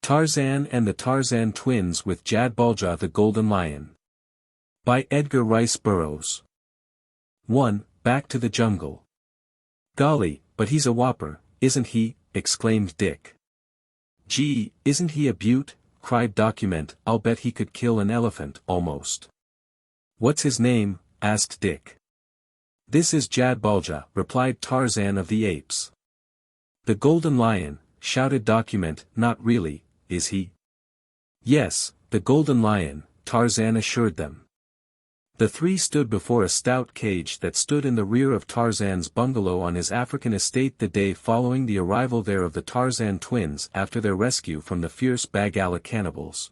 Tarzan and the Tarzan Twins with Jad-bal-ja the Golden Lion. By Edgar Rice Burroughs. 1. Back to the jungle. Golly, but he's a whopper, isn't he? Exclaimed Dick. Gee, isn't he a beaut? Cried Document. I'll bet he could kill an elephant, almost. What's his name? Asked Dick. This is Jad-bal-ja, replied Tarzan of the Apes. The Golden Lion, shouted Document. Not really, is he? Yes, the Golden Lion, Tarzan assured them. The three stood before a stout cage that stood in the rear of Tarzan's bungalow on his African estate the day following the arrival there of the Tarzan twins after their rescue from the fierce Jad-bal-ja cannibals,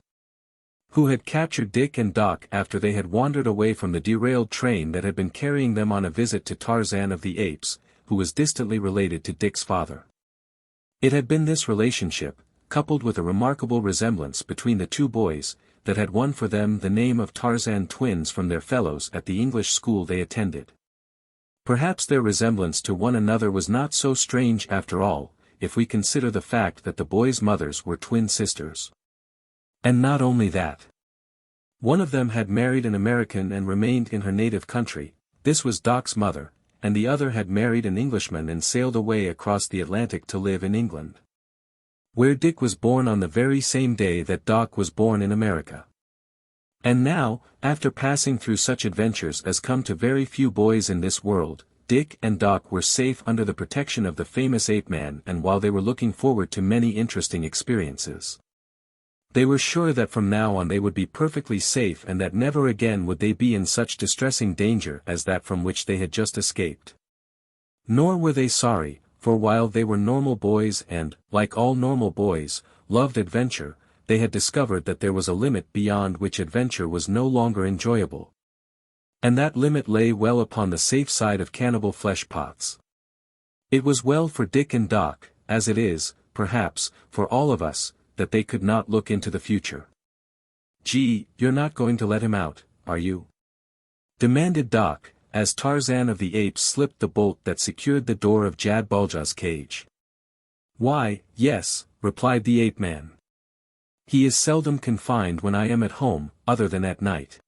who had captured Dick and Doc after they had wandered away from the derailed train that had been carrying them on a visit to Tarzan of the Apes, who was distantly related to Dick's father. It had been this relationship, coupled with a remarkable resemblance between the two boys, that had won for them the name of Tarzan Twins from their fellows at the English school they attended. Perhaps their resemblance to one another was not so strange after all, if we consider the fact that the boys' mothers were twin sisters. And not only that. One of them had married an American and remained in her native country, this was Doc's mother, and the other had married an Englishman and sailed away across the Atlantic to live in England, where Dick was born on the very same day that Doc was born in America. And now, after passing through such adventures as come to very few boys in this world, Dick and Doc were safe under the protection of the famous ape man, and while they were looking forward to many interesting experiences, they were sure that from now on they would be perfectly safe and that never again would they be in such distressing danger as that from which they had just escaped. Nor were they sorry, for while they were normal boys and, like all normal boys, loved adventure, they had discovered that there was a limit beyond which adventure was no longer enjoyable. And that limit lay well upon the safe side of cannibal flesh pots. It was well for Dick and Doc, as it is, perhaps, for all of us, that they could not look into the future. Gee, you're not going to let him out, are you? Demanded Doc, as Tarzan of the Apes slipped the bolt that secured the door of Jad-bal-ja's cage. Why, yes, replied the ape man. He is seldom confined when I am at home, other than at night.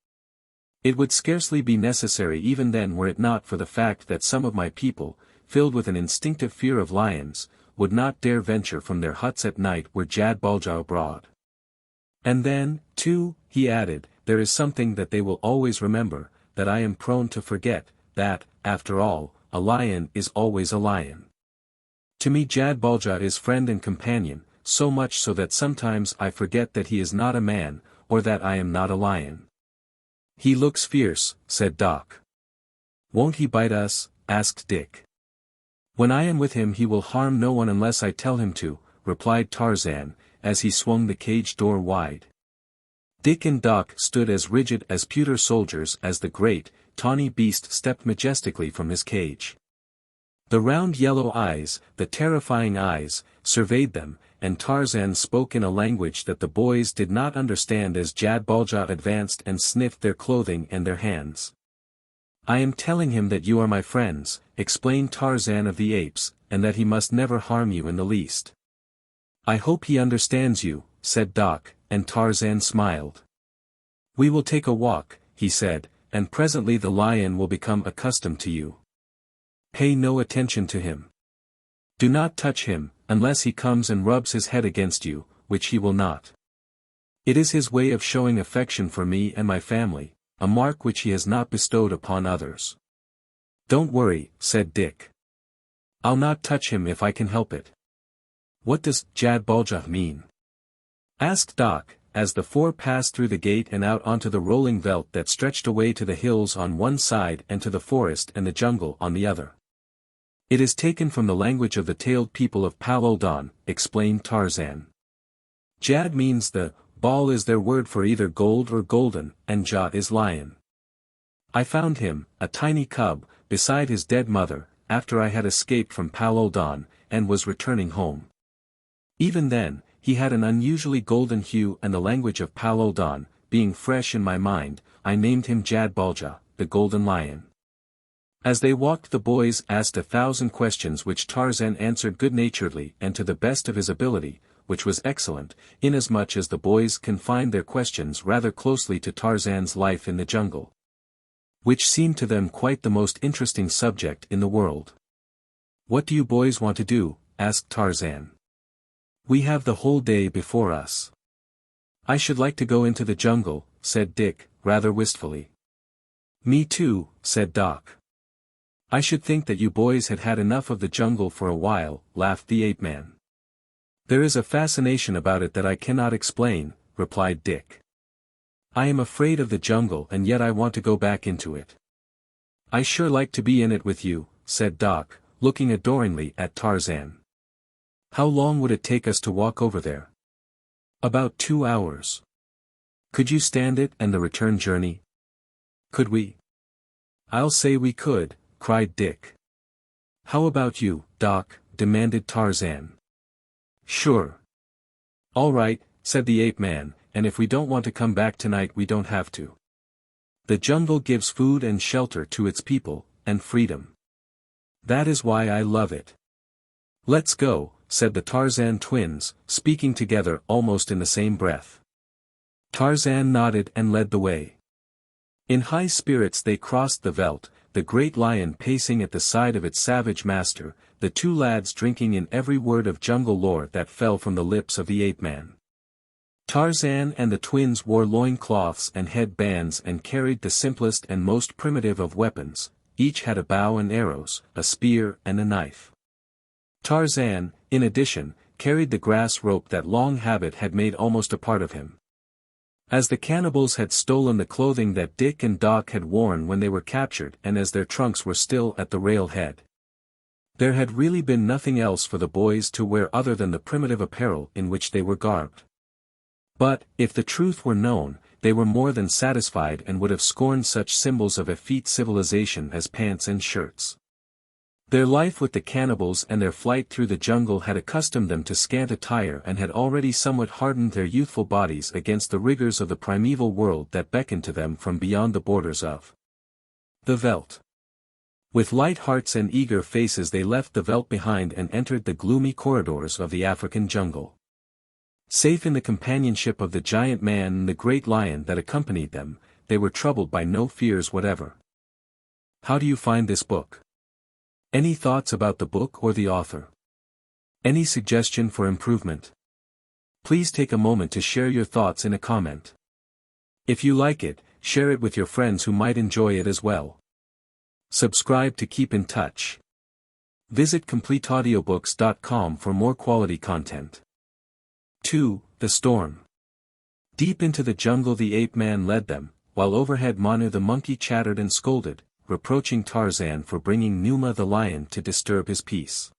It would scarcely be necessary even then were it not for the fact that some of my people, filled with an instinctive fear of lions, would not dare venture from their huts at night were Jad-bal-ja abroad. And then, too, he added, there is something that they will always remember, that I am prone to forget, that, after all, a lion is always a lion. To me Jad-bal-ja is friend and companion, so much so that sometimes I forget that he is not a man, or that I am not a lion. He looks fierce, said Doc. Won't he bite us? Asked Dick. When I am with him he will harm no one unless I tell him to, replied Tarzan, as he swung the cage door wide. Dick and Doc stood as rigid as pewter soldiers as the great, tawny beast stepped majestically from his cage. The round yellow eyes, the terrifying eyes, surveyed them, and Tarzan spoke in a language that the boys did not understand as Jad-bal-ja advanced and sniffed their clothing and their hands. I am telling him that you are my friends, explained Tarzan of the Apes, and that he must never harm you in the least. I hope he understands you, said Doc, and Tarzan smiled. We will take a walk, he said, and presently the lion will become accustomed to you. Pay no attention to him. Do not touch him, unless he comes and rubs his head against you, which he will not. It is his way of showing affection for me and my family, a mark which he has not bestowed upon others. Don't worry, said Dick. I'll not touch him if I can help it. What does Jad-bal-ja mean? Asked Doc, as the four passed through the gate and out onto the rolling veldt that stretched away to the hills on one side and to the forest and the jungle on the other. It is taken from the language of the tailed people of Paludan, explained Tarzan. Jad means the, bal is their word for either gold or golden, and ja is lion. I found him, a tiny cub, beside his dead mother, after I had escaped from Paludan, and was returning home. Even then, he had an unusually golden hue and the language of Paludan, being fresh in my mind, I named him Jad-bal-ja, the Golden Lion. As they walked the boys asked 1,000 questions which Tarzan answered good-naturedly and to the best of his ability, which was excellent, inasmuch as the boys confined their questions rather closely to Tarzan's life in the jungle, which seemed to them quite the most interesting subject in the world. "What do you boys want to do?" asked Tarzan. "We have the whole day before us." "I should like to go into the jungle," said Dick, rather wistfully. "Me too," said Doc. "I should think that you boys had had enough of the jungle for a while," laughed the ape-man. "There is a fascination about it that I cannot explain," replied Dick. "I am afraid of the jungle and yet I want to go back into it." "I sure like to be in it with you," said Doc, looking adoringly at Tarzan. "How long would it take us to walk over there?" "About 2 hours. Could you stand it and the return journey?" "Could we?" "I'll say we could," cried Dick. "How about you, Doc?" demanded Tarzan. "Sure." "All right," said the ape-man, "and if we don't want to come back tonight we don't have to. The jungle gives food and shelter to its people, and freedom. That is why I love it." "Let's go," said the Tarzan twins, speaking together almost in the same breath. Tarzan nodded and led the way. In high spirits they crossed the veldt, the great lion pacing at the side of its savage master, the two lads drinking in every word of jungle lore that fell from the lips of the ape-man. Tarzan and the twins wore loincloths and head bands and carried the simplest and most primitive of weapons. Each had a bow and arrows, a spear and a knife. Tarzan, in addition, carried the grass rope that long habit had made almost a part of him. As the cannibals had stolen the clothing that Dick and Doc had worn when they were captured and as their trunks were still at the railhead, there had really been nothing else for the boys to wear other than the primitive apparel in which they were garbed. But, if the truth were known, they were more than satisfied and would have scorned such symbols of effete civilization as pants and shirts. Their life with the cannibals and their flight through the jungle had accustomed them to scant attire and had already somewhat hardened their youthful bodies against the rigors of the primeval world that beckoned to them from beyond the borders of the veldt. With light hearts and eager faces they left the veldt behind and entered the gloomy corridors of the African jungle. Safe in the companionship of the giant man and the great lion that accompanied them, they were troubled by no fears whatever. "How do you find this book? Any thoughts about the book or the author? Any suggestion for improvement? Please take a moment to share your thoughts in a comment. If you like it, share it with your friends who might enjoy it as well. Subscribe to keep in touch. Visit CompleteAudiobooks.com for more quality content." 2. The Storm. Deep into the jungle the ape-man led them, while overhead Manu the monkey chattered and scolded, reproaching Tarzan for bringing Numa the lion to disturb his peace.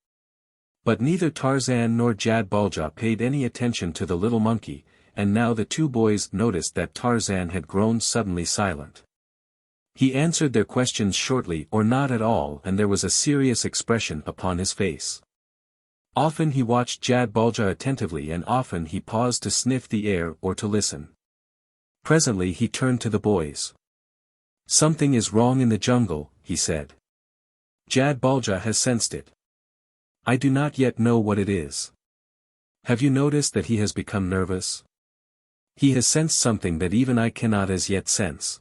But neither Tarzan nor Jad-bal-ja paid any attention to the little monkey, and now the two boys noticed that Tarzan had grown suddenly silent. He answered their questions shortly or not at all and there was a serious expression upon his face. Often he watched Jad-bal-ja attentively and often he paused to sniff the air or to listen. Presently he turned to the boys. "Something is wrong in the jungle," he said. "Jad-bal-ja has sensed it. I do not yet know what it is. Have you noticed that he has become nervous? He has sensed something that even I cannot as yet sense.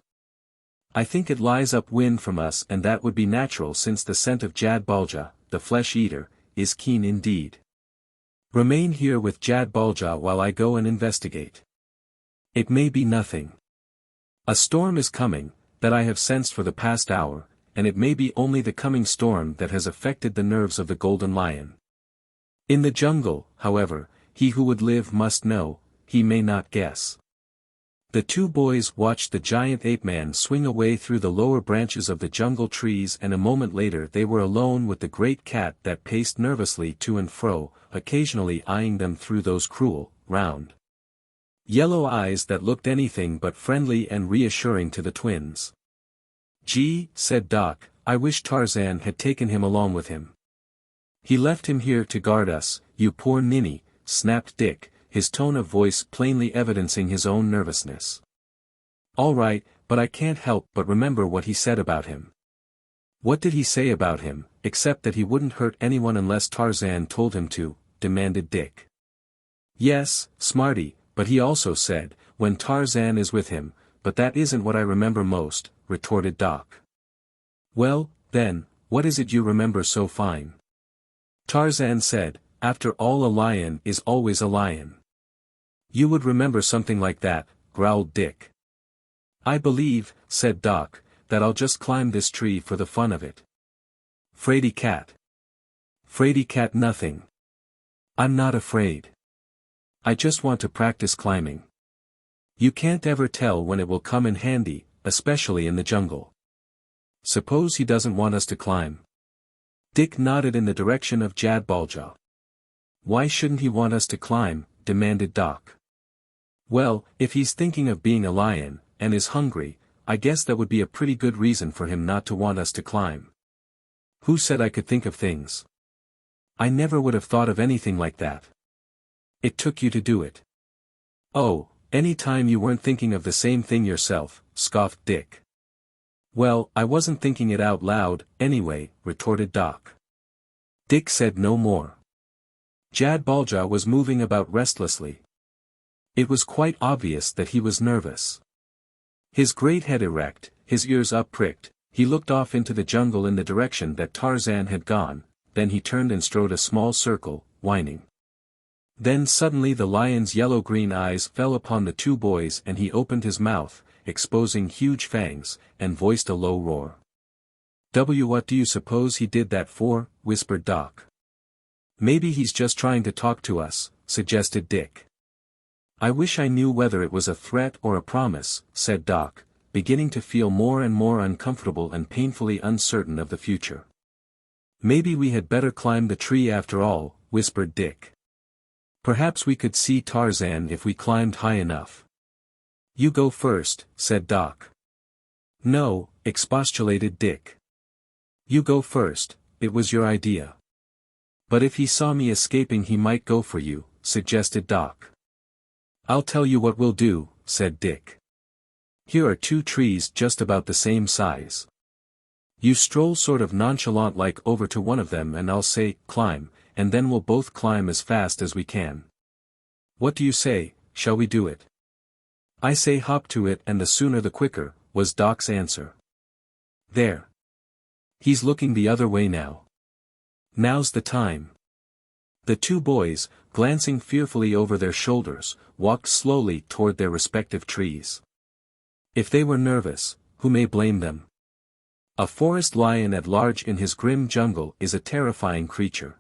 I think it lies upwind from us and that would be natural since the scent of Jad-bal-ja, the flesh-eater, is keen indeed. Remain here with Jad-bal-ja while I go and investigate. It may be nothing. A storm is coming, that I have sensed for the past hour, and it may be only the coming storm that has affected the nerves of the golden lion. In the jungle, however, he who would live must know, he may not guess." The two boys watched the giant ape-man swing away through the lower branches of the jungle trees and a moment later they were alone with the great cat that paced nervously to and fro, occasionally eyeing them through those cruel, round, yellow eyes that looked anything but friendly and reassuring to the twins. "Gee," said Doc, "I wish Tarzan had taken him along with him. He left him here to guard us, you poor ninny," snapped Dick, his tone of voice plainly evidencing his own nervousness. "All right, but I can't help but remember what he said about him." "What did he say about him, except that he wouldn't hurt anyone unless Tarzan told him to?" demanded Dick. Yes, smarty, but he also said, when Tarzan is with him, but that isn't what I remember most, retorted Doc. Well, then, what is it you remember so fine? Tarzan said, after all a lion is always a lion. You would remember something like that, growled Dick. I believe, said Doc, that I'll just climb this tree for the fun of it. Fraidy cat. Fraidy cat nothing. I'm not afraid. I just want to practice climbing. You can't ever tell when it will come in handy, especially in the jungle. Suppose he doesn't want us to climb. Dick nodded in the direction of Jad-bal-ja. Why shouldn't he want us to climb? Demanded Doc. Well, if he's thinking of being a lion, and is hungry, I guess that would be a pretty good reason for him not to want us to climb. Who said I could think of things? I never would have thought of anything like that. It took you to do it. Oh, any time you weren't thinking of the same thing yourself, scoffed Dick. Well, I wasn't thinking it out loud, anyway, retorted Doc. Dick said no more. Jad-bal-ja was moving about restlessly. It was quite obvious that he was nervous. His great head erect, his ears up-pricked, he looked off into the jungle in the direction that Tarzan had gone, then he turned and strode a small circle, whining. Then suddenly the lion's yellow-green eyes fell upon the two boys and he opened his mouth, exposing huge fangs, and voiced a low roar. What do you suppose he did that for? Whispered Doc. Maybe he's just trying to talk to us, suggested Dick. I wish I knew whether it was a threat or a promise, said Doc, beginning to feel more and more uncomfortable and painfully uncertain of the future. Maybe we had better climb the tree after all, whispered Dick. Perhaps we could see Tarzan if we climbed high enough. You go first, said Doc. No, expostulated Dick. You go first, it was your idea. But if he saw me escaping he might go for you, suggested Doc. I'll tell you what we'll do, said Dick. Here are two trees just about the same size. You stroll sort of nonchalant-like over to one of them and I'll say, climb, and then we'll both climb as fast as we can. What do you say, shall we do it? I say hop to it and the sooner the quicker, was Doc's answer. There. He's looking the other way now. Now's the time. The two boys, glancing fearfully over their shoulders, walked slowly toward their respective trees. If they were nervous, who may blame them? A forest lion at large in his grim jungle is a terrifying creature.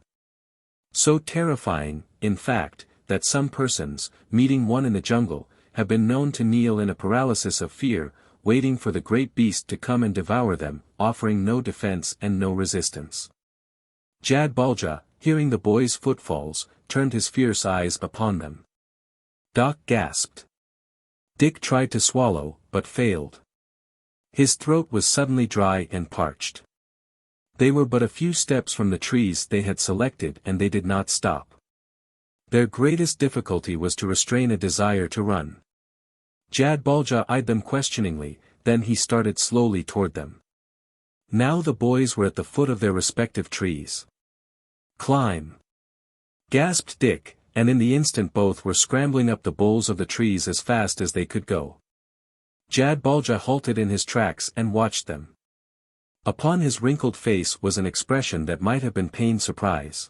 So terrifying, in fact, that some persons, meeting one in the jungle, have been known to kneel in a paralysis of fear, waiting for the great beast to come and devour them, offering no defense and no resistance. Jad-bal-ja, hearing the boys' footfalls, turned his fierce eyes upon them. Doc gasped. Dick tried to swallow, but failed. His throat was suddenly dry and parched. They were but a few steps from the trees they had selected and they did not stop. Their greatest difficulty was to restrain a desire to run. Jad-bal-ja eyed them questioningly, then he started slowly toward them. Now the boys were at the foot of their respective trees. Climb! Gasped Dick, and in the instant both were scrambling up the boles of the trees as fast as they could go. Jad-bal-ja halted in his tracks and watched them. Upon his wrinkled face was an expression that might have been pained surprise.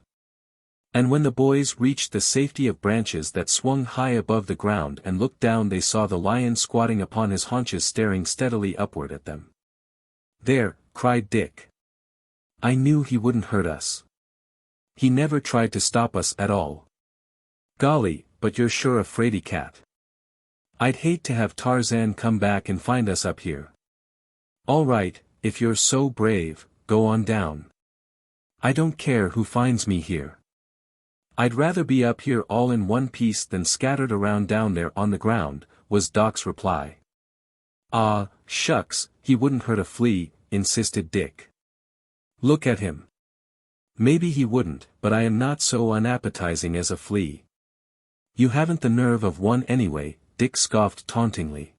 And when the boys reached the safety of branches that swung high above the ground and looked down they saw the lion squatting upon his haunches staring steadily upward at them. There, cried Dick. I knew he wouldn't hurt us. He never tried to stop us at all. Golly, but you're sure a fraidy cat. I'd hate to have Tarzan come back and find us up here. All right, if you're so brave, go on down. I don't care who finds me here. I'd rather be up here all in one piece than scattered around down there on the ground, was Doc's reply. Ah, shucks, he wouldn't hurt a flea, insisted Dick. Look at him. Maybe he wouldn't, but I am not so unappetizing as a flea. You haven't the nerve of one anyway, Dick scoffed tauntingly.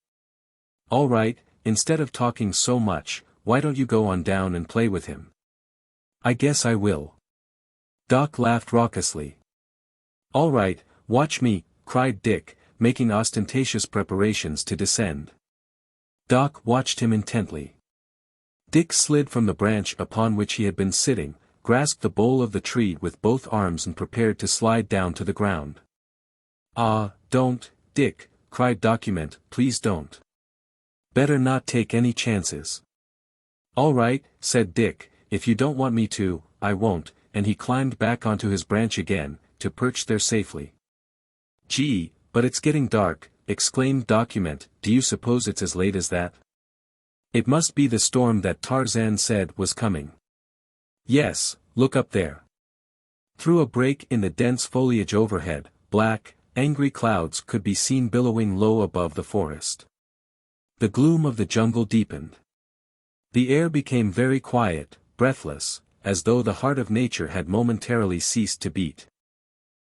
All right, instead of talking so much, why don't you go on down and play with him? I guess I will. Doc laughed raucously. All right, "Watch me," cried Dick, making ostentatious preparations to descend. Doc watched him intently. Dick slid from the branch upon which he had been sitting, grasped the bole of the tree with both arms and prepared to slide down to the ground. "Ah, don't, Dick," cried Document, "please don't. Better not take any chances." "All right," said Dick, "if you don't want me to, I won't," and he climbed back onto his branch again, to perch there safely. "Gee, but it's getting dark," exclaimed Document, "do you suppose it's as late as that? It must be the storm that Tarzan said was coming." "Yes, look up there." Through a break in the dense foliage overhead, black, angry clouds could be seen billowing low above the forest. The gloom of the jungle deepened. The air became very quiet, breathless, as though the heart of nature had momentarily ceased to beat.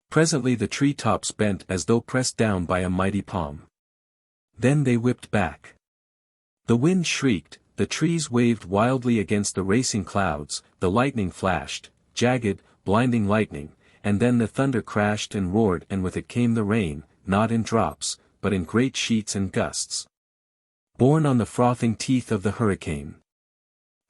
Presently the tree tops bent as though pressed down by a mighty palm. Then they whipped back. The wind shrieked, the trees waved wildly against the racing clouds, the lightning flashed, jagged, blinding lightning, and then the thunder crashed and roared, and with it came the rain, not in drops, but in great sheets and gusts. Borne on the frothing teeth of the hurricane.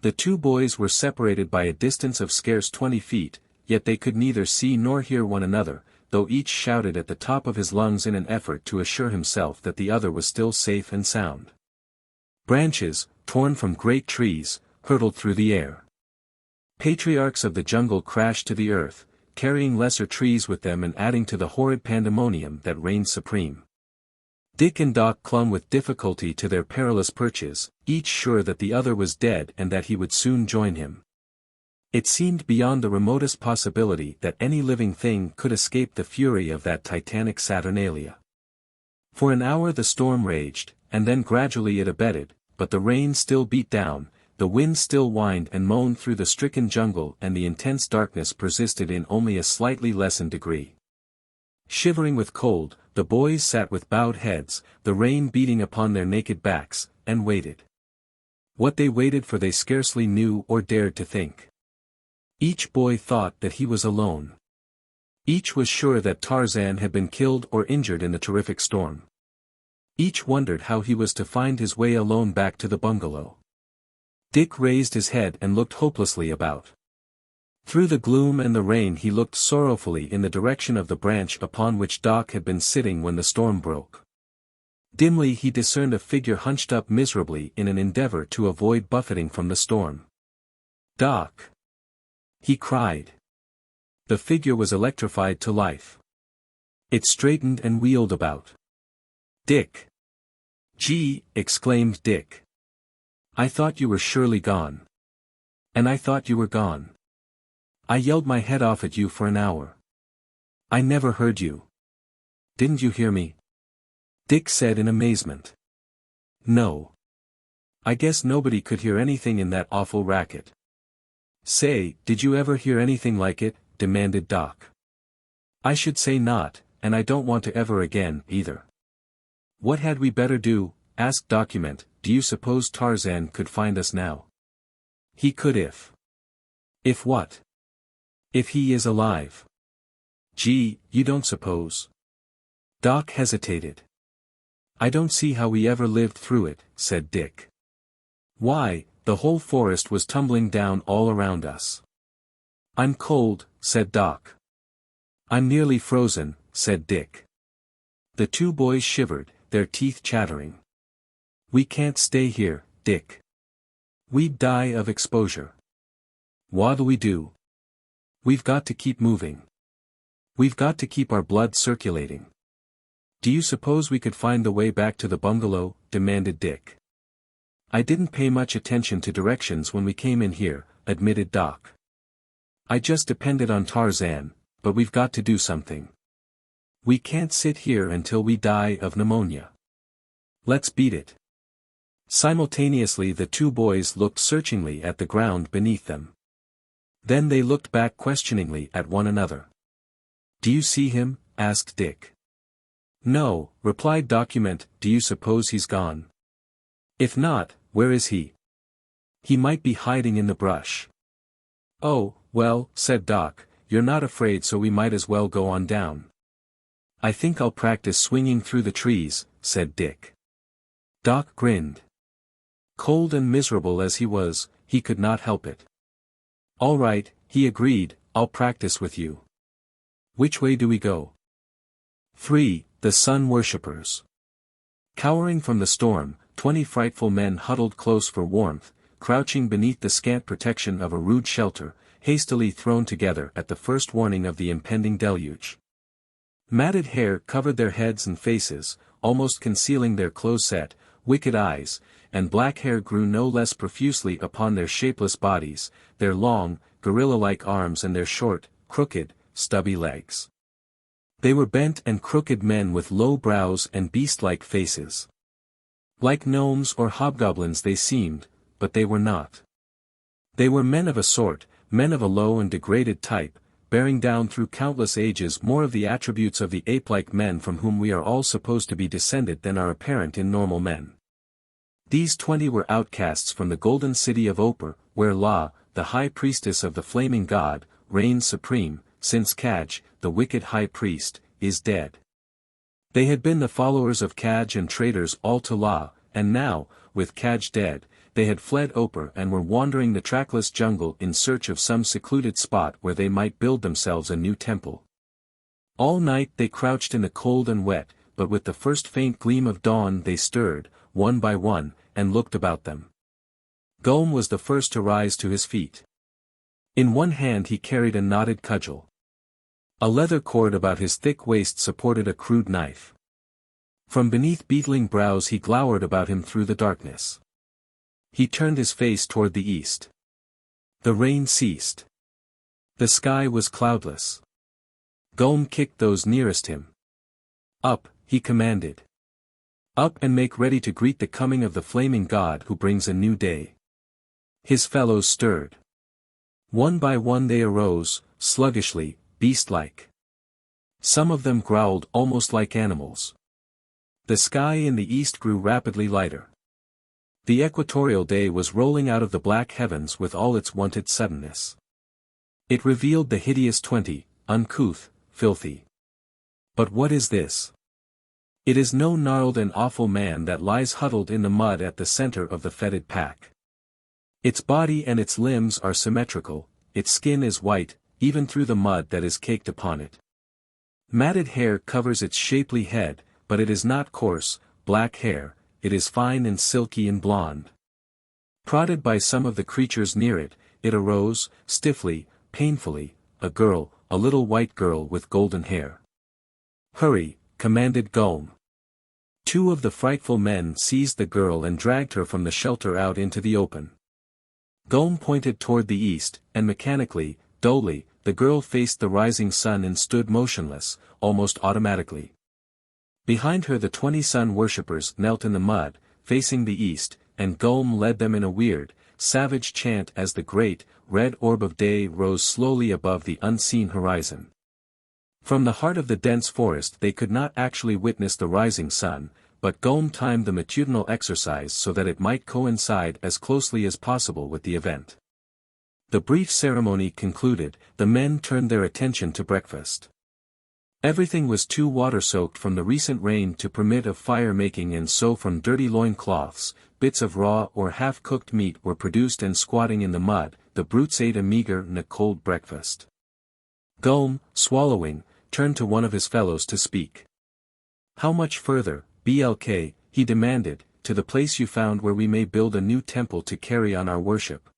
The two boys were separated by a distance of scarce 20 feet, yet they could neither see nor hear one another, though each shouted at the top of his lungs in an effort to assure himself that the other was still safe and sound. Branches, torn from great trees, hurtled through the air. Patriarchs of the jungle crashed to the earth, carrying lesser trees with them and adding to the horrid pandemonium that reigned supreme. Dick and Doc clung with difficulty to their perilous perches, each sure that the other was dead and that he would soon join him. It seemed beyond the remotest possibility that any living thing could escape the fury of that titanic Saturnalia. For an hour the storm raged, and then gradually it abated, but the rain still beat down, the wind still whined and moaned through the stricken jungle, and the intense darkness persisted in only a slightly lessened degree. Shivering with cold, the boys sat with bowed heads, the rain beating upon their naked backs, and waited. What they waited for they scarcely knew or dared to think. Each boy thought that he was alone. Each was sure that Tarzan had been killed or injured in the terrific storm. Each wondered how he was to find his way alone back to the bungalow. Dick raised his head and looked hopelessly about. Through the gloom and the rain he looked sorrowfully in the direction of the branch upon which Doc had been sitting when the storm broke. Dimly he discerned a figure hunched up miserably in an endeavor to avoid buffeting from the storm. "Doc!" he cried. The figure was electrified to life. It straightened and wheeled about. "Dick!" "Gee!" exclaimed Dick. "I thought you were surely gone. And I thought you were gone. I yelled my head off at you for an hour. I never heard you. Didn't you hear me?" Dick said in amazement. "No. I guess nobody could hear anything in that awful racket." "Say, did you ever hear anything like it?" demanded Doc. "I should say not, and I don't want to ever again, either." "What had we better do?" asked Document. "Do you suppose Tarzan could find us now?" "He could if." "If what?" "If he is alive." "Gee, you don't suppose?" Doc hesitated. "I don't see how we ever lived through it," said Dick. "Why, the whole forest was tumbling down all around us." "I'm cold," said Doc. "I'm nearly frozen," said Dick. The two boys shivered, their teeth chattering. "We can't stay here, Dick. We'd die of exposure." "What'll we do?" "We've got to keep moving. We've got to keep our blood circulating." "Do you suppose we could find the way back to the bungalow?" demanded Dick. "I didn't pay much attention to directions when we came in here," admitted Doc. "I just depended on Tarzan, but we've got to do something. We can't sit here until we die of pneumonia. Let's beat it." Simultaneously the two boys looked searchingly at the ground beneath them. Then they looked back questioningly at one another. "Do you see him?" asked Dick. "No," replied Document. "Do you suppose he's gone?" "If not, where is he?" "He might be hiding in the brush." "Oh, well," said Doc, "you're not afraid, so we might as well go on down." "I think I'll practice swinging through the trees," said Dick. Doc grinned. Cold and miserable as he was, he could not help it. "All right," he agreed, "I'll practice with you. Which way do we go?" 3. The Sun Worshippers. Cowering from the storm, 20 frightful men huddled close for warmth, crouching beneath the scant protection of a rude shelter, hastily thrown together at the first warning of the impending deluge. Matted hair covered their heads and faces, almost concealing their close-set, wicked eyes, and black hair grew no less profusely upon their shapeless bodies, their long, gorilla-like arms and their short, crooked, stubby legs. They were bent and crooked men with low brows and beast-like faces. Like gnomes or hobgoblins they seemed, but they were not. They were men of a sort, men of a low and degraded type, bearing down through countless ages more of the attributes of the ape-like men from whom we are all supposed to be descended than are apparent in normal men. These 20 were outcasts from the golden city of Opar, where La, the high priestess of the flaming god, reigns supreme, since Kaj, the wicked high priest, is dead. They had been the followers of Kaj and traitors all to La, and now, with Kaj dead, they had fled Opar and were wandering the trackless jungle in search of some secluded spot where they might build themselves a new temple. All night they crouched in the cold and wet, but with the first faint gleam of dawn they stirred, one by one, and looked about them. Gulm was the first to rise to his feet. In one hand he carried a knotted cudgel. A leather cord about his thick waist supported a crude knife. From beneath beetling brows he glowered about him through the darkness. He turned his face toward the east. The rain ceased. The sky was cloudless. Gulm kicked those nearest him. "Up," he commanded. "Up and make ready to greet the coming of the flaming god who brings a new day." His fellows stirred. One by one they arose, sluggishly, beast-like. Some of them growled almost like animals. The sky in the east grew rapidly lighter. The equatorial day was rolling out of the black heavens with all its wonted suddenness. It revealed the hideous 20, uncouth, filthy. But what is this? It is no gnarled and awful man that lies huddled in the mud at the center of the fetid pack. Its body and its limbs are symmetrical, its skin is white, even through the mud that is caked upon it. Matted hair covers its shapely head, but it is not coarse, black hair, it is fine and silky and blonde. Prodded by some of the creatures near it, it arose, stiffly, painfully, a girl, a little white girl with golden hair. "Hurry," commanded Gulm. 2 of the frightful men seized the girl and dragged her from the shelter out into the open. Gulm pointed toward the east, and mechanically, dully, the girl faced the rising sun and stood motionless, almost automatically. Behind her the 20 sun worshippers knelt in the mud, facing the east, and Gulm led them in a weird, savage chant as the great, red orb of day rose slowly above the unseen horizon. From the heart of the dense forest they could not actually witness the rising sun, but Gulm timed the matutinal exercise so that it might coincide as closely as possible with the event. The brief ceremony concluded, the men turned their attention to breakfast. Everything was too water-soaked from the recent rain to permit of fire-making, and so from dirty loin-cloths, bits of raw or half-cooked meat were produced, and squatting in the mud, the brutes ate a meager and a cold breakfast. Gulm, swallowing, turned to one of his fellows to speak. "How much further, BLK, he demanded, to the place you found where we may build a new temple to carry on our worship?"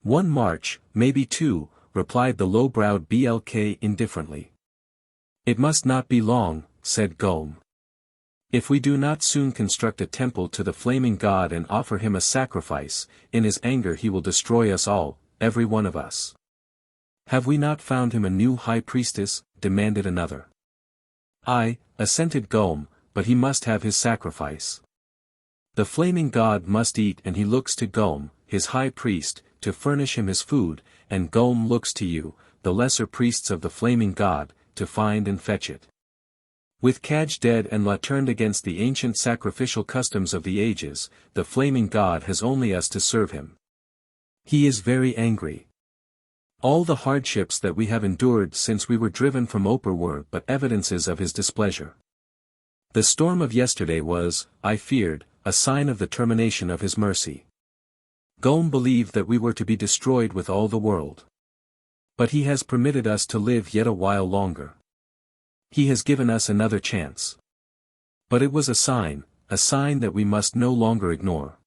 "1 march, maybe 2, replied the low-browed BLK indifferently. "It must not be long," said Gulm. "If we do not soon construct a temple to the flaming god and offer him a sacrifice, in his anger he will destroy us all, every one of us." "Have we not found him a new high priestess?" demanded another. "Aye," assented Gulm, "but he must have his sacrifice. The flaming god must eat, and he looks to Gulm, his high priest, to furnish him his food, and Gulm looks to you, the lesser priests of the flaming god, to find and fetch it. With Kaj dead and La turned against the ancient sacrificial customs of the ages, the flaming god has only us to serve him. He is very angry. All the hardships that we have endured since we were driven from Oper were but evidences of his displeasure. The storm of yesterday was, I feared, a sign of the termination of his mercy. Golm believed that we were to be destroyed with all the world. But he has permitted us to live yet a while longer. He has given us another chance. But it was a sign that we must no longer ignore.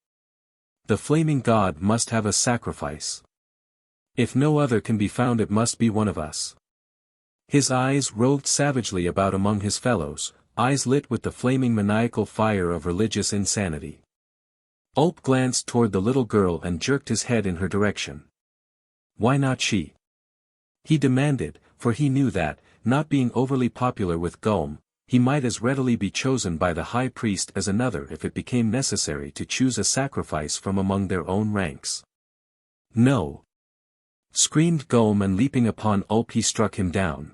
The flaming god must have a sacrifice. If no other can be found, it must be one of us. His eyes roved savagely about among his fellows, eyes lit with the flaming maniacal fire of religious insanity. Ulp glanced toward the little girl and jerked his head in her direction. Why not she? He demanded, for he knew that, not being overly popular with Golm, he might as readily be chosen by the high priest as another if it became necessary to choose a sacrifice from among their own ranks. No! Screamed Golm, and leaping upon Ulp he struck him down.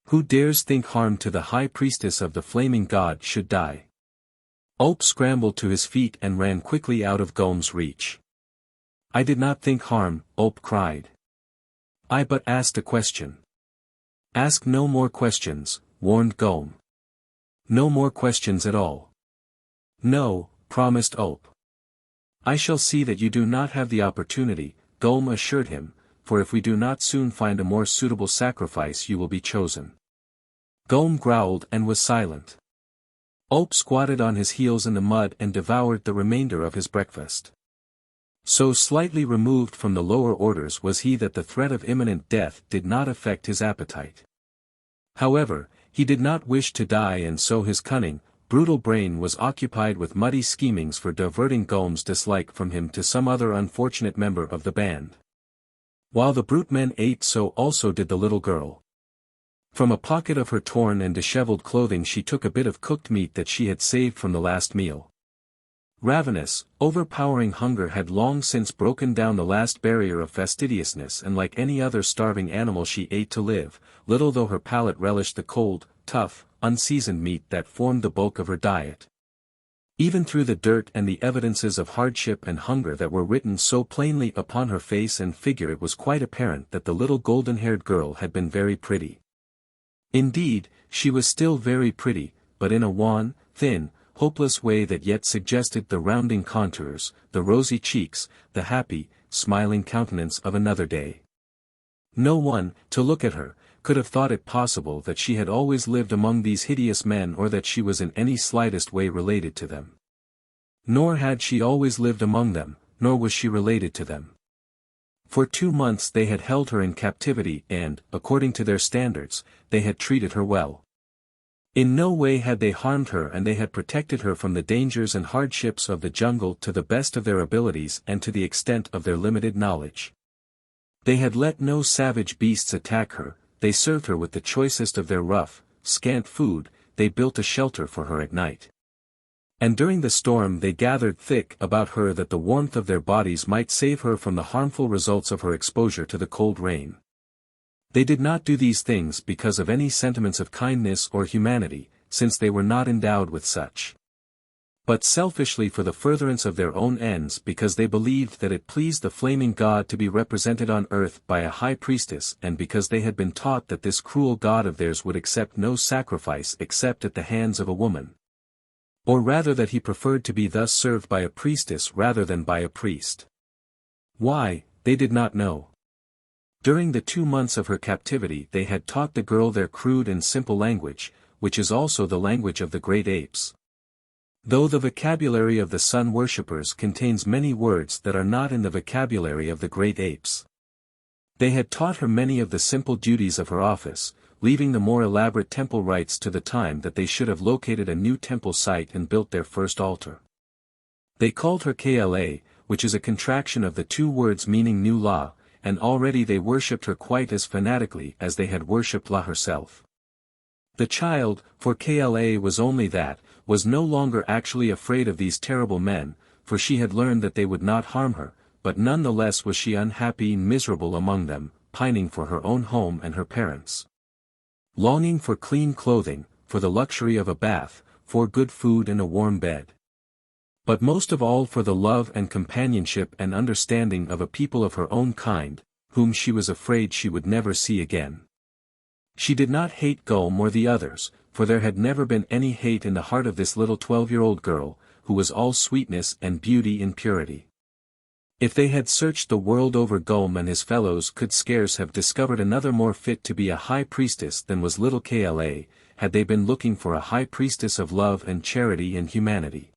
Who dares think harm to the high priestess of the flaming god should die? Ulp scrambled to his feet and ran quickly out of Golm's reach. I did not think harm, Ulp cried. I but asked a question. Ask no more questions, warned Golm. No more questions at all. No, promised Ulp. I shall see that you do not have the opportunity, Golm assured him, for if we do not soon find a more suitable sacrifice you will be chosen. Golm growled and was silent. Ulp squatted on his heels in the mud and devoured the remainder of his breakfast. So slightly removed from the lower orders was he that the threat of imminent death did not affect his appetite. However, he did not wish to die, and so his cunning, brutal brain was occupied with muddy schemings for diverting Golm's dislike from him to some other unfortunate member of the band. While the brute men ate, so also did the little girl. From a pocket of her torn and disheveled clothing she took a bit of cooked meat that she had saved from the last meal. Ravenous, overpowering hunger had long since broken down the last barrier of fastidiousness, and like any other starving animal she ate to live, little though her palate relished the cold, tough, unseasoned meat that formed the bulk of her diet. Even through the dirt and the evidences of hardship and hunger that were written so plainly upon her face and figure, it was quite apparent that the little golden-haired girl had been very pretty. Indeed, she was still very pretty, but in a wan, thin, hopeless way that yet suggested the rounding contours, the rosy cheeks, the happy, smiling countenance of another day. No one, to look at her, could have thought it possible that she had always lived among these hideous men, or that she was in any slightest way related to them. Nor had she always lived among them, nor was she related to them. For 2 months they had held her in captivity and, according to their standards, they had treated her well. In no way had they harmed her, and they had protected her from the dangers and hardships of the jungle to the best of their abilities and to the extent of their limited knowledge. They had let no savage beasts attack her, they served her with the choicest of their rough, scant food, they built a shelter for her at night. And during the storm they gathered thick about her that the warmth of their bodies might save her from the harmful results of her exposure to the cold rain. They did not do these things because of any sentiments of kindness or humanity, since they were not endowed with such. But selfishly for the furtherance of their own ends, because they believed that it pleased the flaming god to be represented on earth by a high priestess, and because they had been taught that this cruel god of theirs would accept no sacrifice except at the hands of a woman. Or rather that he preferred to be thus served by a priestess rather than by a priest. Why, they did not know. During the 2 months of her captivity they had taught the girl their crude and simple language, which is also the language of the great apes. Though the vocabulary of the sun worshippers contains many words that are not in the vocabulary of the great apes. They had taught her many of the simple duties of her office, leaving the more elaborate temple rites to the time that they should have located a new temple site and built their first altar. They called her Kla, which is a contraction of the 2 words meaning new law, and already they worshipped her quite as fanatically as they had worshipped La herself. The child, for Kla was only that, was no longer actually afraid of these terrible men, for she had learned that they would not harm her, but none the less was she unhappy and miserable among them, pining for her own home and her parents. Longing for clean clothing, for the luxury of a bath, for good food and a warm bed. But most of all for the love and companionship and understanding of a people of her own kind, whom she was afraid she would never see again. She did not hate Gulm or the others, for there had never been any hate in the heart of this little 12-year-old girl, who was all sweetness and beauty in purity. If they had searched the world over, Gulm and his fellows could scarce have discovered another more fit to be a high priestess than was little Kla, had they been looking for a high priestess of love and charity and humanity.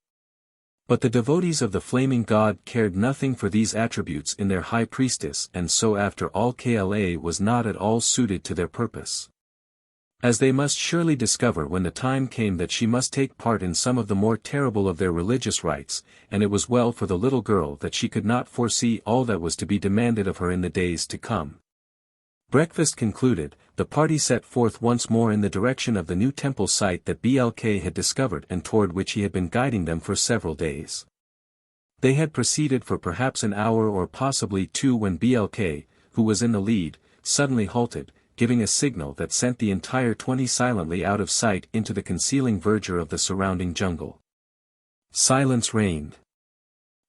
But the devotees of the flaming god cared nothing for these attributes in their high priestess, and so after all Kla was not at all suited to their purpose. As they must surely discover when the time came that she must take part in some of the more terrible of their religious rites, and it was well for the little girl that she could not foresee all that was to be demanded of her in the days to come. Breakfast concluded, the party set forth once more in the direction of the new temple site that Blk had discovered and toward which he had been guiding them for several days. They had proceeded for perhaps an hour or possibly two when Blk, who was in the lead, suddenly halted, giving a signal that sent the entire 20 silently out of sight into the concealing verdure of the surrounding jungle. Silence reigned.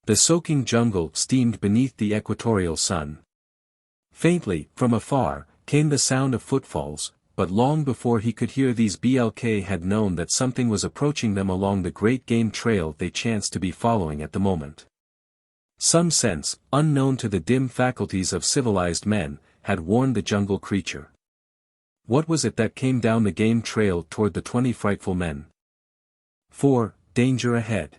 The soaking jungle steamed beneath the equatorial sun. Faintly, from afar, came the sound of footfalls, but long before he could hear these Blk had known that something was approaching them along the great game trail they chanced to be following at the moment. Some sense, unknown to the dim faculties of civilized men, had warned the jungle creature. What was it that came down the game trail toward the 20 frightful men? 4. Danger ahead.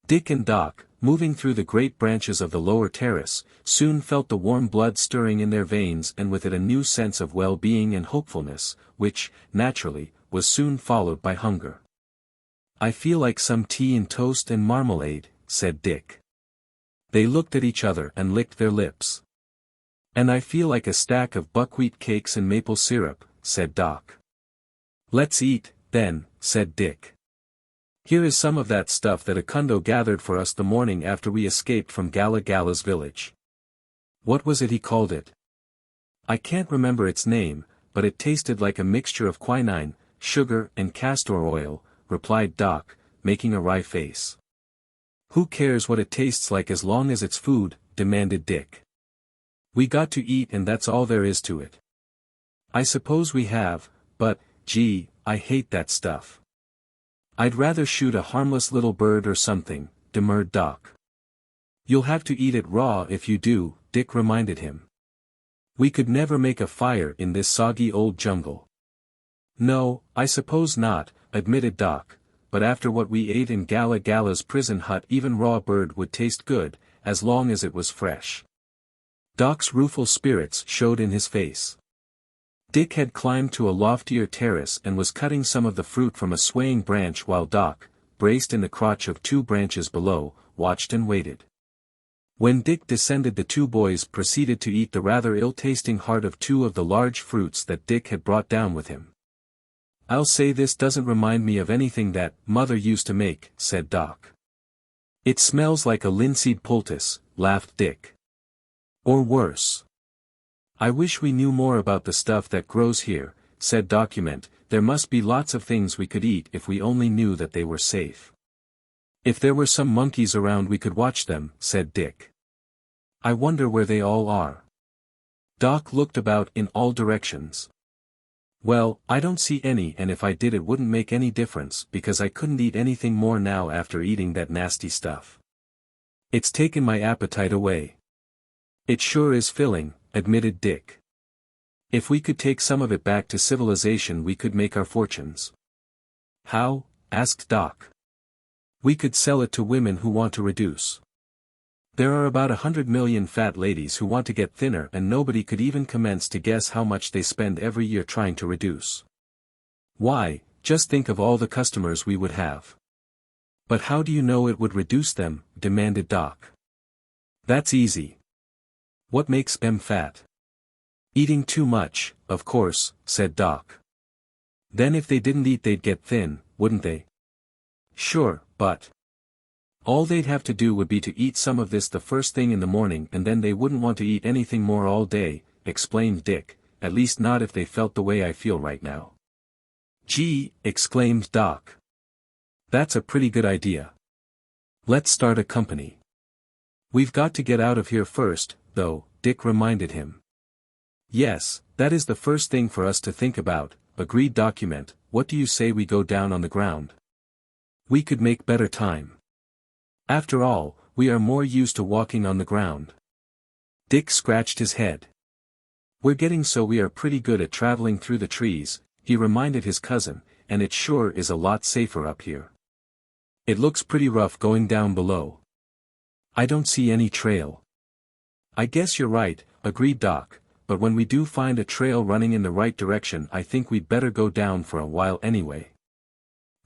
Dick and Doc, moving through the great branches of the lower terrace, soon felt the warm blood stirring in their veins and with it a new sense of well-being and hopefulness, which, naturally, was soon followed by hunger. "I feel like some tea and toast and marmalade," said Dick. They looked at each other and licked their lips. "And I feel like a stack of buckwheat cakes and maple syrup," said Doc. "Let's eat, then," said Dick. "Here is some of that stuff that Akundo gathered for us the morning after we escaped from Gala-Gala's village." "What was it he called it?" "I can't remember its name, but it tasted like a mixture of quinine, sugar and castor oil," replied Doc, making a wry face. "Who cares what it tastes like as long as it's food?" demanded Dick. "We got to eat and that's all there is to it." "I suppose we have, but, gee, I hate that stuff." "I'd rather shoot a harmless little bird or something," demurred Doc. "You'll have to eat it raw if you do," Dick reminded him. "We could never make a fire in this soggy old jungle." "No, I suppose not," admitted Doc, "but after what we ate in Gala-Gala's prison hut even raw bird would taste good, as long as it was fresh." Doc's rueful spirits showed in his face. Dick had climbed to a loftier terrace and was cutting some of the fruit from a swaying branch while Doc, braced in the crotch of 2 branches below, watched and waited. When Dick descended, the 2 boys proceeded to eat the rather ill-tasting heart of 2 of the large fruits that Dick had brought down with him. "I'll say this doesn't remind me of anything that Mother used to make," said Doc. "It smells like a linseed poultice," laughed Dick. "Or worse." "I wish we knew more about the stuff that grows here," said Document. "There must be lots of things we could eat if we only knew that they were safe." "If there were some monkeys around we could watch them," said Dick. "I wonder where they all are." Doc looked about in all directions. "Well, I don't see any, and if I did it wouldn't make any difference because I couldn't eat anything more now after eating that nasty stuff. It's taken my appetite away." "It sure is filling," admitted Dick. "If we could take some of it back to civilization we could make our fortunes." "How?" asked Doc. "We could sell it to women who want to reduce. There are about 100 million fat ladies who want to get thinner and nobody could even commence to guess how much they spend every year trying to reduce. Why, just think of all the customers we would have." "But how do you know it would reduce them?" demanded Doc. "That's easy. What makes them fat?" "Eating too much, of course," said Doc. "Then if they didn't eat they'd get thin, wouldn't they?" "Sure, but all they'd have to do would be to eat some of this the first thing in the morning and then they wouldn't want to eat anything more all day," explained Dick, "at least not if they felt the way I feel right now." "Gee," exclaimed Doc. "That's a pretty good idea. Let's start a company. We've got to get out of here first, though," Dick reminded him. Yes, that is the first thing for us to think about, agreed Document. What do you say we go down on the ground? We could make better time. After all, we are more used to walking on the ground. Dick scratched his head. We're getting so we are pretty good at traveling through the trees, he reminded his cousin, and it sure is a lot safer up here. It looks pretty rough going down below. I don't see any trail. I guess you're right, agreed Doc, but when we do find a trail running in the right direction I think we'd better go down for a while anyway.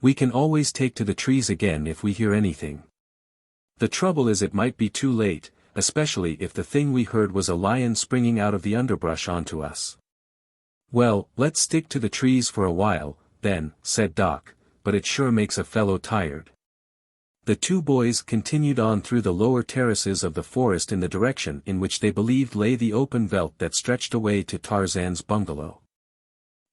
We can always take to the trees again if we hear anything. The trouble is it might be too late, especially if the thing we heard was a lion springing out of the underbrush onto us. Well, let's stick to the trees for a while, then, said Doc, but it sure makes a fellow tired. The two boys continued on through the lower terraces of the forest in the direction in which they believed lay the open veldt that stretched away to Tarzan's bungalow.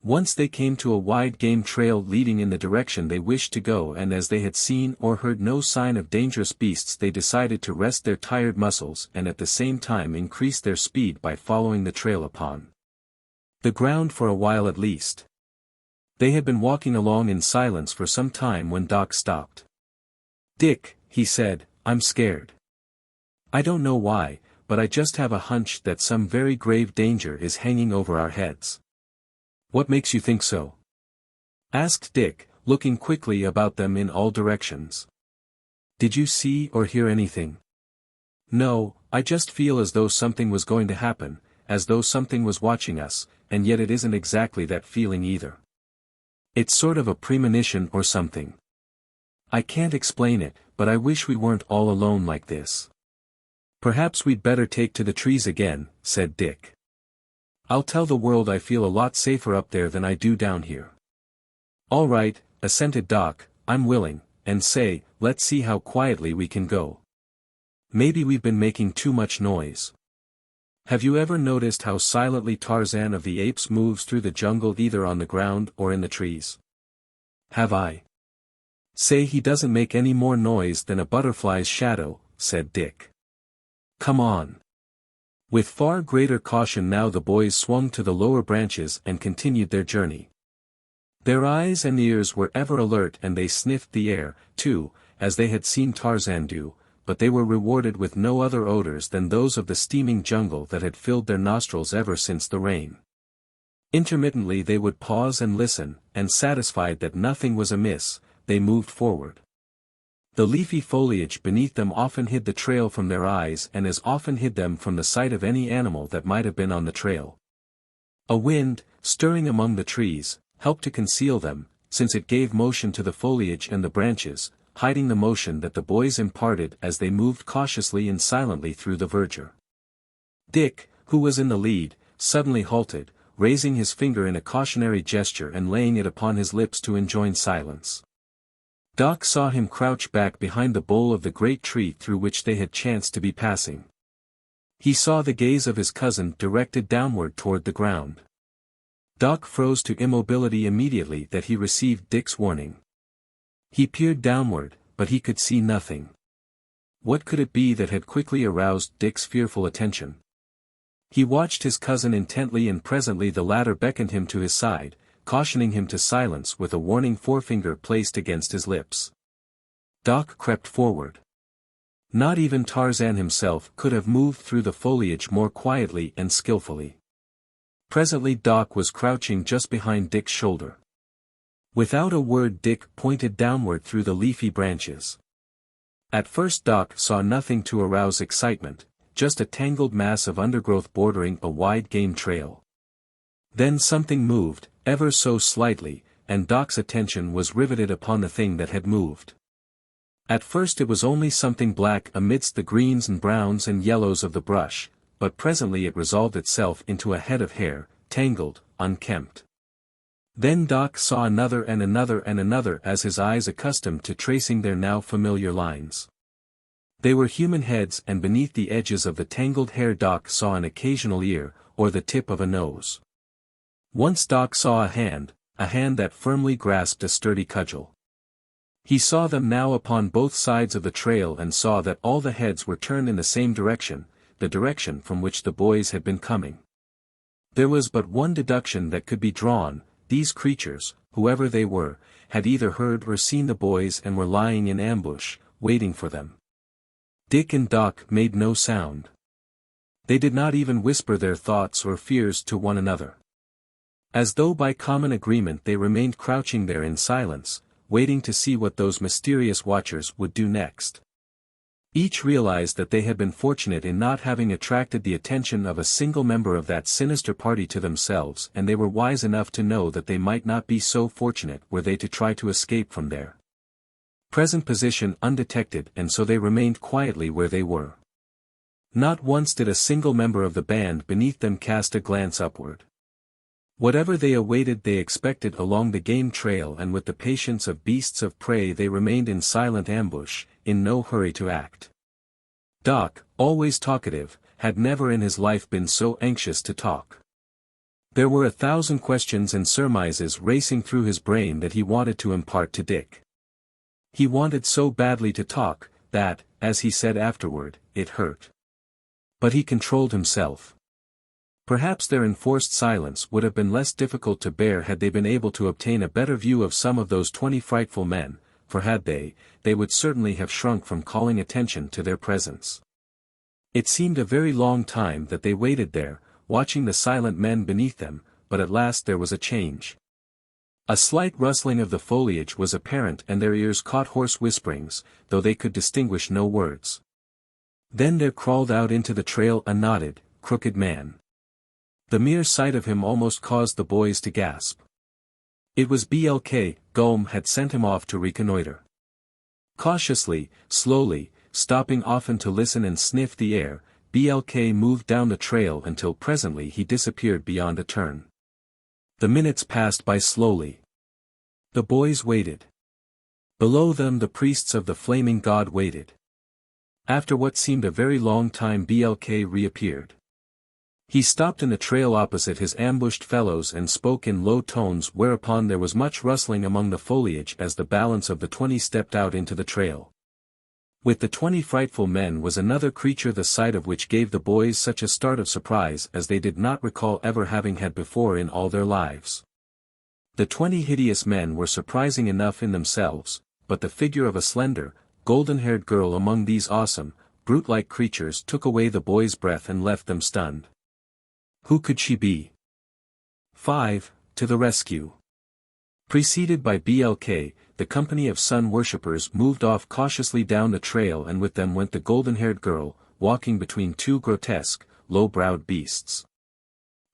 Once they came to a wide game trail leading in the direction they wished to go, and as they had seen or heard no sign of dangerous beasts they decided to rest their tired muscles and at the same time increase their speed by following the trail upon the ground for a while at least. They had been walking along in silence for some time when Doc stopped. Dick, he said, I'm scared. I don't know why, but I just have a hunch that some very grave danger is hanging over our heads. What makes you think so? Asked Dick, looking quickly about them in all directions. Did you see or hear anything? No, I just feel as though something was going to happen, as though something was watching us, and yet it isn't exactly that feeling either. It's sort of a premonition or something. I can't explain it, but I wish we weren't all alone like this. Perhaps we'd better take to the trees again, said Dick. I'll tell the world I feel a lot safer up there than I do down here. All right, assented Doc, I'm willing, and say, let's see how quietly we can go. Maybe we've been making too much noise. Have you ever noticed how silently Tarzan of the Apes moves through the jungle either on the ground or in the trees? Have I? Say he doesn't make any more noise than a butterfly's shadow, said Dick. Come on. With far greater caution now the boys swung to the lower branches and continued their journey. Their eyes and ears were ever alert and they sniffed the air, too, as they had seen Tarzan do, but they were rewarded with no other odors than those of the steaming jungle that had filled their nostrils ever since the rain. Intermittently they would pause and listen, and satisfied that nothing was amiss, they moved forward. The leafy foliage beneath them often hid the trail from their eyes and as often hid them from the sight of any animal that might have been on the trail. A wind, stirring among the trees, helped to conceal them, since it gave motion to the foliage and the branches, hiding the motion that the boys imparted as they moved cautiously and silently through the verdure. Dick, who was in the lead, suddenly halted, raising his finger in a cautionary gesture and laying it upon his lips to enjoin silence. Doc saw him crouch back behind the bole of the great tree through which they had chanced to be passing. He saw the gaze of his cousin directed downward toward the ground. Doc froze to immobility immediately that he received Dick's warning. He peered downward, but he could see nothing. What could it be that had quickly aroused Dick's fearful attention? He watched his cousin intently and presently the latter beckoned him to his side, cautioning him to silence with a warning forefinger placed against his lips. Doc crept forward. Not even Tarzan himself could have moved through the foliage more quietly and skillfully. Presently Doc was crouching just behind Dick's shoulder. Without a word Dick pointed downward through the leafy branches. At first Doc saw nothing to arouse excitement, just a tangled mass of undergrowth bordering a wide game trail. Then something moved, ever so slightly, and Doc's attention was riveted upon the thing that had moved. At first it was only something black amidst the greens and browns and yellows of the brush, but presently it resolved itself into a head of hair, tangled, unkempt. Then Doc saw another and another and another as his eyes accustomed to tracing their now familiar lines. They were human heads and beneath the edges of the tangled hair Doc saw an occasional ear, or the tip of a nose. Once Doc saw a hand that firmly grasped a sturdy cudgel. He saw them now upon both sides of the trail and saw that all the heads were turned in the same direction, the direction from which the boys had been coming. There was but one deduction that could be drawn: these creatures, whoever they were, had either heard or seen the boys and were lying in ambush, waiting for them. Dick and Doc made no sound. They did not even whisper their thoughts or fears to one another. As though by common agreement they remained crouching there in silence, waiting to see what those mysterious watchers would do next. Each realized that they had been fortunate in not having attracted the attention of a single member of that sinister party to themselves, and they were wise enough to know that they might not be so fortunate were they to try to escape from their present position undetected, and so they remained quietly where they were. Not once did a single member of the band beneath them cast a glance upward. Whatever they awaited they expected along the game trail, and with the patience of beasts of prey they remained in silent ambush, in no hurry to act. Doc, always talkative, had never in his life been so anxious to talk. There were 1,000 questions and surmises racing through his brain that he wanted to impart to Dick. He wanted so badly to talk, that, as he said afterward, it hurt. But he controlled himself. Perhaps their enforced silence would have been less difficult to bear had they been able to obtain a better view of some of those 20 frightful men, for had they would certainly have shrunk from calling attention to their presence. It seemed a very long time that they waited there, watching the silent men beneath them, but at last there was a change. A slight rustling of the foliage was apparent, and their ears caught hoarse whisperings, though they could distinguish no words. Then there crawled out into the trail a knotted, crooked man. The mere sight of him almost caused the boys to gasp. It was Blk. Gulm had sent him off to reconnoiter. Cautiously, slowly, stopping often to listen and sniff the air, Blk moved down the trail until presently he disappeared beyond a turn. The minutes passed by slowly. The boys waited. Below them the priests of the flaming god waited. After what seemed a very long time Blk reappeared. He stopped in the trail opposite his ambushed fellows and spoke in low tones, whereupon there was much rustling among the foliage as the balance of the 20 stepped out into the trail. With the 20 frightful men was another creature the sight of which gave the boys such a start of surprise as they did not recall ever having had before in all their lives. The 20 hideous men were surprising enough in themselves, but the figure of a slender, golden-haired girl among these awesome, brute-like creatures took away the boys' breath and left them stunned. Who could she be? 5. To the rescue. Preceded by Blk, the company of sun worshippers moved off cautiously down the trail, and with them went the golden-haired girl, walking between two grotesque, low-browed beasts.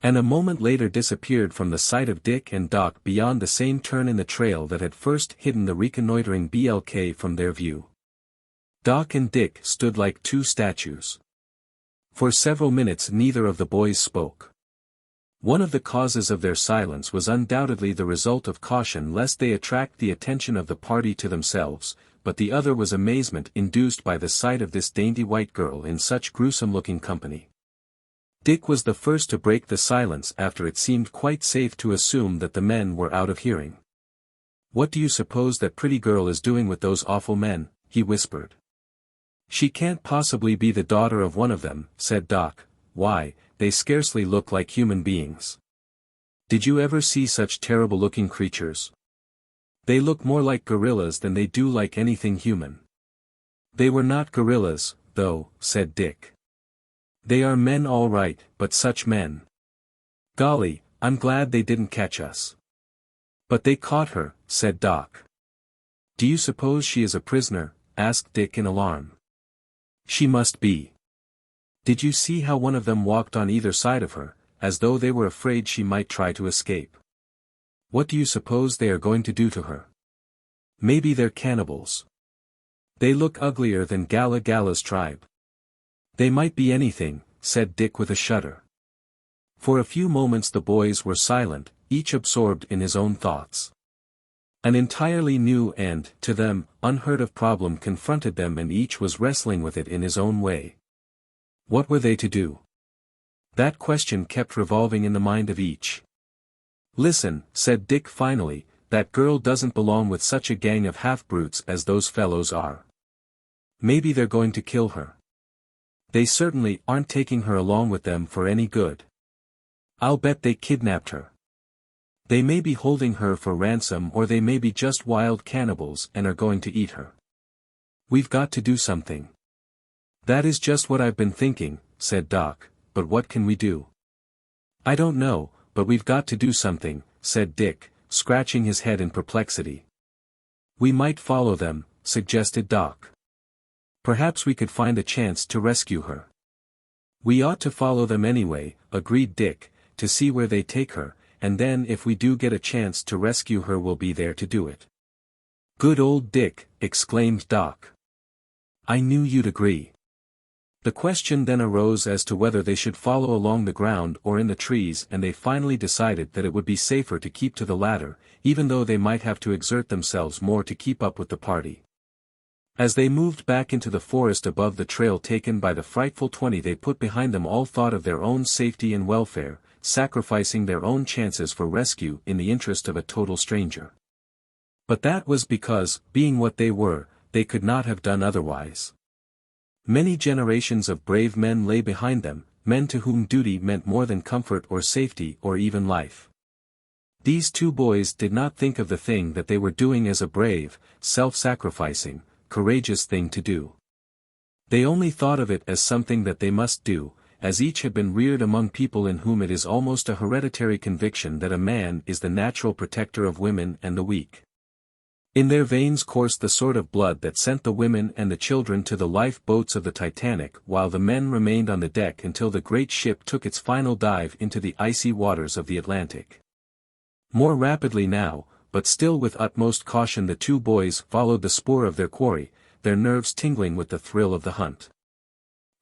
And a moment later disappeared from the sight of Dick and Doc beyond the same turn in the trail that had first hidden the reconnoitering Blk from their view. Doc and Dick stood like two statues. For several minutes neither of the boys spoke. One of the causes of their silence was undoubtedly the result of caution lest they attract the attention of the party to themselves, but the other was amazement induced by the sight of this dainty white girl in such gruesome-looking company. Dick was the first to break the silence after it seemed quite safe to assume that the men were out of hearing. "What do you suppose that pretty girl is doing with those awful men?" he whispered. "She can't possibly be the daughter of one of them," said Doc. "Why, they scarcely look like human beings. Did you ever see such terrible-looking creatures? They look more like gorillas than they do like anything human." "They were not gorillas, though," said Dick. "They are men all right, but such men. Golly, I'm glad they didn't catch us." "But they caught her," said Doc. "Do you suppose she is a prisoner?" asked Dick in alarm. "She must be. Did you see how one of them walked on either side of her, as though they were afraid she might try to escape? What do you suppose they are going to do to her? Maybe they're cannibals. They look uglier than Gala-Gala's tribe." "They might be anything," said Dick with a shudder. For a few moments the boys were silent, each absorbed in his own thoughts. An entirely new and, to them, unheard-of problem confronted them, and each was wrestling with it in his own way. What were they to do? That question kept revolving in the mind of each. "Listen," said Dick finally, "that girl doesn't belong with such a gang of half-brutes as those fellows are. Maybe they're going to kill her." They certainly aren't taking her along with them for any good. I'll bet they kidnapped her. They may be holding her for ransom, or they may be just wild cannibals and are going to eat her. We've got to do something." "That is just what I've been thinking," said Doc, "but what can we do?" "I don't know, but we've got to do something," said Dick, scratching his head in perplexity. "We might follow them," suggested Doc. "Perhaps we could find a chance to rescue her." "We ought to follow them anyway," agreed Dick, "to see where they take her, and then if we do get a chance to rescue her we'll be there to do it." "Good old Dick," exclaimed Doc. "I knew you'd agree." The question then arose as to whether they should follow along the ground or in the trees, and they finally decided that it would be safer to keep to the latter, even though they might have to exert themselves more to keep up with the party. As they moved back into the forest above the trail taken by the frightful 20, they put behind them all thought of their own safety and welfare, sacrificing their own chances for rescue in the interest of a total stranger. But that was because, being what they were, they could not have done otherwise. Many generations of brave men lay behind them, men to whom duty meant more than comfort or safety or even life. These two boys did not think of the thing that they were doing as a brave, self-sacrificing, courageous thing to do. They only thought of it as something that they must do, as each had been reared among people in whom it is almost a hereditary conviction that a man is the natural protector of women and the weak. In their veins coursed the sort of blood that sent the women and the children to the lifeboats of the Titanic, while the men remained on the deck until the great ship took its final dive into the icy waters of the Atlantic. More rapidly now, but still with utmost caution, the two boys followed the spoor of their quarry, their nerves tingling with the thrill of the hunt.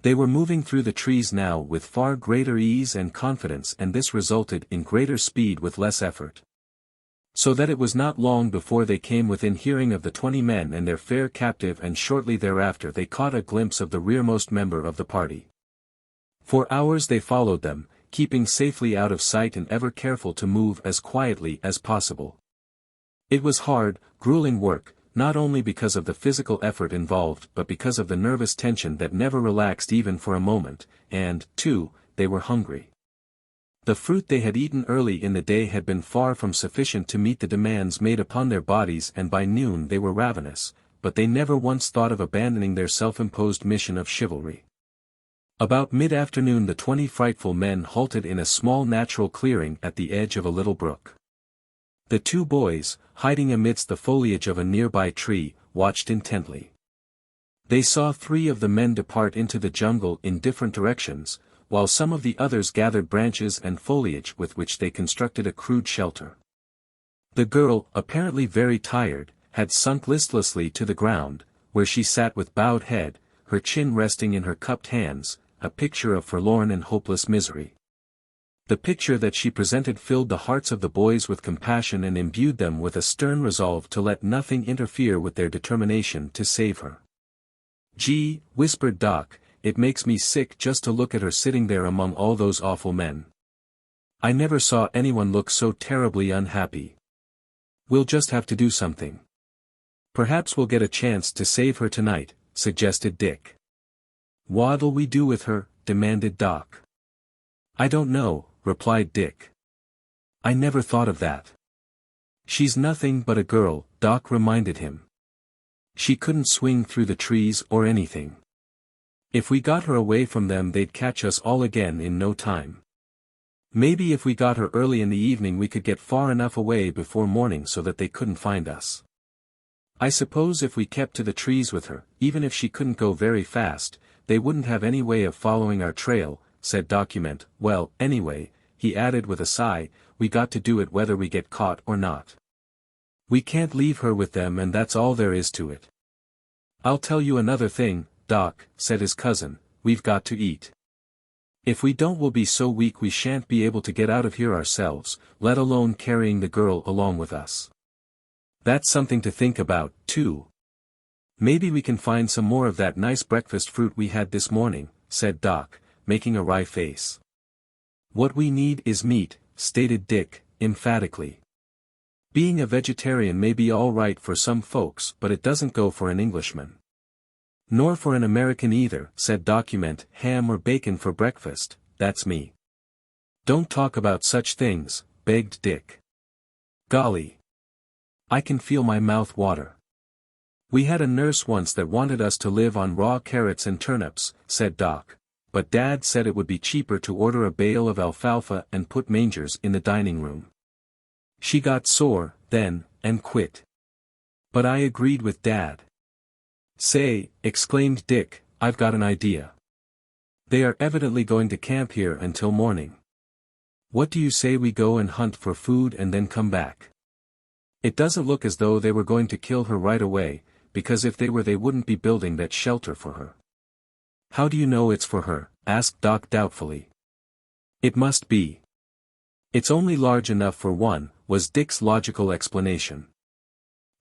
They were moving through the trees now with far greater ease and confidence, and this resulted in greater speed with less effort. So that it was not long before they came within hearing of the 20 men and their fair captive, and shortly thereafter they caught a glimpse of the rearmost member of the party. For hours they followed them, keeping safely out of sight and ever careful to move as quietly as possible. It was hard, grueling work, not only because of the physical effort involved but because of the nervous tension that never relaxed even for a moment, and, too, they were hungry. The fruit they had eaten early in the day had been far from sufficient to meet the demands made upon their bodies, and by noon they were ravenous, but they never once thought of abandoning their self-imposed mission of chivalry. About mid-afternoon the 20 frightful men halted in a small natural clearing at the edge of a little brook. The two boys, hiding amidst the foliage of a nearby tree, watched intently. They saw 3 of the men depart into the jungle in different directions, while some of the others gathered branches and foliage with which they constructed a crude shelter. The girl, apparently very tired, had sunk listlessly to the ground, where she sat with bowed head, her chin resting in her cupped hands, a picture of forlorn and hopeless misery. The picture that she presented filled the hearts of the boys with compassion and imbued them with a stern resolve to let nothing interfere with their determination to save her. "Gee," whispered Doc, "it makes me sick just to look at her sitting there among all those awful men. I never saw anyone look so terribly unhappy. We'll just have to do something." "Perhaps we'll get a chance to save her tonight," suggested Dick. "What'll we do with her?" demanded Doc. "I don't know," replied Dick. "I never thought of that." "She's nothing but a girl," Doc reminded him. "She couldn't swing through the trees or anything. If we got her away from them they'd catch us all again in no time. Maybe if we got her early in the evening we could get far enough away before morning so that they couldn't find us. I suppose if we kept to the trees with her, even if she couldn't go very fast, they wouldn't have any way of following our trail," said Document. "Well, anyway," he added with a sigh, "we got to do it whether we get caught or not. We can't leave her with them, and that's all there is to it." "I'll tell you another thing, Doc," said his cousin, "we've got to eat. If we don't we'll be so weak we shan't be able to get out of here ourselves, let alone carrying the girl along with us. That's something to think about, too." "Maybe we can find some more of that nice breakfast fruit we had this morning," said Doc, making a wry face. "What we need is meat," stated Dick, emphatically. "Being a vegetarian may be all right for some folks but it doesn't go for an Englishman." Nor for an American either, said Document, ham or bacon for breakfast, that's me. Don't talk about such things, begged Dick. Golly. I can feel my mouth water. We had a nurse once that wanted us to live on raw carrots and turnips, said Doc, but Dad said it would be cheaper to order a bale of alfalfa and put mangers in the dining room. She got sore, then, and quit. But I agreed with Dad. Say, exclaimed Dick, I've got an idea. They are evidently going to camp here until morning. What do you say we go and hunt for food and then come back? It doesn't look as though they were going to kill her right away, because if they were they wouldn't be building that shelter for her. How do you know it's for her? Asked Doc doubtfully. It must be. It's only large enough for one, was Dick's logical explanation.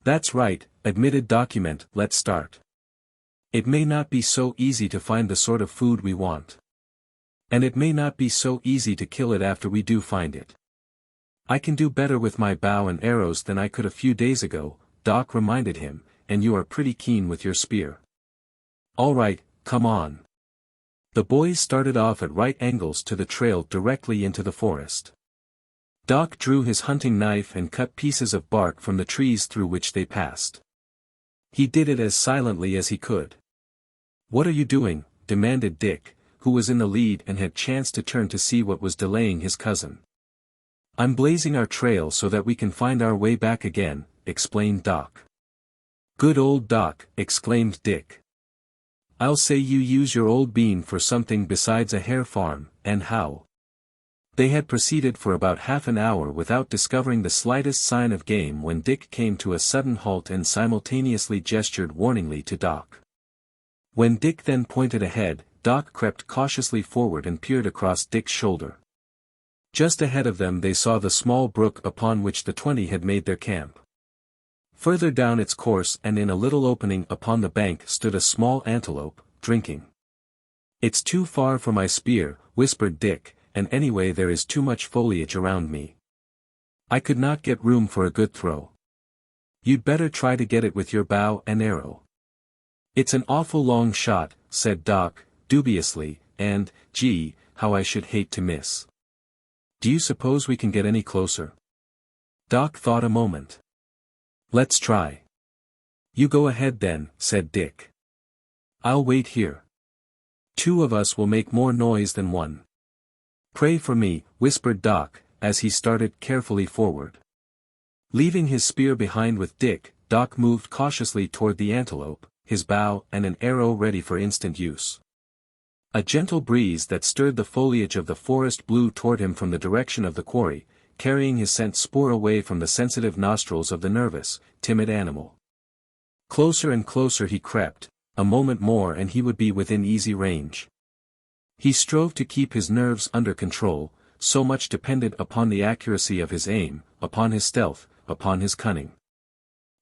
That's right, admitted Document, let's start. It may not be so easy to find the sort of food we want. And it may not be so easy to kill it after we do find it. I can do better with my bow and arrows than I could a few days ago, Doc reminded him, and you are pretty keen with your spear. All right, come on. The boys started off at right angles to the trail directly into the forest. Doc drew his hunting knife and cut pieces of bark from the trees through which they passed. He did it as silently as he could. What are you doing? Demanded Dick, who was in the lead and had chanced to turn to see what was delaying his cousin. I'm blazing our trail so that we can find our way back again, explained Doc. Good old Doc, exclaimed Dick. I'll say you use your old bean for something besides a hare farm, and how? They had proceeded for about half an hour without discovering the slightest sign of game when Dick came to a sudden halt and simultaneously gestured warningly to Doc. When Dick then pointed ahead, Doc crept cautiously forward and peered across Dick's shoulder. Just ahead of them they saw the small brook upon which the 20 had made their camp. Further down its course and in a little opening upon the bank stood a small antelope, drinking. It's too far for my spear, whispered Dick, and anyway there is too much foliage around me. I could not get room for a good throw. You'd better try to get it with your bow and arrow. It's an awful long shot, said Doc, dubiously, and, gee, how I should hate to miss. Do you suppose we can get any closer? Doc thought a moment. Let's try. You go ahead then, said Dick. I'll wait here. 2 of us will make more noise than one. Pray for me, whispered Doc, as he started carefully forward. Leaving his spear behind with Dick, Doc moved cautiously toward the antelope, his bow and an arrow ready for instant use. A gentle breeze that stirred the foliage of the forest blew toward him from the direction of the quarry, carrying his scent spoor away from the sensitive nostrils of the nervous, timid animal. Closer and closer he crept, a moment more and he would be within easy range. He strove to keep his nerves under control, so much depended upon the accuracy of his aim, upon his stealth, upon his cunning.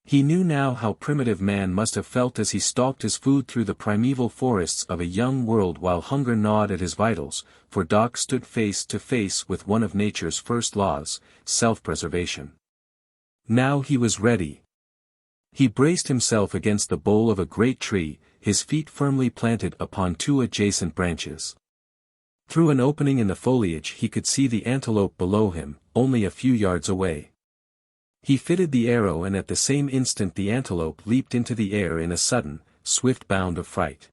He knew now how primitive man must have felt as he stalked his food through the primeval forests of a young world while hunger gnawed at his vitals, for Doc stood face to face with one of nature's first laws, self-preservation. Now he was ready. He braced himself against the bole of a great tree, his feet firmly planted upon 2 adjacent branches. Through an opening in the foliage he could see the antelope below him, only a few yards away. He fitted the arrow and at the same instant the antelope leaped into the air in a sudden, swift bound of fright.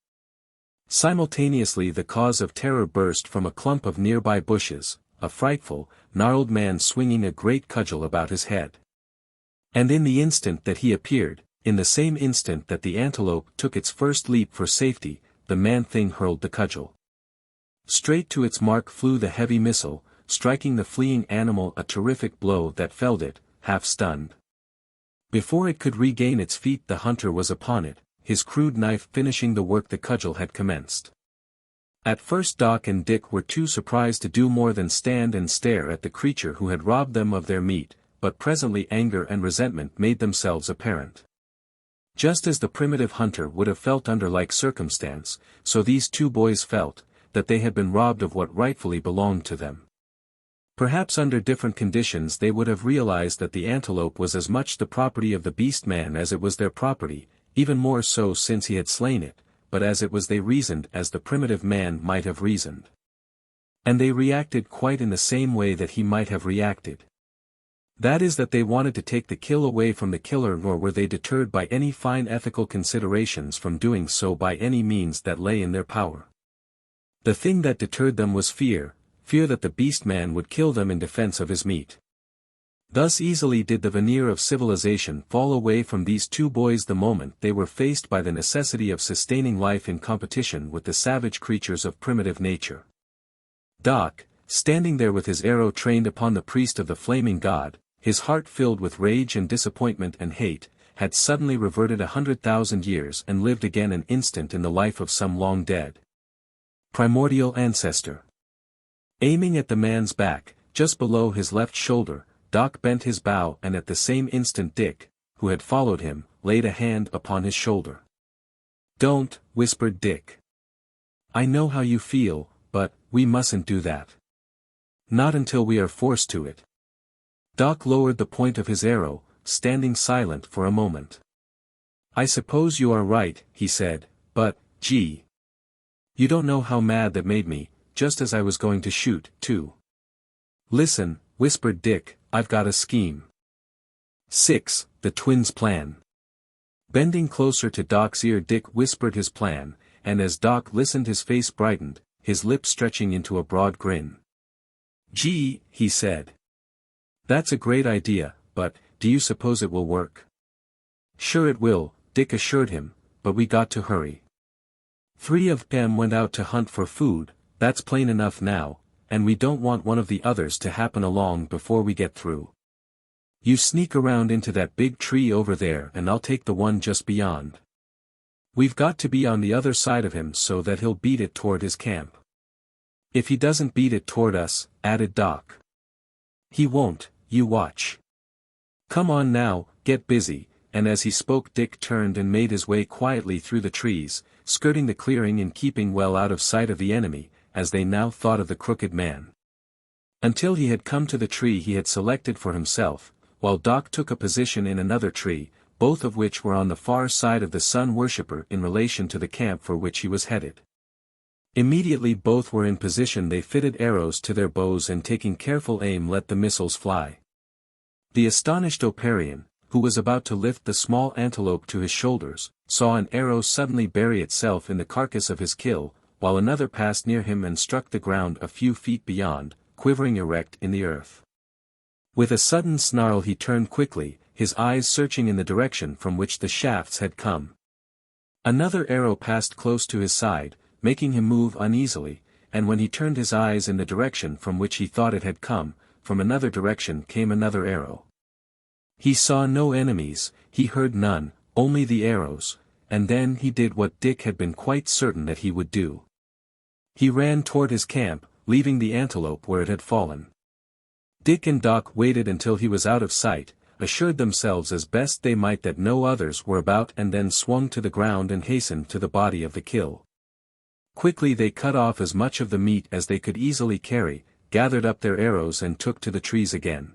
Simultaneously the cause of terror burst from a clump of nearby bushes, a frightful, gnarled man swinging a great cudgel about his head. And in the instant that he appeared, in the same instant that the antelope took its first leap for safety, the man-thing hurled the cudgel. Straight to its mark flew the heavy missile, striking the fleeing animal a terrific blow that felled it, half stunned. Before it could regain its feet the hunter was upon it, his crude knife finishing the work the cudgel had commenced. At first Doc and Dick were too surprised to do more than stand and stare at the creature who had robbed them of their meat, but presently anger and resentment made themselves apparent. Just as the primitive hunter would have felt under like circumstance, so these 2 boys felt, that they had been robbed of what rightfully belonged to them. Perhaps under different conditions they would have realized that the antelope was as much the property of the beast man as it was their property, even more so since he had slain it, but as it was they reasoned as the primitive man might have reasoned. And they reacted quite in the same way that he might have reacted. That is that they wanted to take the kill away from the killer, nor were they deterred by any fine ethical considerations from doing so by any means that lay in their power. The thing that deterred them was fear that the beast-man would kill them in defense of his meat. Thus easily did the veneer of civilization fall away from these two boys the moment they were faced by the necessity of sustaining life in competition with the savage creatures of primitive nature. Doc, standing there with his arrow trained upon the priest of the flaming god, his heart filled with rage and disappointment and hate, had suddenly reverted 100,000 years and lived again an instant in the life of some long-dead primordial ancestor. Aiming at the man's back, just below his left shoulder, Doc bent his bow, and at the same instant Dick, who had followed him, laid a hand upon his shoulder. "Don't," whispered Dick. "I know how you feel, but we mustn't do that. Not until we are forced to it." Doc lowered the point of his arrow, standing silent for a moment. "I suppose you are right," he said, "but, gee. You don't know how mad that made me, just as I was going to shoot, too." "Listen," whispered Dick, "I've got a scheme." 6. The Twins' Plan. Bending closer to Doc's ear, Dick whispered his plan, and as Doc listened his face brightened, his lips stretching into a broad grin. "Gee," he said. "That's a great idea, but, do you suppose it will work?" "Sure it will," Dick assured him, "but we got to hurry. 3 of them went out to hunt for food, that's plain enough now, and we don't want one of the others to happen along before we get through. You sneak around into that big tree over there and I'll take the one just beyond. We've got to be on the other side of him so that he'll beat it toward his camp." "If he doesn't beat it toward us," added Doc. "He won't, you watch. Come on now, get busy," and as he spoke Dick turned and made his way quietly through the trees, skirting the clearing and keeping well out of sight of the enemy, as they now thought of the crooked man. Until he had come to the tree he had selected for himself, while Doc took a position in another tree, both of which were on the far side of the sun worshipper in relation to the camp for which he was headed. Immediately both were in position they fitted arrows to their bows and taking careful aim let the missiles fly. The astonished Oparian, who was about to lift the small antelope to his shoulders, saw an arrow suddenly bury itself in the carcass of his kill, while another passed near him and struck the ground a few feet beyond, quivering erect in the earth. With a sudden snarl he turned quickly, his eyes searching in the direction from which the shafts had come. Another arrow passed close to his side, making him move uneasily, and when he turned his eyes in the direction from which he thought it had come, from another direction came another arrow. He saw no enemies, he heard none, only the arrows, and then he did what Dick had been quite certain that he would do. He ran toward his camp, leaving the antelope where it had fallen. Dick and Doc waited until he was out of sight, assured themselves as best they might that no others were about, and then swung to the ground and hastened to the body of the kill. Quickly they cut off as much of the meat as they could easily carry, gathered up their arrows and took to the trees again.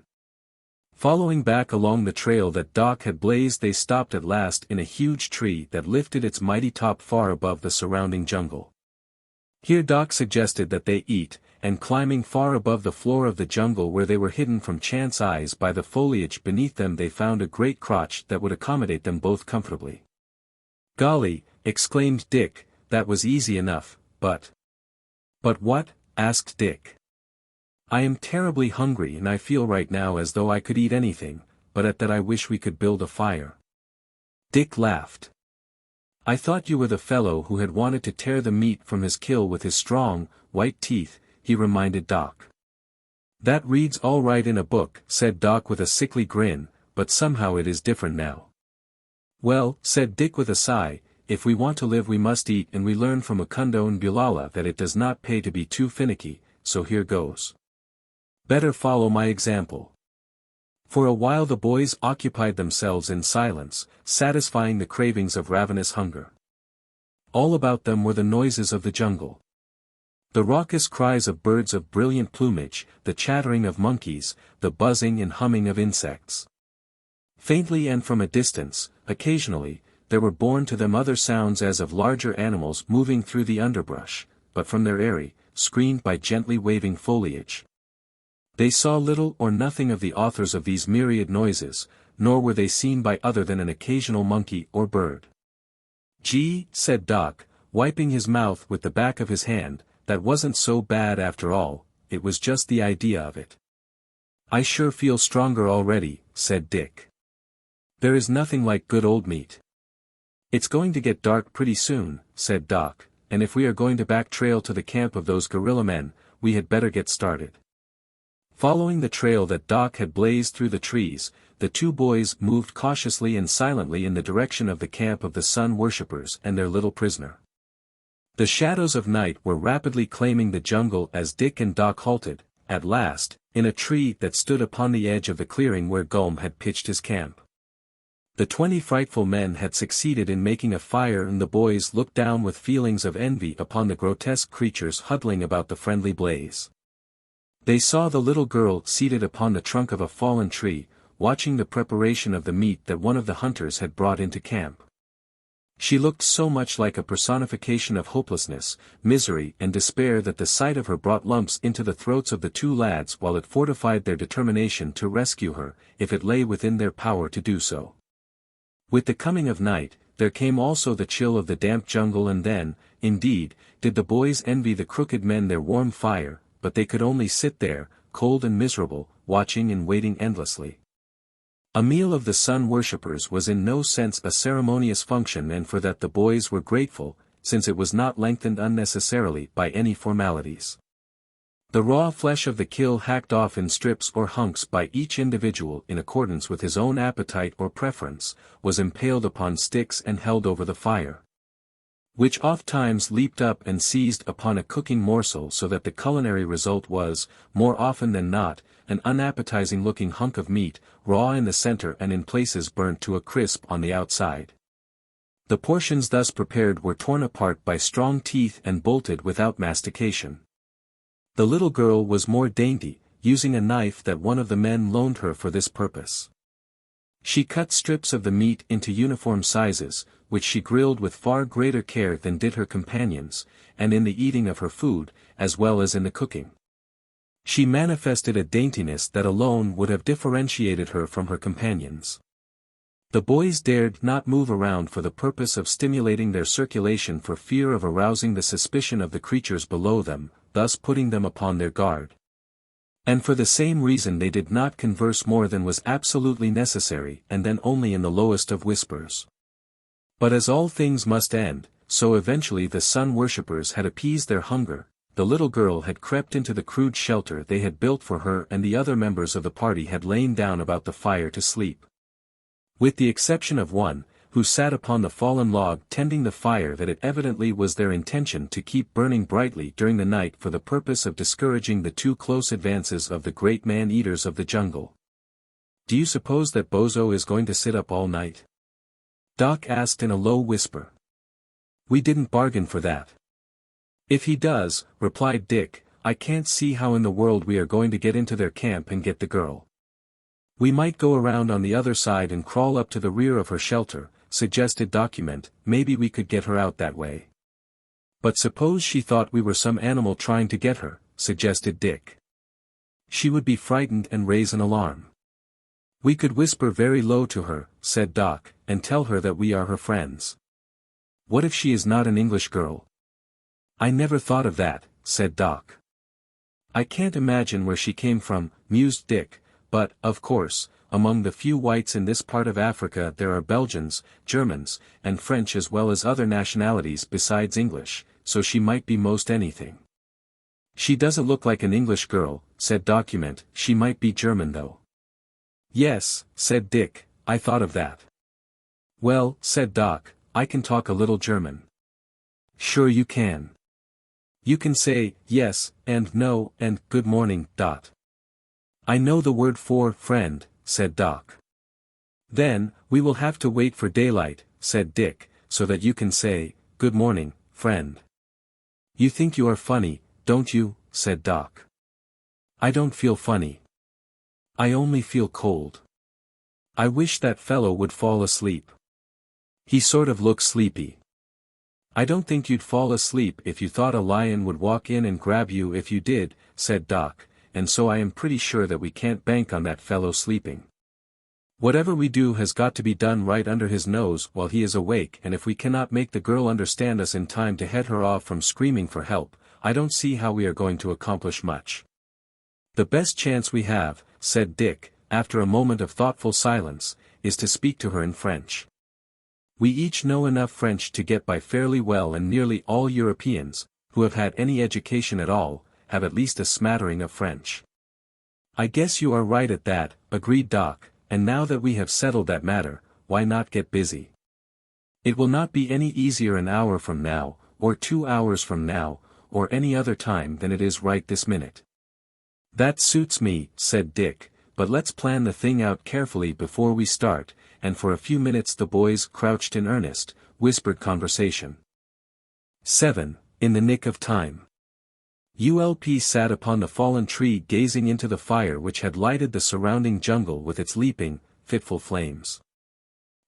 Following back along the trail that Doc had blazed they stopped at last in a huge tree that lifted its mighty top far above the surrounding jungle. Here Doc suggested that they eat, and climbing far above the floor of the jungle where they were hidden from chance eyes by the foliage beneath them they found a great crotch that would accommodate them both comfortably. "Golly," exclaimed Dick, "that was easy enough, but—" "But what?" asked Dick. "I am terribly hungry and I feel right now as though I could eat anything, but at that I wish we could build a fire." Dick laughed. "I thought you were the fellow who had wanted to tear the meat from his kill with his strong, white teeth," he reminded Doc. "That reads all right in a book," said Doc with a sickly grin, "but somehow it is different now." "Well," said Dick with a sigh, "if we want to live we must eat, and we learn from Mukunda and Bulala that it does not pay to be too finicky, so here goes. Better follow my example." For a while the boys occupied themselves in silence, satisfying the cravings of ravenous hunger. All about them were the noises of the jungle. The raucous cries of birds of brilliant plumage, the chattering of monkeys, the buzzing and humming of insects. Faintly and from a distance, occasionally, there were borne to them other sounds as of larger animals moving through the underbrush, but from their eyrie, screened by gently waving foliage. They saw little or nothing of the authors of these myriad noises, nor were they seen by other than an occasional monkey or bird. "Gee," said Doc, wiping his mouth with the back of his hand, "that wasn't so bad after all, it was just the idea of it." "I sure feel stronger already," said Dick. "There is nothing like good old meat." "It's going to get dark pretty soon," said Doc, "and if we are going to back trail to the camp of those gorilla men, we had better get started." Following the trail that Doc had blazed through the trees, the two boys moved cautiously and silently in the direction of the camp of the sun worshippers and their little prisoner. The shadows of night were rapidly claiming the jungle as Dick and Doc halted, at last, in a tree that stood upon the edge of the clearing where Gulm had pitched his camp. The 20 frightful men had succeeded in making a fire, and the boys looked down with feelings of envy upon the grotesque creatures huddling about the friendly blaze. They saw the little girl seated upon the trunk of a fallen tree, watching the preparation of the meat that one of the hunters had brought into camp. She looked so much like a personification of hopelessness, misery and despair that the sight of her brought lumps into the throats of the two lads, while it fortified their determination to rescue her, if it lay within their power to do so. With the coming of night, there came also the chill of the damp jungle, and then, indeed, did the boys envy the crooked men their warm fire, but they could only sit there, cold and miserable, watching and waiting endlessly. A meal of the sun worshippers was in no sense a ceremonious function, and for that the boys were grateful, since it was not lengthened unnecessarily by any formalities. The raw flesh of the kill, hacked off in strips or hunks by each individual in accordance with his own appetite or preference, was impaled upon sticks and held over the fire, which oft-times leaped up and seized upon a cooking morsel, so that the culinary result was, more often than not, an unappetizing-looking hunk of meat, raw in the center and in places burnt to a crisp on the outside. The portions thus prepared were torn apart by strong teeth and bolted without mastication. The little girl was more dainty, using a knife that one of the men loaned her for this purpose. She cut strips of the meat into uniform sizes, which she grilled with far greater care than did her companions, and in the eating of her food, as well as in the cooking, she manifested a daintiness that alone would have differentiated her from her companions. The boys dared not move around for the purpose of stimulating their circulation, for fear of arousing the suspicion of the creatures below them, thus putting them upon their guard. And for the same reason they did not converse more than was absolutely necessary, and then only in the lowest of whispers. But as all things must end, so eventually the sun worshippers had appeased their hunger. The little girl had crept into the crude shelter they had built for her, and the other members of the party had lain down about the fire to sleep. With the exception of one, who sat upon the fallen log tending the fire that it evidently was their intention to keep burning brightly during the night for the purpose of discouraging the too close advances of the great man-eaters of the jungle. "Do you suppose that bozo is going to sit up all night?" Doc asked in a low whisper. "We didn't bargain for that." "If he does," replied Dick, "I can't see how in the world we are going to get into their camp and get the girl." "We might go around on the other side and crawl up to the rear of her shelter," suggested Document. "Maybe we could get her out that way." "But suppose she thought we were some animal trying to get her," suggested Dick. "She would be frightened and raise an alarm." "We could whisper very low to her," said Doc, "and tell her that we are her friends." "What if she is not an English girl?" "I never thought of that," said Doc. "I can't imagine where she came from," mused Dick, "but, of course, among the few whites in this part of Africa there are Belgians, Germans, and French, as well as other nationalities besides English, so she might be most anything." "She doesn't look like an English girl," said Document. "She might be German though." "Yes," said Dick, "I thought of that." "Well," said Doc, "I can talk a little German." "Sure you can. You can say, yes, and no, and good morning, Dot." "I know the word for friend," said Doc. "Then, we will have to wait for daylight," said Dick, "so that you can say, good morning, friend." "You think you are funny, don't you?" said Doc. "I don't feel funny. I only feel cold. I wish that fellow would fall asleep." He sort of looks sleepy. I don't think you'd fall asleep if you thought a lion would walk in and grab you if you did, said Doc, and so I am pretty sure that we can't bank on that fellow sleeping. Whatever we do has got to be done right under his nose while he is awake, and if we cannot make the girl understand us in time to head her off from screaming for help, I don't see how we are going to accomplish much. The best chance we have, said Dick, after a moment of thoughtful silence, is to speak to her in French. We each know enough French to get by fairly well, and nearly all Europeans, who have had any education at all, have at least a smattering of French. I guess you are right at that, agreed Doc, and now that we have settled that matter, why not get busy? It will not be any easier an hour from now, or 2 hours from now, or any other time than it is right this minute. That suits me, said Dick, but let's plan the thing out carefully before we start, and for a few minutes the boys crouched in earnest, whispered conversation. 7. In the nick of time. ULP sat upon the fallen tree gazing into the fire which had lighted the surrounding jungle with its leaping, fitful flames.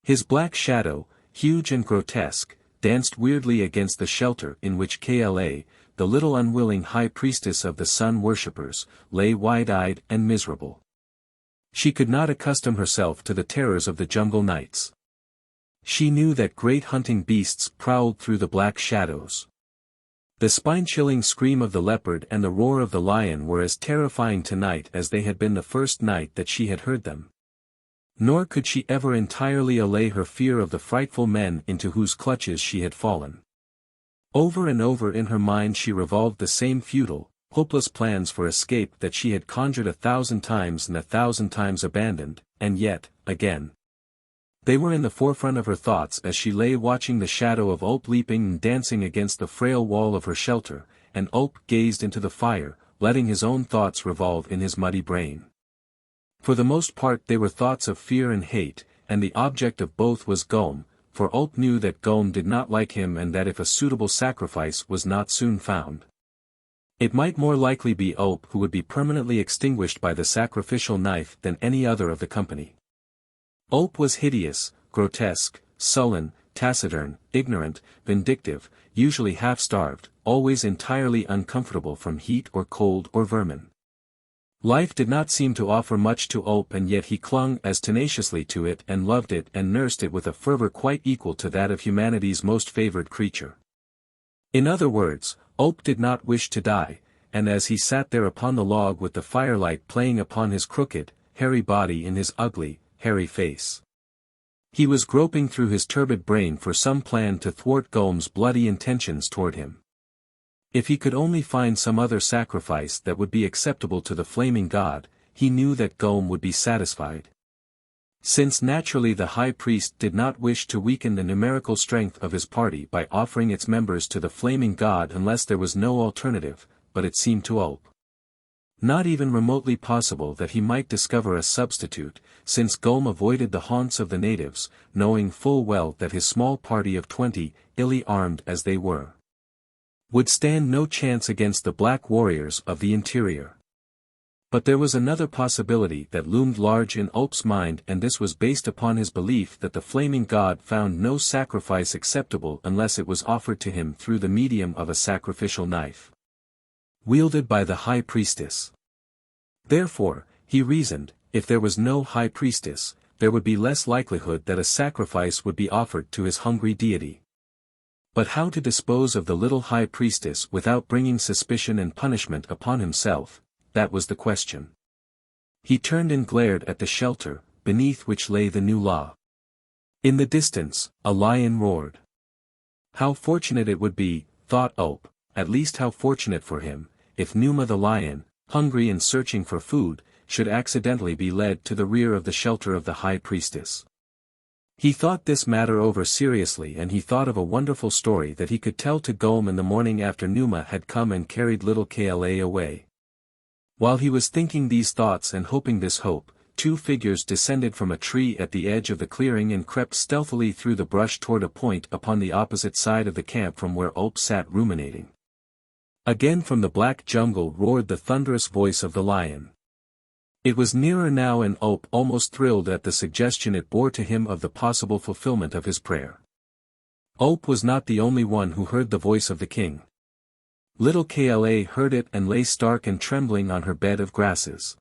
His black shadow, huge and grotesque, danced weirdly against the shelter in which Kla, the little unwilling high priestess of the sun worshippers, lay wide-eyed and miserable. She could not accustom herself to the terrors of the jungle nights. She knew that great hunting beasts prowled through the black shadows. The spine-chilling scream of the leopard and the roar of the lion were as terrifying tonight as they had been the first night that she had heard them. Nor could she ever entirely allay her fear of the frightful men into whose clutches she had fallen. Over and over in her mind she revolved the same futile, hopeless plans for escape that she had conjured 1,000 times and 1,000 times abandoned, and yet, again. They were in the forefront of her thoughts as she lay watching the shadow of Ulp leaping and dancing against the frail wall of her shelter, and Ulp gazed into the fire, letting his own thoughts revolve in his muddy brain. For the most part they were thoughts of fear and hate, and the object of both was Gome, for Ulp knew that Gome did not like him and that if a suitable sacrifice was not soon found, it might more likely be Ulp who would be permanently extinguished by the sacrificial knife than any other of the company. Ulp was hideous, grotesque, sullen, taciturn, ignorant, vindictive, usually half-starved, always entirely uncomfortable from heat or cold or vermin. Life did not seem to offer much to Ulp, and yet he clung as tenaciously to it and loved it and nursed it with a fervor quite equal to that of humanity's most favored creature. In other words, Ulp did not wish to die, and as he sat there upon the log with the firelight playing upon his crooked, hairy body in his ugly, hairy face, he was groping through his turbid brain for some plan to thwart Gome's bloody intentions toward him. If he could only find some other sacrifice that would be acceptable to the flaming god, he knew that Gome would be satisfied. Since naturally the high priest did not wish to weaken the numerical strength of his party by offering its members to the flaming god unless there was no alternative, but it seemed to Ulp not even remotely possible that he might discover a substitute, since Gome avoided the haunts of the natives, knowing full well that his small party of 20, illy armed as they were, would stand no chance against the black warriors of the interior. But there was another possibility that loomed large in Ulp's mind, and this was based upon his belief that the flaming god found no sacrifice acceptable unless it was offered to him through the medium of a sacrificial knife, wielded by the high priestess. Therefore, he reasoned, if there was no high priestess, there would be less likelihood that a sacrifice would be offered to his hungry deity. But how to dispose of the little high priestess without bringing suspicion and punishment upon himself, that was the question. He turned and glared at the shelter, beneath which lay the new law. In the distance, a lion roared. How fortunate it would be, thought Ulp, at least how fortunate for him, if Numa the lion, hungry and searching for food, should accidentally be led to the rear of the shelter of the high priestess. He thought this matter over seriously, and he thought of a wonderful story that he could tell to Gome in the morning after Numa had come and carried little Kla away. While he was thinking these thoughts and hoping this hope, 2 figures descended from a tree at the edge of the clearing and crept stealthily through the brush toward a point upon the opposite side of the camp from where Ulp sat ruminating. Again from the black jungle roared the thunderous voice of the lion. It was nearer now, and Ulp almost thrilled at the suggestion it bore to him of the possible fulfillment of his prayer. Ope was not the only one who heard the voice of the king. Little Kla heard it and lay stark and trembling on her bed of grasses.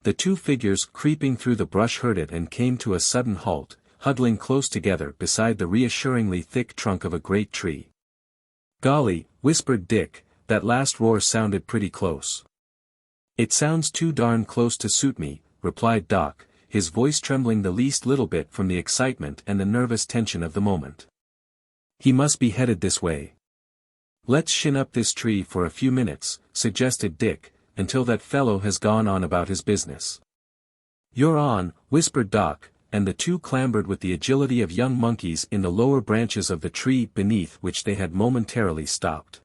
The two figures creeping through the brush heard it and came to a sudden halt, huddling close together beside the reassuringly thick trunk of a great tree. "Golly," whispered Dick, "that last roar sounded pretty close." "It sounds too darn close to suit me," replied Doc, his voice trembling the least little bit from the excitement and the nervous tension of the moment. "He must be headed this way." "Let's shin up this tree for a few minutes," suggested Dick, "until that fellow has gone on about his business." "You're on," whispered Doc, and the two clambered with the agility of young monkeys in the lower branches of the tree beneath which they had momentarily stopped.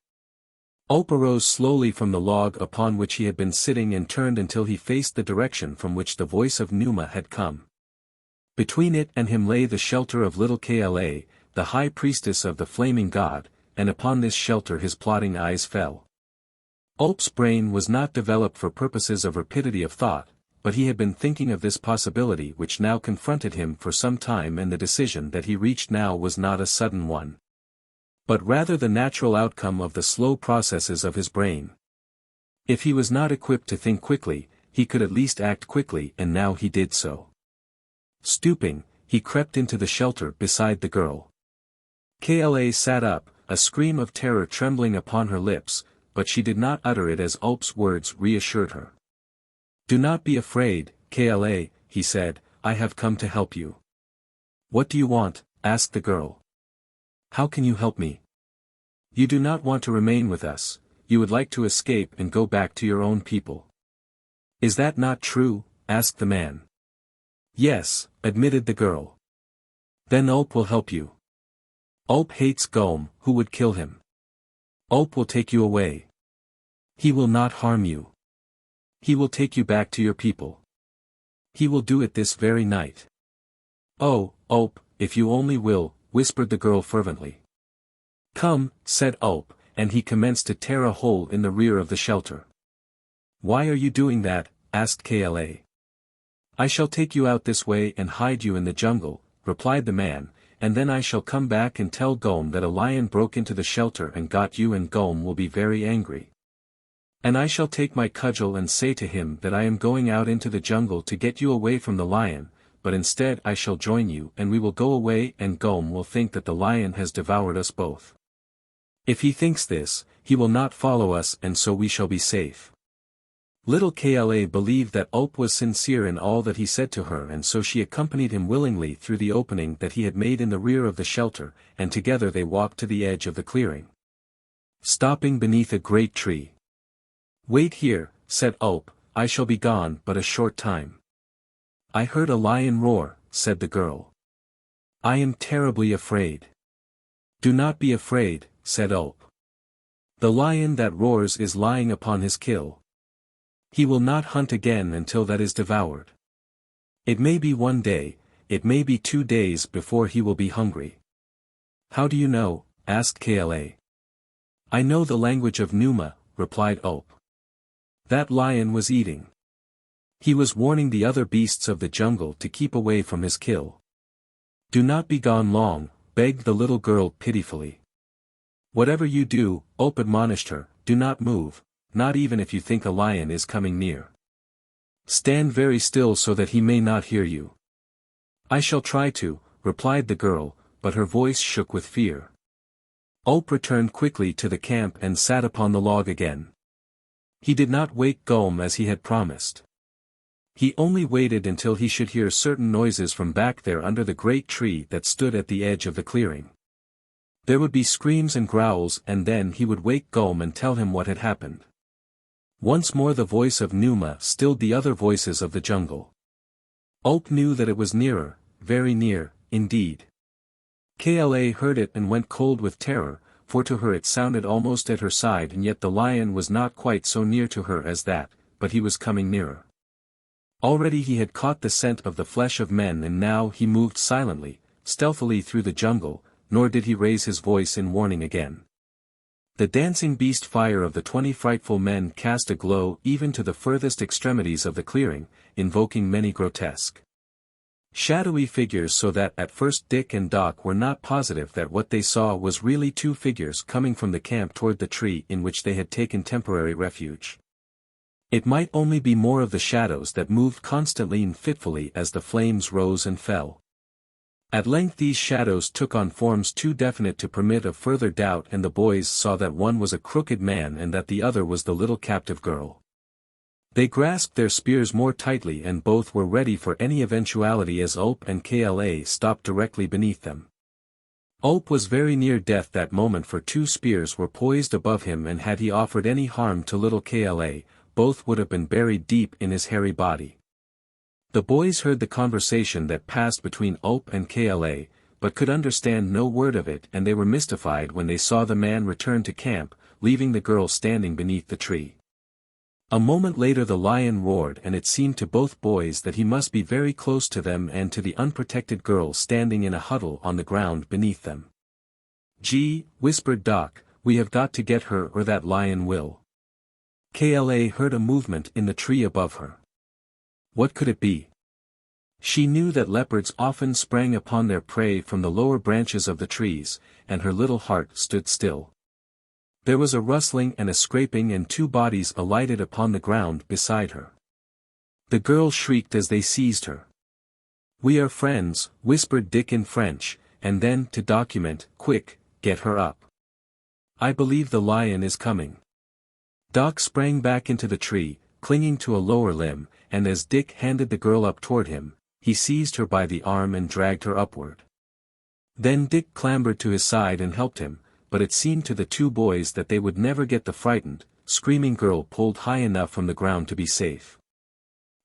Ope arose slowly from the log upon which he had been sitting and turned until he faced the direction from which the voice of Numa had come. Between it and him lay the shelter of little Kla, the high priestess of the flaming god, and upon this shelter his plotting eyes fell. Ope's brain was not developed for purposes of rapidity of thought, but he had been thinking of this possibility which now confronted him for some time, and the decision that he reached now was not a sudden one, but rather the natural outcome of the slow processes of his brain. If he was not equipped to think quickly, he could at least act quickly, and now he did so. Stooping, he crept into the shelter beside the girl. Kla sat up, a scream of terror trembling upon her lips, but she did not utter it as Ope's words reassured her. "Do not be afraid, Kla," he said, "I have come to help you." "What do you want?" asked the girl. "How can you help me?" "You do not want to remain with us, you would like to escape and go back to your own people." "Is that not true?" asked the man. "Yes," admitted the girl. "Then Ope will help you." "Ope hates Gome, who would kill him." "Ope will take you away." "He will not harm you. He will take you back to your people. He will do it this very night." "Oh, Ope, if you only will," whispered the girl fervently. "Come," said Ope, and he commenced to tear a hole in the rear of the shelter. "Why are you doing that?" asked Kla. "I shall take you out this way and hide you in the jungle," replied the man, "and then I shall come back and tell Gome that a lion broke into the shelter and got you, and Gome will be very angry. And I shall take my cudgel and say to him that I am going out into the jungle to get you away from the lion, but instead I shall join you, and we will go away, and Gome will think that the lion has devoured us both. If he thinks this, he will not follow us, and so we shall be safe." Little Kla believed that Ope was sincere in all that he said to her, and so she accompanied him willingly through the opening that he had made in the rear of the shelter, and together they walked to the edge of the clearing, stopping beneath a great tree. "Wait here," said Ope, "I shall be gone but a short time." "I heard a lion roar," said the girl. "I am terribly afraid." "Do not be afraid," said Ope. "The lion that roars is lying upon his kill. He will not hunt again until that is devoured. It may be 1 day, it may be 2 days before he will be hungry." "How do you know?" asked Kla. "I know the language of Numa," replied Ope. "That lion was eating. He was warning the other beasts of the jungle to keep away from his kill." "Do not be gone long," begged the little girl pitifully. "Whatever you do," Ope admonished her, "do not move, not even if you think a lion is coming near. Stand very still so that he may not hear you." "I shall try to," replied the girl, but her voice shook with fear. Ope returned quickly to the camp and sat upon the log again. He did not wake Gome as he had promised. He only waited until he should hear certain noises from back there under the great tree that stood at the edge of the clearing. There would be screams and growls, and then he would wake Gome and tell him what had happened. Once more the voice of Numa stilled the other voices of the jungle. Ope knew that it was nearer, very near, indeed. Kla heard it and went cold with terror, for to her it sounded almost at her side, and yet the lion was not quite so near to her as that, but he was coming nearer. Already he had caught the scent of the flesh of men, and now he moved silently, stealthily through the jungle, nor did he raise his voice in warning again. The dancing beast fire of the 20 frightful men cast a glow even to the furthest extremities of the clearing, invoking many grotesque Shadowy figures, so that at first Dick and Doc were not positive that what they saw was really two figures coming from the camp toward the tree in which they had taken temporary refuge. It might only be more of the shadows that moved constantly and fitfully as the flames rose and fell. At length these shadows took on forms too definite to permit of further doubt, and the boys saw that one was a crooked man and that the other was the little captive girl. They grasped their spears more tightly, and both were ready for any eventuality as Ulp and Kla stopped directly beneath them. Ulp was very near death that moment, for two spears were poised above him, and had he offered any harm to little Kla, both would have been buried deep in his hairy body. The boys heard the conversation that passed between Ulp and Kla, but could understand no word of it, and they were mystified when they saw the man return to camp, leaving the girl standing beneath the tree. A moment later the lion roared, and it seemed to both boys that he must be very close to them and to the unprotected girl standing in a huddle on the ground beneath them. "Gee," whispered Doc, "we have got to get her or that lion will." Kla heard a movement in the tree above her. What could it be? She knew that leopards often sprang upon their prey from the lower branches of the trees, and her little heart stood still. There was a rustling and a scraping, and two bodies alighted upon the ground beside her. The girl shrieked as they seized her. "We are friends," whispered Dick in French, and then, to document, "Quick, get her up. I believe the lion is coming." Doc sprang back into the tree, clinging to a lower limb, and as Dick handed the girl up toward him, he seized her by the arm and dragged her upward. Then Dick clambered to his side and helped him, but it seemed to the two boys that they would never get the frightened, screaming girl pulled high enough from the ground to be safe.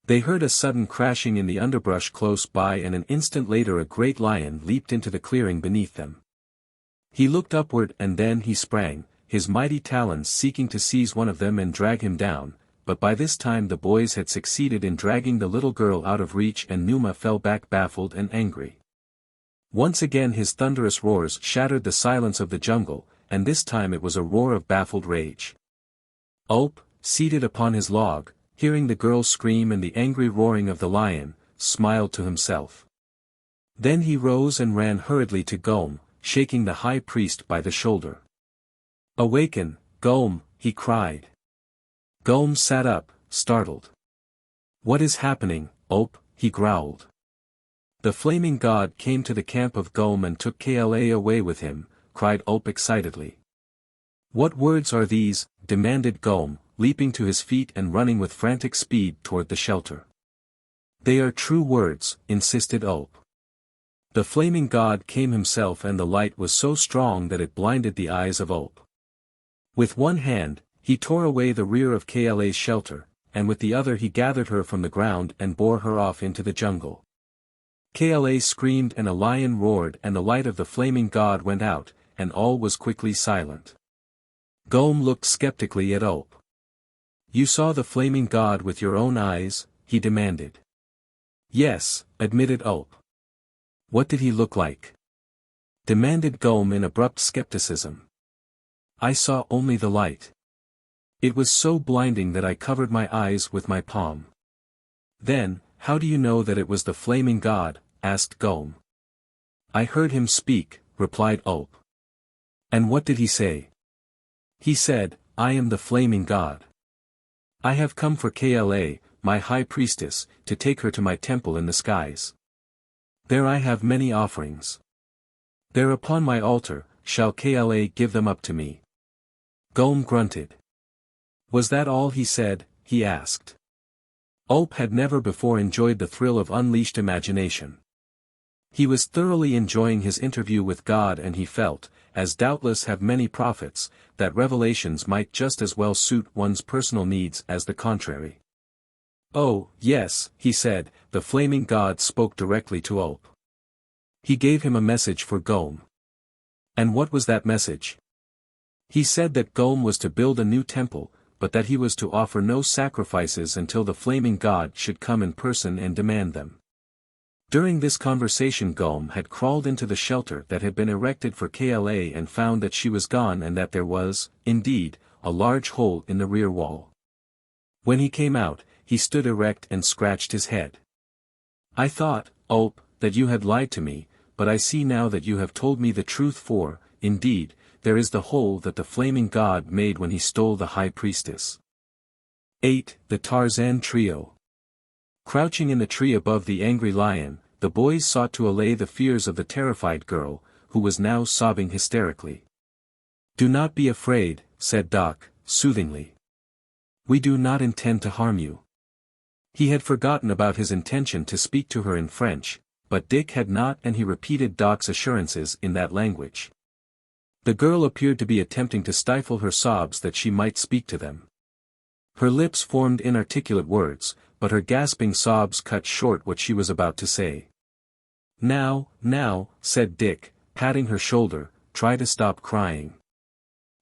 They heard a sudden crashing in the underbrush close by, and an instant later a great lion leaped into the clearing beneath them. He looked upward, and then he sprang, his mighty talons seeking to seize one of them and drag him down, but by this time the boys had succeeded in dragging the little girl out of reach, and Numa fell back baffled and angry. Once again his thunderous roars shattered the silence of the jungle, and this time it was a roar of baffled rage. Ulp, seated upon his log, hearing the girl scream and the angry roaring of the lion, smiled to himself. Then he rose and ran hurriedly to Gom, shaking the high priest by the shoulder. "Awaken, Gom," he cried. Gom sat up, startled. "What is happening, Ulp?" he growled. "The flaming god came to the camp of Gom and took Kla away with him," cried Ulp excitedly. "What words are these?" demanded Gom, leaping to his feet and running with frantic speed toward the shelter. "They are true words," insisted Ulp. "The flaming god came himself, and the light was so strong that it blinded the eyes of Ulp. With one hand, he tore away the rear of Kla's shelter, and with the other he gathered her from the ground and bore her off into the jungle. Kla screamed and a lion roared, and the light of the flaming god went out, and all was quickly silent. Gom looked skeptically at Ulp. "You saw the flaming god with your own eyes?" he demanded. "Yes," admitted Ulp. "What did he look like?" demanded Gom in abrupt skepticism. "I saw only the light. It was so blinding that I covered my eyes with my palm." "Then, how do you know that it was the flaming god?" asked Gom. "I heard him speak," replied Ulp. "And what did he say?" "He said, 'I am the flaming god. I have come for Kla, my high priestess, to take her to my temple in the skies. There I have many offerings. There upon my altar, shall Kla give them up to me.'" Gom grunted. "Was that all he said?" he asked. Ulp had never before enjoyed the thrill of unleashed imagination. He was thoroughly enjoying his interview with God, and he felt, as doubtless have many prophets, that revelations might just as well suit one's personal needs as the contrary. "Oh, yes," he said, "the flaming god spoke directly to Ulp. He gave him a message for Gom." "And what was that message?" "He said that Gom was to build a new temple, but that he was to offer no sacrifices until the flaming god should come in person and demand them." During this conversation Gom had crawled into the shelter that had been erected for Kla and found that she was gone, and that there was, indeed, a large hole in the rear wall. When he came out, he stood erect and scratched his head. "I thought, Oh, that you had lied to me, but I see now that you have told me the truth for, indeed, there is the hole that the flaming god made when he stole the high priestess. 8. The Tarzan Trio. Crouching in the tree above the angry lion, the boys sought to allay the fears of the terrified girl, who was now sobbing hysterically. "Do not be afraid," said Doc, soothingly. "We do not intend to harm you." He had forgotten about his intention to speak to her in French, but Dick had not, and he repeated Doc's assurances in that language. The girl appeared to be attempting to stifle her sobs that she might speak to them. Her lips formed inarticulate words, but her gasping sobs cut short what she was about to say. Now, said Dick, patting her shoulder, "try to stop crying.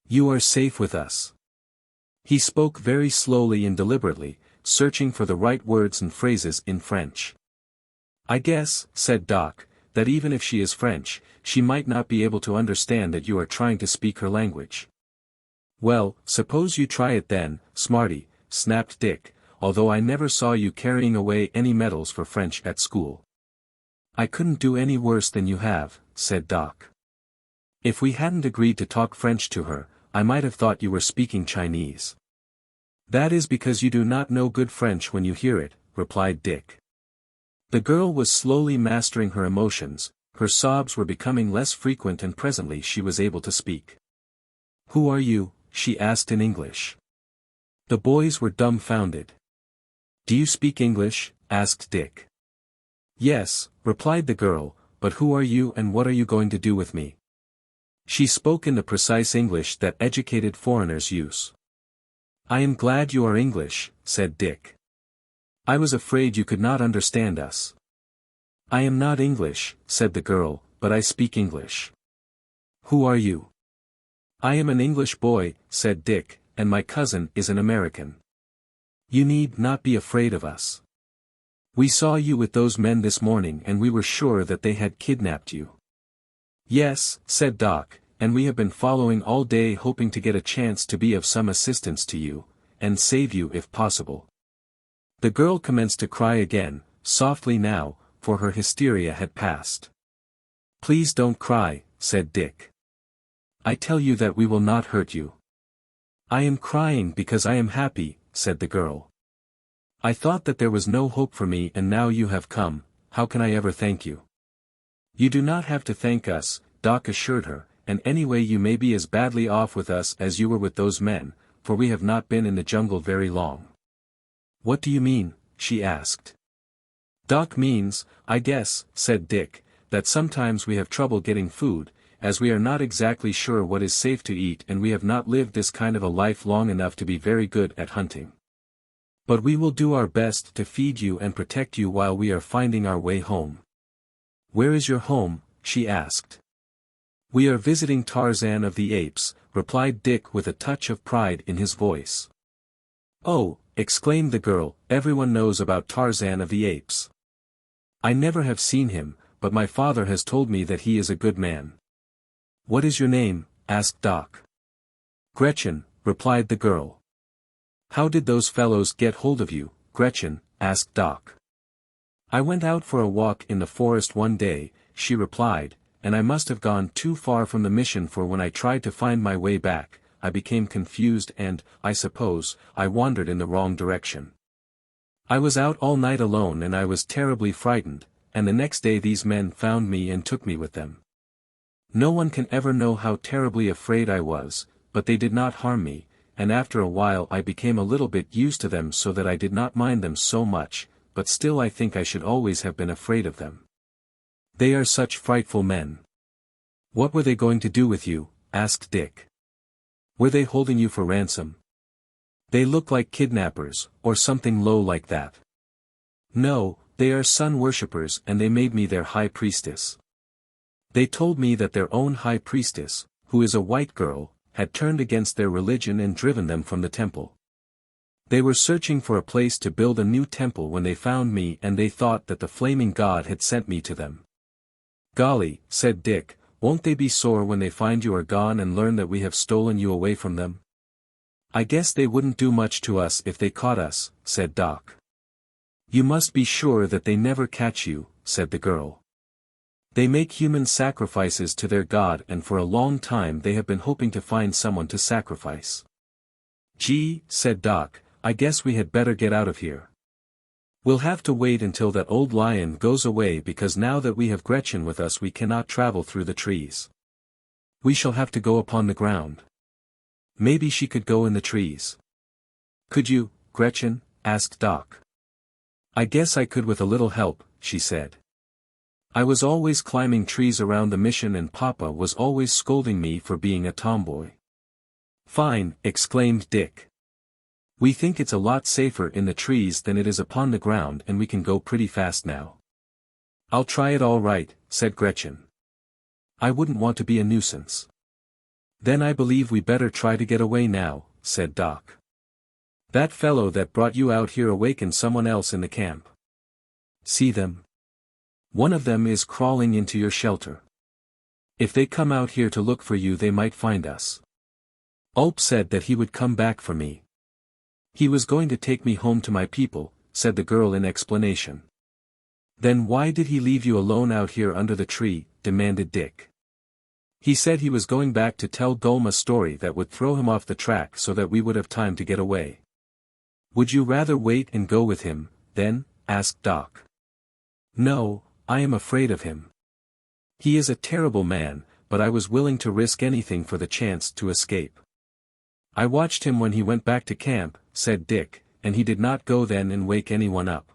You are safe with us." He spoke very slowly and deliberately, searching for the right words and phrases in French. "I guess," said Doc, "that even if she is French, she might not be able to understand that you are trying to speak her language." "Well, suppose you try it then, smarty," snapped Dick, "although I never saw you carrying away any medals for French at school." "I couldn't do any worse than you have," said Doc. "If we hadn't agreed to talk French to her, I might have thought you were speaking Chinese." "That is because you do not know good French when you hear it," replied Dick. The girl was slowly mastering her emotions, her sobs were becoming less frequent and presently she was able to speak. "Who are you?" she asked in English. The boys were dumbfounded. "Do you speak English?" asked Dick. "Yes," replied the girl, "but who are you and what are you going to do with me?" She spoke in the precise English that educated foreigners use. "I am glad you are English," said Dick. "I was afraid you could not understand us." "I am not English," said the girl, "but I speak English." "Who are you?" "I am an English boy," said Dick, "and my cousin is an American. You need not be afraid of us. We saw you with those men this morning and we were sure that they had kidnapped you." "Yes," said Doc, "and we have been following all day hoping to get a chance to be of some assistance to you, and save you if possible." The girl commenced to cry again, softly now, for her hysteria had passed. "Please don't cry," said Dick. "I tell you that we will not hurt you." "I am crying because I am happy," said the girl. "I thought that there was no hope for me and now you have come, how can I ever thank you?" "You do not have to thank us," Doc assured her, "and anyway you may be as badly off with us as you were with those men, for we have not been in the jungle very long." "What do you mean?" she asked. "Doc means, I guess," said Dick, "that sometimes we have trouble getting food, as we are not exactly sure what is safe to eat and we have not lived this kind of a life long enough to be very good at hunting. But we will do our best to feed you and protect you while we are finding our way home." "Where is your home?" she asked. "We are visiting Tarzan of the Apes," replied Dick with a touch of pride in his voice. "Oh," exclaimed the girl, "everyone knows about Tarzan of the Apes. I never have seen him, but my father has told me that he is a good man." "What is your name?" asked Doc. "Gretchen," replied the girl. "How did those fellows get hold of you, Gretchen?" asked Doc. "I went out for a walk in the forest one day," she replied, "and I must have gone too far from the mission for when I tried to find my way back, I became confused and, I suppose, I wandered in the wrong direction. I was out all night alone and I was terribly frightened, and the next day these men found me and took me with them. No one can ever know how terribly afraid I was, but they did not harm me, and after a while I became a little bit used to them so that I did not mind them so much, but still I think I should always have been afraid of them. They are such frightful men." "What were they going to do with you?" asked Dick. "Were they holding you for ransom?" "They look like kidnappers, or something low like that." "No, they are sun worshippers and they made me their high priestess. They told me that their own high priestess, who is a white girl, had turned against their religion and driven them from the temple. They were searching for a place to build a new temple when they found me and they thought that the flaming god had sent me to them." "Golly," said Dick, "won't they be sore when they find you are gone and learn that we have stolen you away from them?" "I guess they wouldn't do much to us if they caught us," said Doc. "You must be sure that they never catch you," said the girl. They make human sacrifices to their god, and for a long time they have been hoping to find someone to sacrifice. Gee, said Doc, I guess we had better get out of here. We'll have to wait until that old lion goes away, because now that we have Gretchen with us we cannot travel through the trees. We shall have to go upon the ground. Maybe she could go in the trees. Could you, Gretchen? Asked Doc. I guess I could with a little help, she said. I was always climbing trees around the mission and Papa was always scolding me for being a tomboy. Fine, exclaimed Dick. We think it's a lot safer in the trees than it is upon the ground, and we can go pretty fast now. I'll try it all right, said Gretchen. I wouldn't want to be a nuisance. Then I believe we better try to get away now, said Doc. That fellow that brought you out here awakened someone else in the camp. See them? One of them is crawling into your shelter. If they come out here to look for you they might find us. Ulp said that he would come back for me. He was going to take me home to my people, said the girl in explanation. Then why did he leave you alone out here under the tree? Demanded Dick. He said he was going back to tell Gulm a story that would throw him off the track so that we would have time to get away. Would you rather wait and go with him, then? Asked Doc. No, I am afraid of him. He is a terrible man, but I was willing to risk anything for the chance to escape. I watched him when he went back to camp, said Dick, and he did not go then and wake anyone up.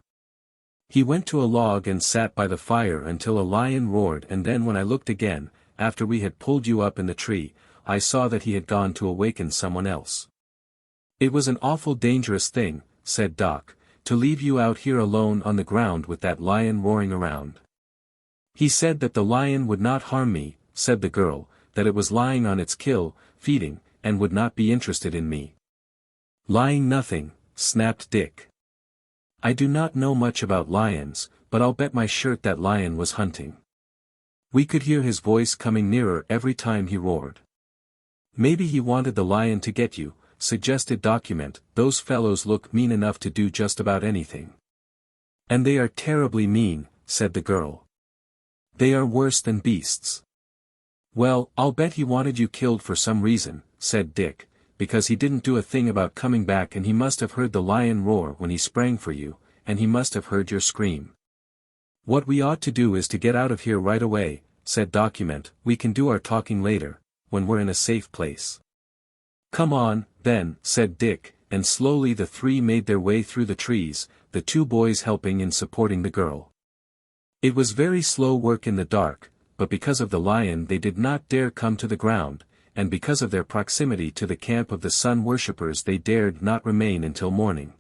He went to a log and sat by the fire until a lion roared, and then when I looked again, after we had pulled you up in the tree, I saw that he had gone to awaken someone else. It was an awful dangerous thing, said Doc, to leave you out here alone on the ground with that lion roaring around. He said that the lion would not harm me, said the girl, that it was lying on its kill, feeding, and would not be interested in me. Lying nothing, snapped Dick. I do not know much about lions, but I'll bet my shirt that lion was hunting. We could hear his voice coming nearer every time he roared. Maybe he wanted the lion to get you, suggested Document. Those fellows look mean enough to do just about anything. And they are terribly mean, said the girl. They are worse than beasts. Well, I'll bet he wanted you killed for some reason, said Dick, because he didn't do a thing about coming back, and he must have heard the lion roar when he sprang for you, and he must have heard your scream. What we ought to do is to get out of here right away, said Document. We can do our talking later, when we're in a safe place. Come on, then, said Dick, and slowly the three made their way through the trees, the two boys helping in supporting the girl. It was very slow work in the dark, but because of the lion they did not dare come to the ground, and because of their proximity to the camp of the sun worshippers they dared not remain until morning.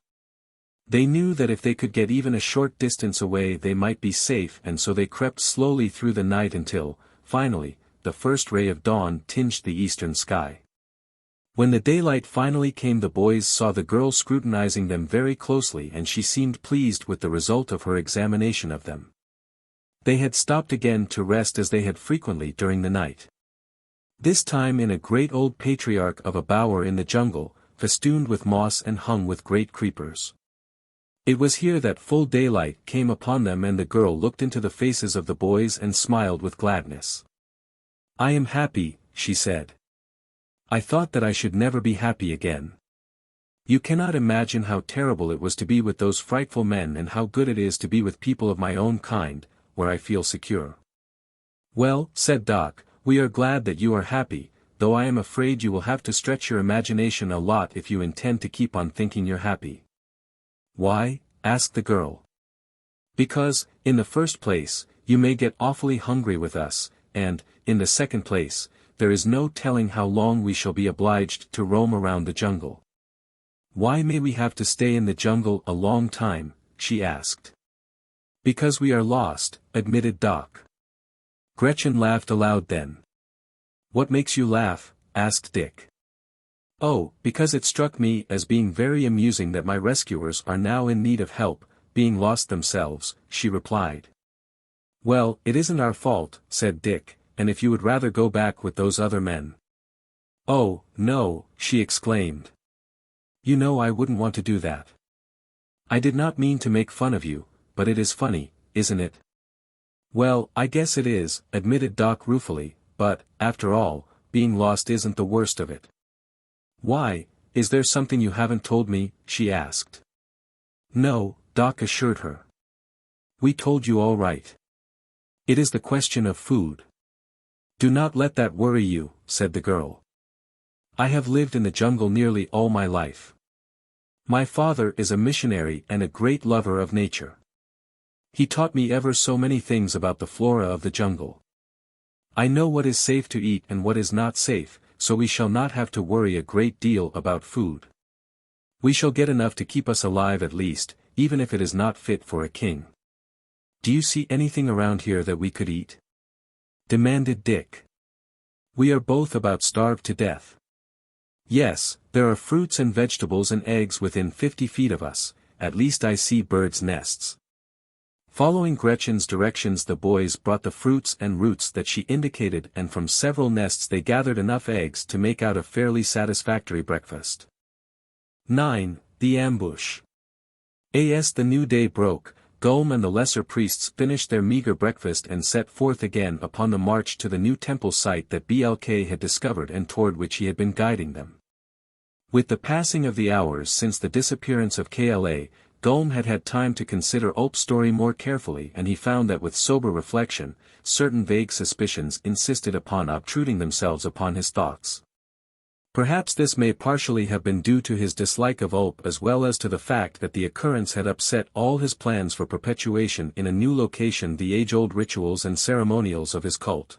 They knew that if they could get even a short distance away they might be safe, and so they crept slowly through the night until, finally, the first ray of dawn tinged the eastern sky. When the daylight finally came the boys saw the girl scrutinizing them very closely, and she seemed pleased with the result of her examination of them. They had stopped again to rest as they had frequently during the night. This time in a great old patriarch of a bower in the jungle, festooned with moss and hung with great creepers. It was here that full daylight came upon them, and the girl looked into the faces of the boys and smiled with gladness. I am happy, she said. I thought that I should never be happy again. You cannot imagine how terrible it was to be with those frightful men, and how good it is to be with people of my own kind, where I feel secure. Well, said Doc, we are glad that you are happy, though I am afraid you will have to stretch your imagination a lot if you intend to keep on thinking you're happy. Why? Asked the girl. Because, in the first place, you may get awfully hungry with us, and, in the second place, there is no telling how long we shall be obliged to roam around the jungle. Why may we have to stay in the jungle a long time? She asked. Because we are lost, admitted Doc. Gretchen laughed aloud then. What makes you laugh? Asked Dick. Oh, because it struck me as being very amusing that my rescuers are now in need of help, being lost themselves, she replied. Well, it isn't our fault, said Dick, and if you would rather go back with those other men. Oh, no, she exclaimed. You know I wouldn't want to do that. I did not mean to make fun of you, but it is funny, isn't it? Well, I guess it is, admitted Doc ruefully, but, after all, being lost isn't the worst of it. Why, is there something you haven't told me? She asked. No, Doc assured her. We told you all right. It is the question of food. Do not let that worry you, said the girl. I have lived in the jungle nearly all my life. My father is a missionary and a great lover of nature. He taught me ever so many things about the flora of the jungle. I know what is safe to eat and what is not safe, so we shall not have to worry a great deal about food. We shall get enough to keep us alive at least, even if it is not fit for a king. Do you see anything around here that we could eat? Demanded Dick. We are both about starved to death. Yes, there are fruits and vegetables and eggs within 50 feet of us, at least I see birds' nests. Following Gretchen's directions, the boys brought the fruits and roots that she indicated, and from several nests they gathered enough eggs to make out a fairly satisfactory breakfast. 9. The ambush. As the new day broke, Gulm and the lesser priests finished their meager breakfast and set forth again upon the march to the new temple site that Blk had discovered and toward which he had been guiding them. With the passing of the hours since the disappearance of Kla, Gulm had had time to consider Ulp's story more carefully, and he found that with sober reflection, certain vague suspicions insisted upon obtruding themselves upon his thoughts. Perhaps this may partially have been due to his dislike of Ulp as well as to the fact that the occurrence had upset all his plans for perpetuation in a new location, the age-old rituals and ceremonials of his cult,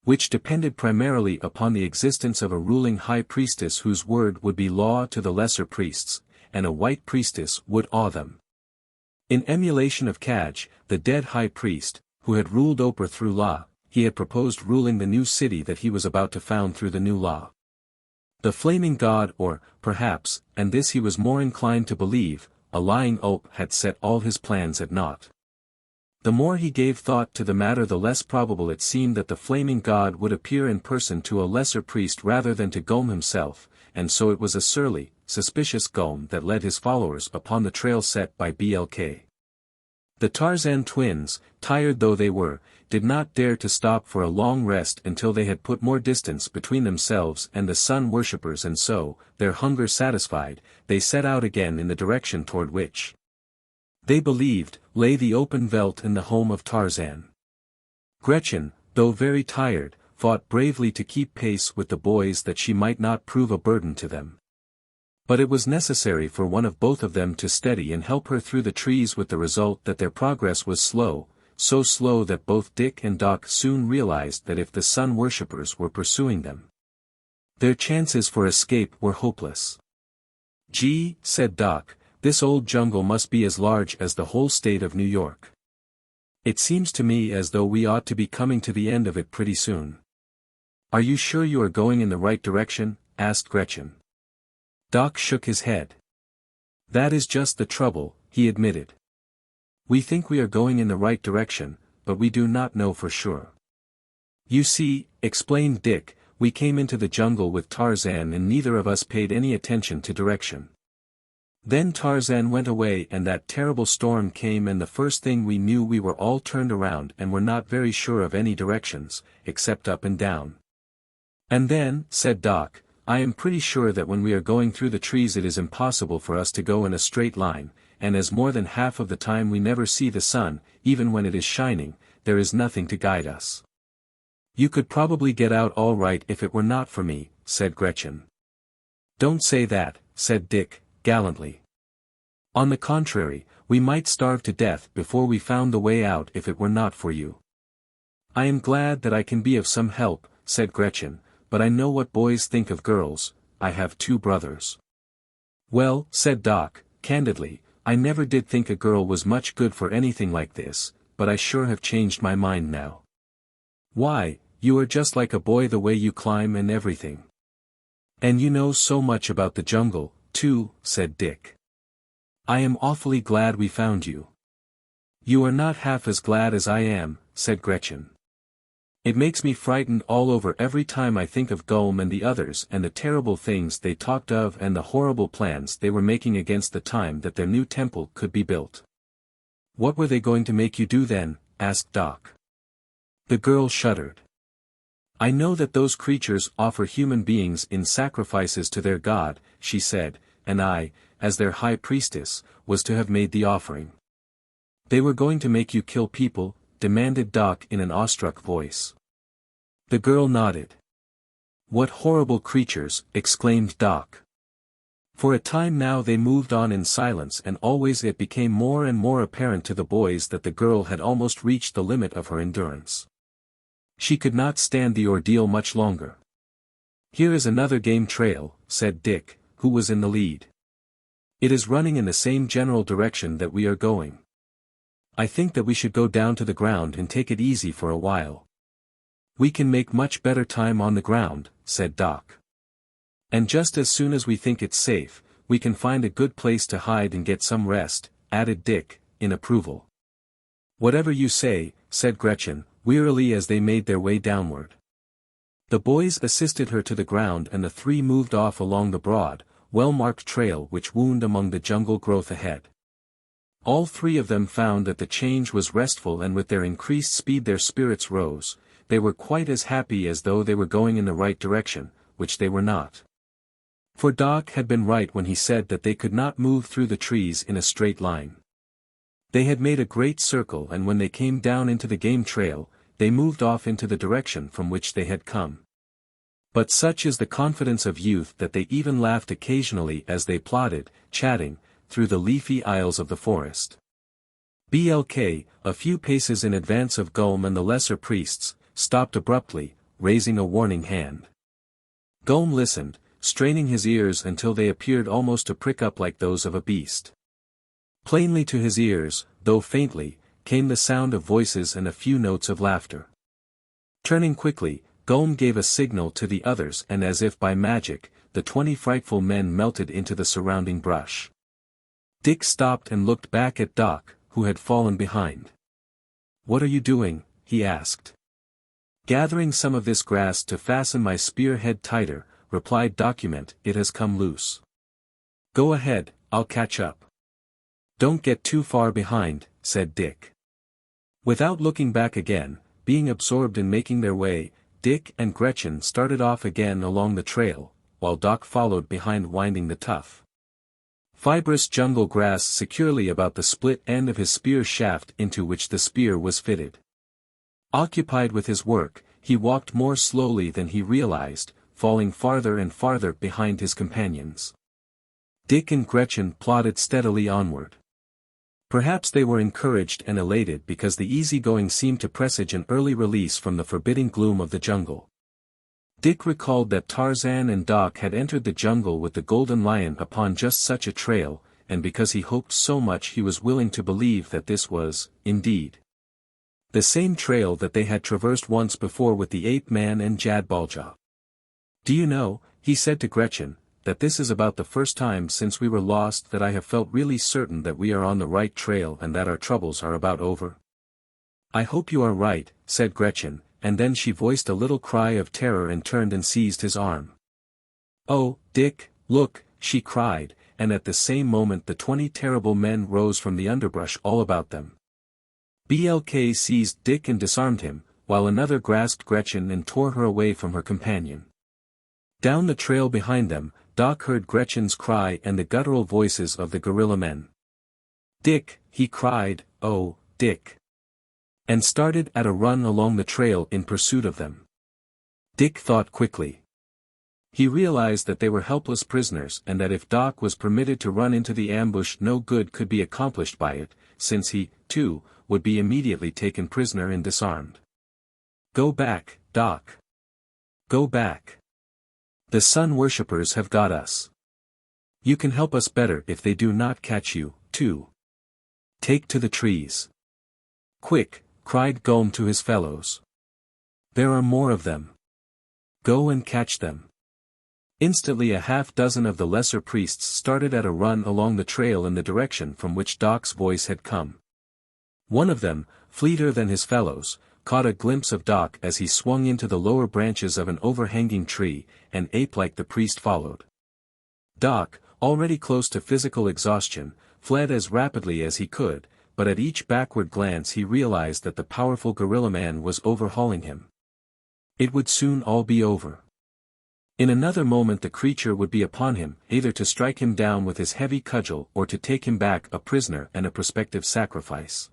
which depended primarily upon the existence of a ruling high priestess whose word would be law to the lesser priests, and a white priestess would awe them. In emulation of Kaj, the dead high priest, who had ruled Opher through law, he had proposed ruling the new city that he was about to found through the new law. The flaming god, or, perhaps, and this he was more inclined to believe, a lying Ulp had set all his plans at naught. The more he gave thought to the matter, the less probable it seemed that the flaming god would appear in person to a lesser priest rather than to Gulm himself, and so it was a surly, suspicious Gulm that led his followers upon the trail set by Blk. The Tarzan twins, tired though they were, did not dare to stop for a long rest until they had put more distance between themselves and the sun worshippers, and so, their hunger satisfied, they set out again in the direction toward which they believed lay the open veldt in the home of Tarzan. Gretchen, though very tired, fought bravely to keep pace with the boys that she might not prove a burden to them. But it was necessary for one of both of them to steady and help her through the trees, with the result that their progress was slow, so slow that both Dick and Doc soon realized that if the sun worshippers were pursuing them, their chances for escape were hopeless. Gee, said Doc, this old jungle must be as large as the whole state of New York. It seems to me as though we ought to be coming to the end of it pretty soon. Are you sure you are going in the right direction? Asked Gretchen. Doc shook his head. That is just the trouble, he admitted. We think we are going in the right direction, but we do not know for sure. You see, explained Dick, we came into the jungle with Tarzan and neither of us paid any attention to direction. Then Tarzan went away and that terrible storm came, and the first thing we knew we were all turned around and were not very sure of any directions, except up and down. And then, said Doc, I am pretty sure that when we are going through the trees it is impossible for us to go in a straight line, and as more than half of the time we never see the sun, even when it is shining, there is nothing to guide us. You could probably get out all right if it were not for me, said Gretchen. Don't say that, said Dick, gallantly. On the contrary, we might starve to death before we found the way out if it were not for you. I am glad that I can be of some help, said Gretchen, but I know what boys think of girls. I have 2 brothers. Well, said Doc, candidly, I never did think a girl was much good for anything like this, but I sure have changed my mind now. Why, you are just like a boy the way you climb and everything. And you know so much about the jungle, too, said Dick. I am awfully glad we found you. You are not half as glad as I am, said Gretchen. It makes me frightened all over every time I think of Gulm and the others and the terrible things they talked of and the horrible plans they were making against the time that their new temple could be built. What were they going to make you do then? asked Doc. The girl shuddered. I know that those creatures offer human beings in sacrifices to their god, she said, and I, as their high priestess, was to have made the offering. They were going to make you kill people? Demanded Doc in an awestruck voice. The girl nodded. What horrible creatures, exclaimed Doc. For a time now they moved on in silence, and always it became more and more apparent to the boys that the girl had almost reached the limit of her endurance. She could not stand the ordeal much longer. Here is another game trail, said Dick, who was in the lead. It is running in the same general direction that we are going. I think that we should go down to the ground and take it easy for a while. We can make much better time on the ground, said Doc. And just as soon as we think it's safe, we can find a good place to hide and get some rest, added Dick, in approval. Whatever you say, said Gretchen, wearily as they made their way downward. The boys assisted her to the ground and the three moved off along the broad, well-marked trail which wound among the jungle growth ahead. All three of them found that the change was restful, and with their increased speed their spirits rose. They were quite as happy as though they were going in the right direction, which they were not. For Doc had been right when he said that they could not move through the trees in a straight line. They had made a great circle, and when they came down into the game trail, they moved off into the direction from which they had come. But such is the confidence of youth that they even laughed occasionally as they plodded, chatting, through the leafy aisles of the forest. Blk, a few paces in advance of Gulm and the lesser priests, stopped abruptly, raising a warning hand. Gulm listened, straining his ears until they appeared almost to prick up like those of a beast. Plainly to his ears, though faintly, came the sound of voices and a few notes of laughter. Turning quickly, Gulm gave a signal to the others, and as if by magic, the 20 frightful men melted into the surrounding brush. Dick stopped and looked back at Doc, who had fallen behind. What are you doing? He asked. Gathering some of this grass to fasten my spearhead tighter, replied Document. It has come loose. Go ahead, I'll catch up. Don't get too far behind, said Dick. Without looking back again, being absorbed in making their way, Dick and Gretchen started off again along the trail, while Doc followed behind, winding the tough, fibrous jungle grass securely about the split end of his spear shaft into which the spear was fitted. Occupied with his work, he walked more slowly than he realized, falling farther and farther behind his companions. Dick and Gretchen plodded steadily onward. Perhaps they were encouraged and elated because the easy-going seemed to presage an early release from the forbidding gloom of the jungle. Dick recalled that Tarzan and Doc had entered the jungle with the Golden Lion upon just such a trail, and because he hoped so much he was willing to believe that this was, indeed, the same trail that they had traversed once before with the ape-man and Jad-bal-ja. Do you know, he said to Gretchen, that this is about the first time since we were lost that I have felt really certain that we are on the right trail and that our troubles are about over. I hope you are right, said Gretchen, and then she voiced a little cry of terror and turned and seized his arm. Oh, Dick, look, she cried, and at the same moment the 20 terrible men rose from the underbrush all about them. Blk seized Dick and disarmed him, while another grasped Gretchen and tore her away from her companion. Down the trail behind them, Doc heard Gretchen's cry and the guttural voices of the gorilla men. Dick, he cried, oh, Dick. And started at a run along the trail in pursuit of them. Dick thought quickly. He realized that they were helpless prisoners and that if Doc was permitted to run into the ambush no good could be accomplished by it, since he, too, would be immediately taken prisoner and disarmed. Go back, Doc. Go back. The sun worshippers have got us. You can help us better if they do not catch you, too. Take to the trees. Quick, cried Gulm to his fellows. There are more of them. Go and catch them. Instantly a half-dozen of the lesser priests started at a run along the trail in the direction from which Doc's voice had come. One of them, fleeter than his fellows, caught a glimpse of Doc as he swung into the lower branches of an overhanging tree, and ape-like the priest followed. Doc, already close to physical exhaustion, fled as rapidly as he could, but at each backward glance he realized that the powerful gorilla man was overhauling him. It would soon all be over. In another moment the creature would be upon him, either to strike him down with his heavy cudgel or to take him back a prisoner and a prospective sacrifice.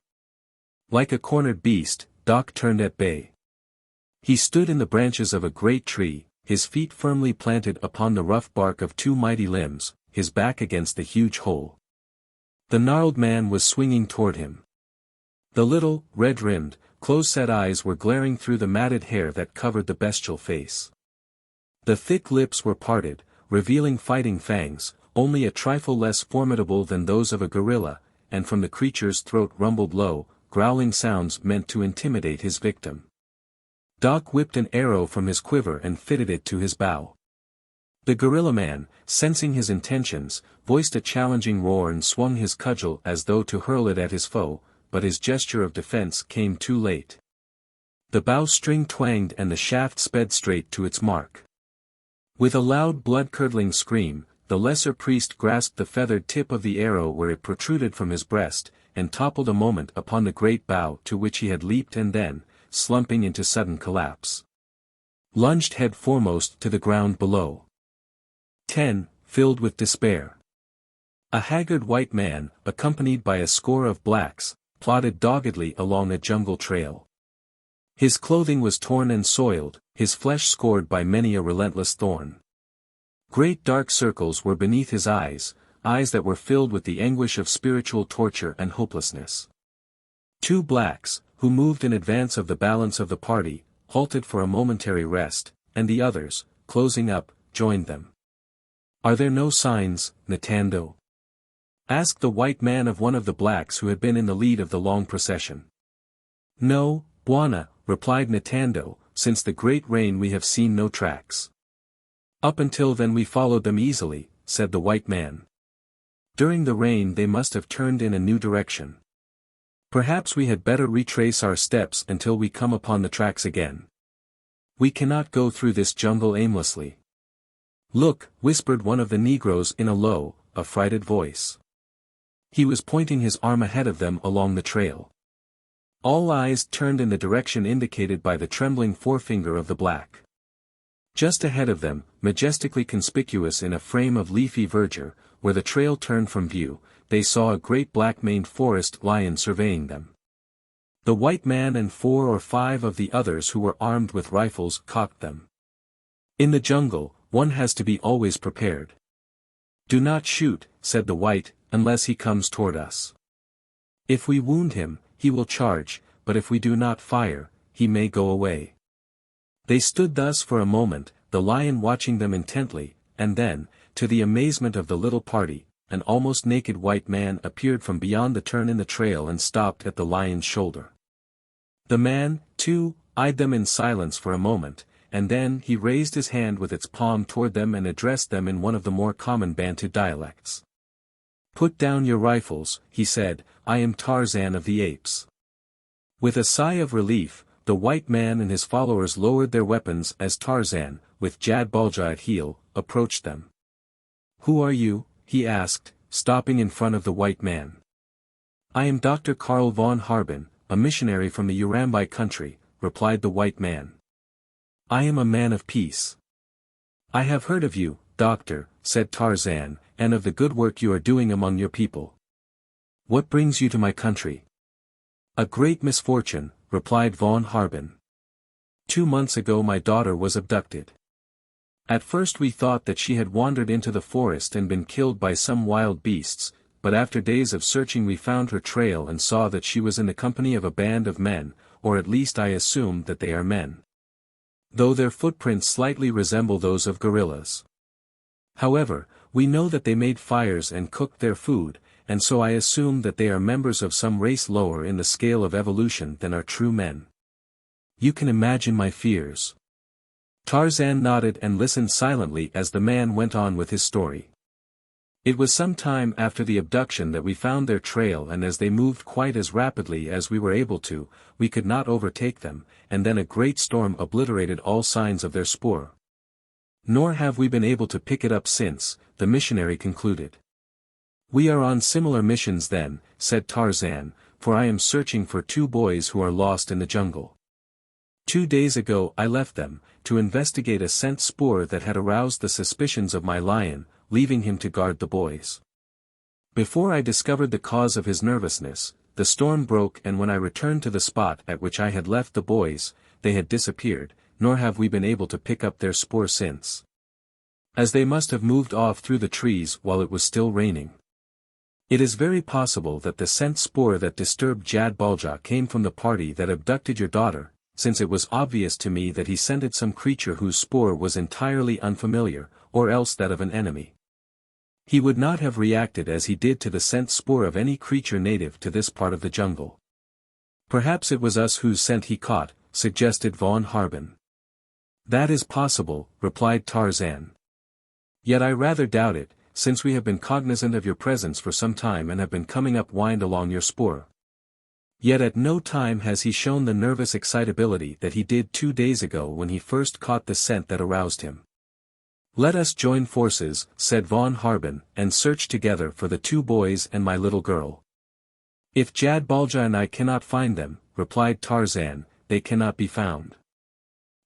Like a cornered beast, Doc turned at bay. He stood in the branches of a great tree, his feet firmly planted upon the rough bark of two mighty limbs, his back against the huge hole. The gnarled man was swinging toward him. The little, red-rimmed, close-set eyes were glaring through the matted hair that covered the bestial face. The thick lips were parted, revealing fighting fangs, only a trifle less formidable than those of a gorilla, and from the creature's throat rumbled low, growling sounds meant to intimidate his victim. Doc whipped an arrow from his quiver and fitted it to his bow. The gorilla man, sensing his intentions, voiced a challenging roar and swung his cudgel as though to hurl it at his foe, but his gesture of defense came too late. The bowstring twanged and the shaft sped straight to its mark. With a loud blood-curdling scream, the lesser priest grasped the feathered tip of the arrow where it protruded from his breast, and toppled a moment upon the great bough to which he had leaped and then, slumping into sudden collapse, lunged head foremost to the ground below. 10. Filled with despair. A haggard white man, accompanied by a score of blacks, plodded doggedly along a jungle trail. His clothing was torn and soiled, his flesh scored by many a relentless thorn. Great dark circles were beneath his eyes, eyes that were filled with the anguish of spiritual torture and hopelessness. Two blacks, who moved in advance of the balance of the party, halted for a momentary rest, and the others, closing up, joined them. "Are there no signs, Natando?" asked the white man of one of the blacks who had been in the lead of the long procession. "No, Bwana," replied Natando, "since the great rain we have seen no tracks." "Up until then we followed them easily," said the white man. "During the rain they must have turned in a new direction. Perhaps we had better retrace our steps until we come upon the tracks again. We cannot go through this jungle aimlessly." "Look," whispered one of the Negroes in a low, affrighted voice. He was pointing his arm ahead of them along the trail. All eyes turned in the direction indicated by the trembling forefinger of the black. Just ahead of them, majestically conspicuous in a frame of leafy verdure, where the trail turned from view, they saw a great black-maned forest lion surveying them. The white man and 4 or 5 of the others who were armed with rifles cocked them. In the jungle, one has to be always prepared. "Do not shoot," said the white, "unless he comes toward us. If we wound him, he will charge, but if we do not fire, he may go away." They stood thus for a moment, the lion watching them intently, and then, to the amazement of the little party, an almost naked white man appeared from beyond the turn in the trail and stopped at the lion's shoulder. The man, too, eyed them in silence for a moment, and then he raised his hand with its palm toward them and addressed them in one of the more common Bantu dialects. "Put down your rifles," he said, "I am Tarzan of the Apes." With a sigh of relief, the white man and his followers lowered their weapons as Tarzan, with Jad-bal-ja at heel, approached them. "Who are you?" he asked, stopping in front of the white man. "I am Dr. Karl von Harbin, a missionary from the Urambai country," replied the white man. "I am a man of peace." "I have heard of you, doctor," said Tarzan, "and of the good work you are doing among your people. What brings you to my country?" "A great misfortune," replied von Harbin. 2 months ago my daughter was abducted. At first we thought that she had wandered into the forest and been killed by some wild beasts, but after days of searching we found her trail and saw that she was in the company of a band of men, or at least I assume that they are men, though their footprints slightly resemble those of gorillas. However, we know that they made fires and cooked their food, and so I assume that they are members of some race lower in the scale of evolution than are true men. You can imagine my fears. Tarzan nodded and listened silently as the man went on with his story. It was some time after the abduction that we found their trail, and as they moved quite as rapidly as we were able to, we could not overtake them, and then a great storm obliterated all signs of their spoor. Nor have we been able to pick it up since, the missionary concluded. "We are on similar missions then," said Tarzan, for I am searching for 2 boys who are lost in the jungle. 2 days ago I left them, to investigate a scent spoor that had aroused the suspicions of my lion, leaving him to guard the boys. Before I discovered the cause of his nervousness, the storm broke, and when I returned to the spot at which I had left the boys, they had disappeared, nor have we been able to pick up their spoor since. As they must have moved off through the trees while it was still raining. It is very possible that the scent spoor that disturbed Jad-bal-ja came from the party that abducted your daughter, since it was obvious to me that he scented some creature whose spoor was entirely unfamiliar, or else that of an enemy. He would not have reacted as he did to the scent spoor of any creature native to this part of the jungle. Perhaps it was us whose scent he caught, suggested von Harbin. That is possible, replied Tarzan. Yet I rather doubt it, since we have been cognizant of your presence for some time and have been coming up wind along your spoor. Yet at no time has he shown the nervous excitability that he did 2 days ago when he first caught the scent that aroused him. Let us join forces, said von Harbin, and search together for the 2 boys and my little girl. If Jad-bal-ja and I cannot find them, replied Tarzan, they cannot be found.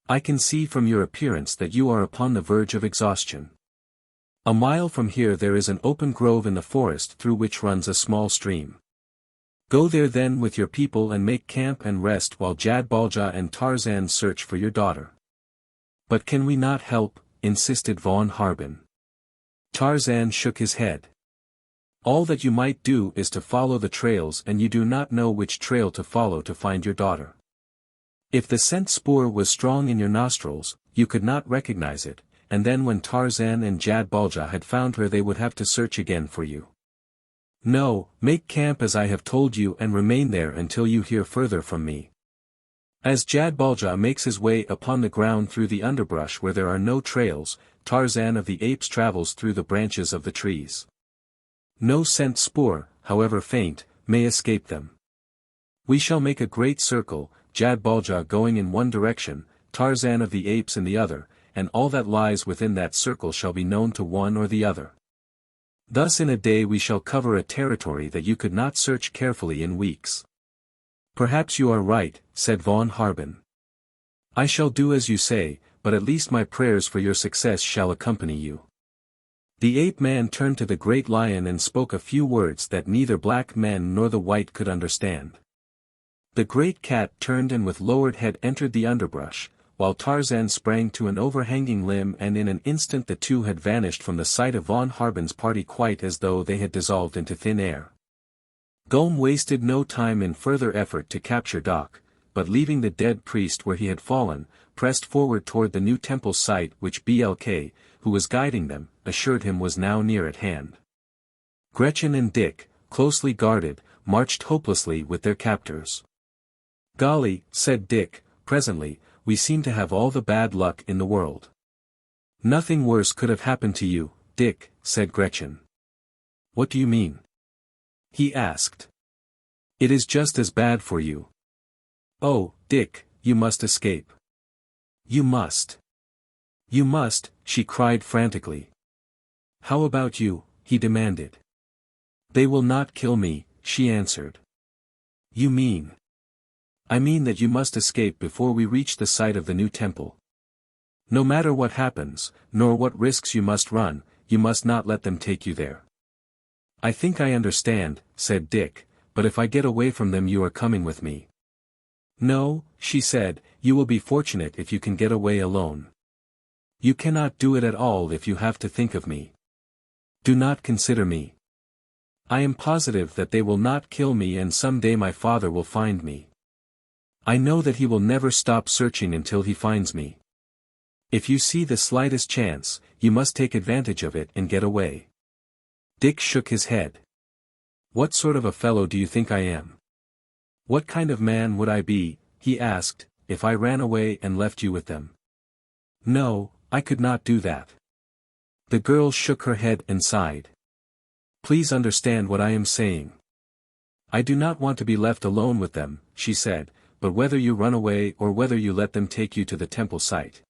I can see from your appearance that you are upon the verge of exhaustion. A mile from here there is an open grove in the forest through which runs a small stream. Go there then with your people and make camp and rest while Jad-bal-ja and Tarzan search for your daughter. But can we not help? Insisted von Harbin. Tarzan shook his head. All that you might do is to follow the trails, and you do not know which trail to follow to find your daughter. If the scent spoor was strong in your nostrils, you could not recognize it, and then when Tarzan and Jad-bal-ja had found her they would have to search again for you. No, make camp as I have told you and remain there until you hear further from me. As Jad-bal-ja makes his way upon the ground through the underbrush where there are no trails, Tarzan of the Apes travels through the branches of the trees. No scent spoor, however faint, may escape them. We shall make a great circle, Jad-bal-ja going in one direction, Tarzan of the Apes in the other, and all that lies within that circle shall be known to one or the other. Thus in a day we shall cover a territory that you could not search carefully in weeks. Perhaps you are right, said von Harbin. I shall do as you say, but at least my prayers for your success shall accompany you. The ape-man turned to the great lion and spoke a few words that neither black men nor the white could understand. The great cat turned and with lowered head entered the underbrush, while Tarzan sprang to an overhanging limb, and in an instant the 2 had vanished from the sight of von Harbin's party quite as though they had dissolved into thin air. Gome wasted no time in further effort to capture Doc, but leaving the dead priest where he had fallen, pressed forward toward the new temple site which Blk, who was guiding them, assured him was now near at hand. Gretchen and Dick, closely guarded, marched hopelessly with their captors. Golly, said Dick, presently, we seem to have all the bad luck in the world. Nothing worse could have happened to you, Dick, said Gretchen. What do you mean? He asked. It is just as bad for you. Oh, Dick, you must escape. You must. You must, she cried frantically. How about you? He demanded. They will not kill me, she answered. You mean? I mean that you must escape before we reach the site of the new temple. No matter what happens, nor what risks you must run, you must not let them take you there. I think I understand, said Dick, but if I get away from them you are coming with me. No, she said, you will be fortunate if you can get away alone. You cannot do it at all if you have to think of me. Do not consider me. I am positive that they will not kill me, and some day my father will find me. I know that he will never stop searching until he finds me. If you see the slightest chance, you must take advantage of it and get away. Dick shook his head. What sort of a fellow do you think I am? What kind of man would I be, he asked, if I ran away and left you with them? No, I could not do that. The girl shook her head and sighed. Please understand what I am saying. I do not want to be left alone with them, she said, but whether you run away or whether you let them take you to the temple site,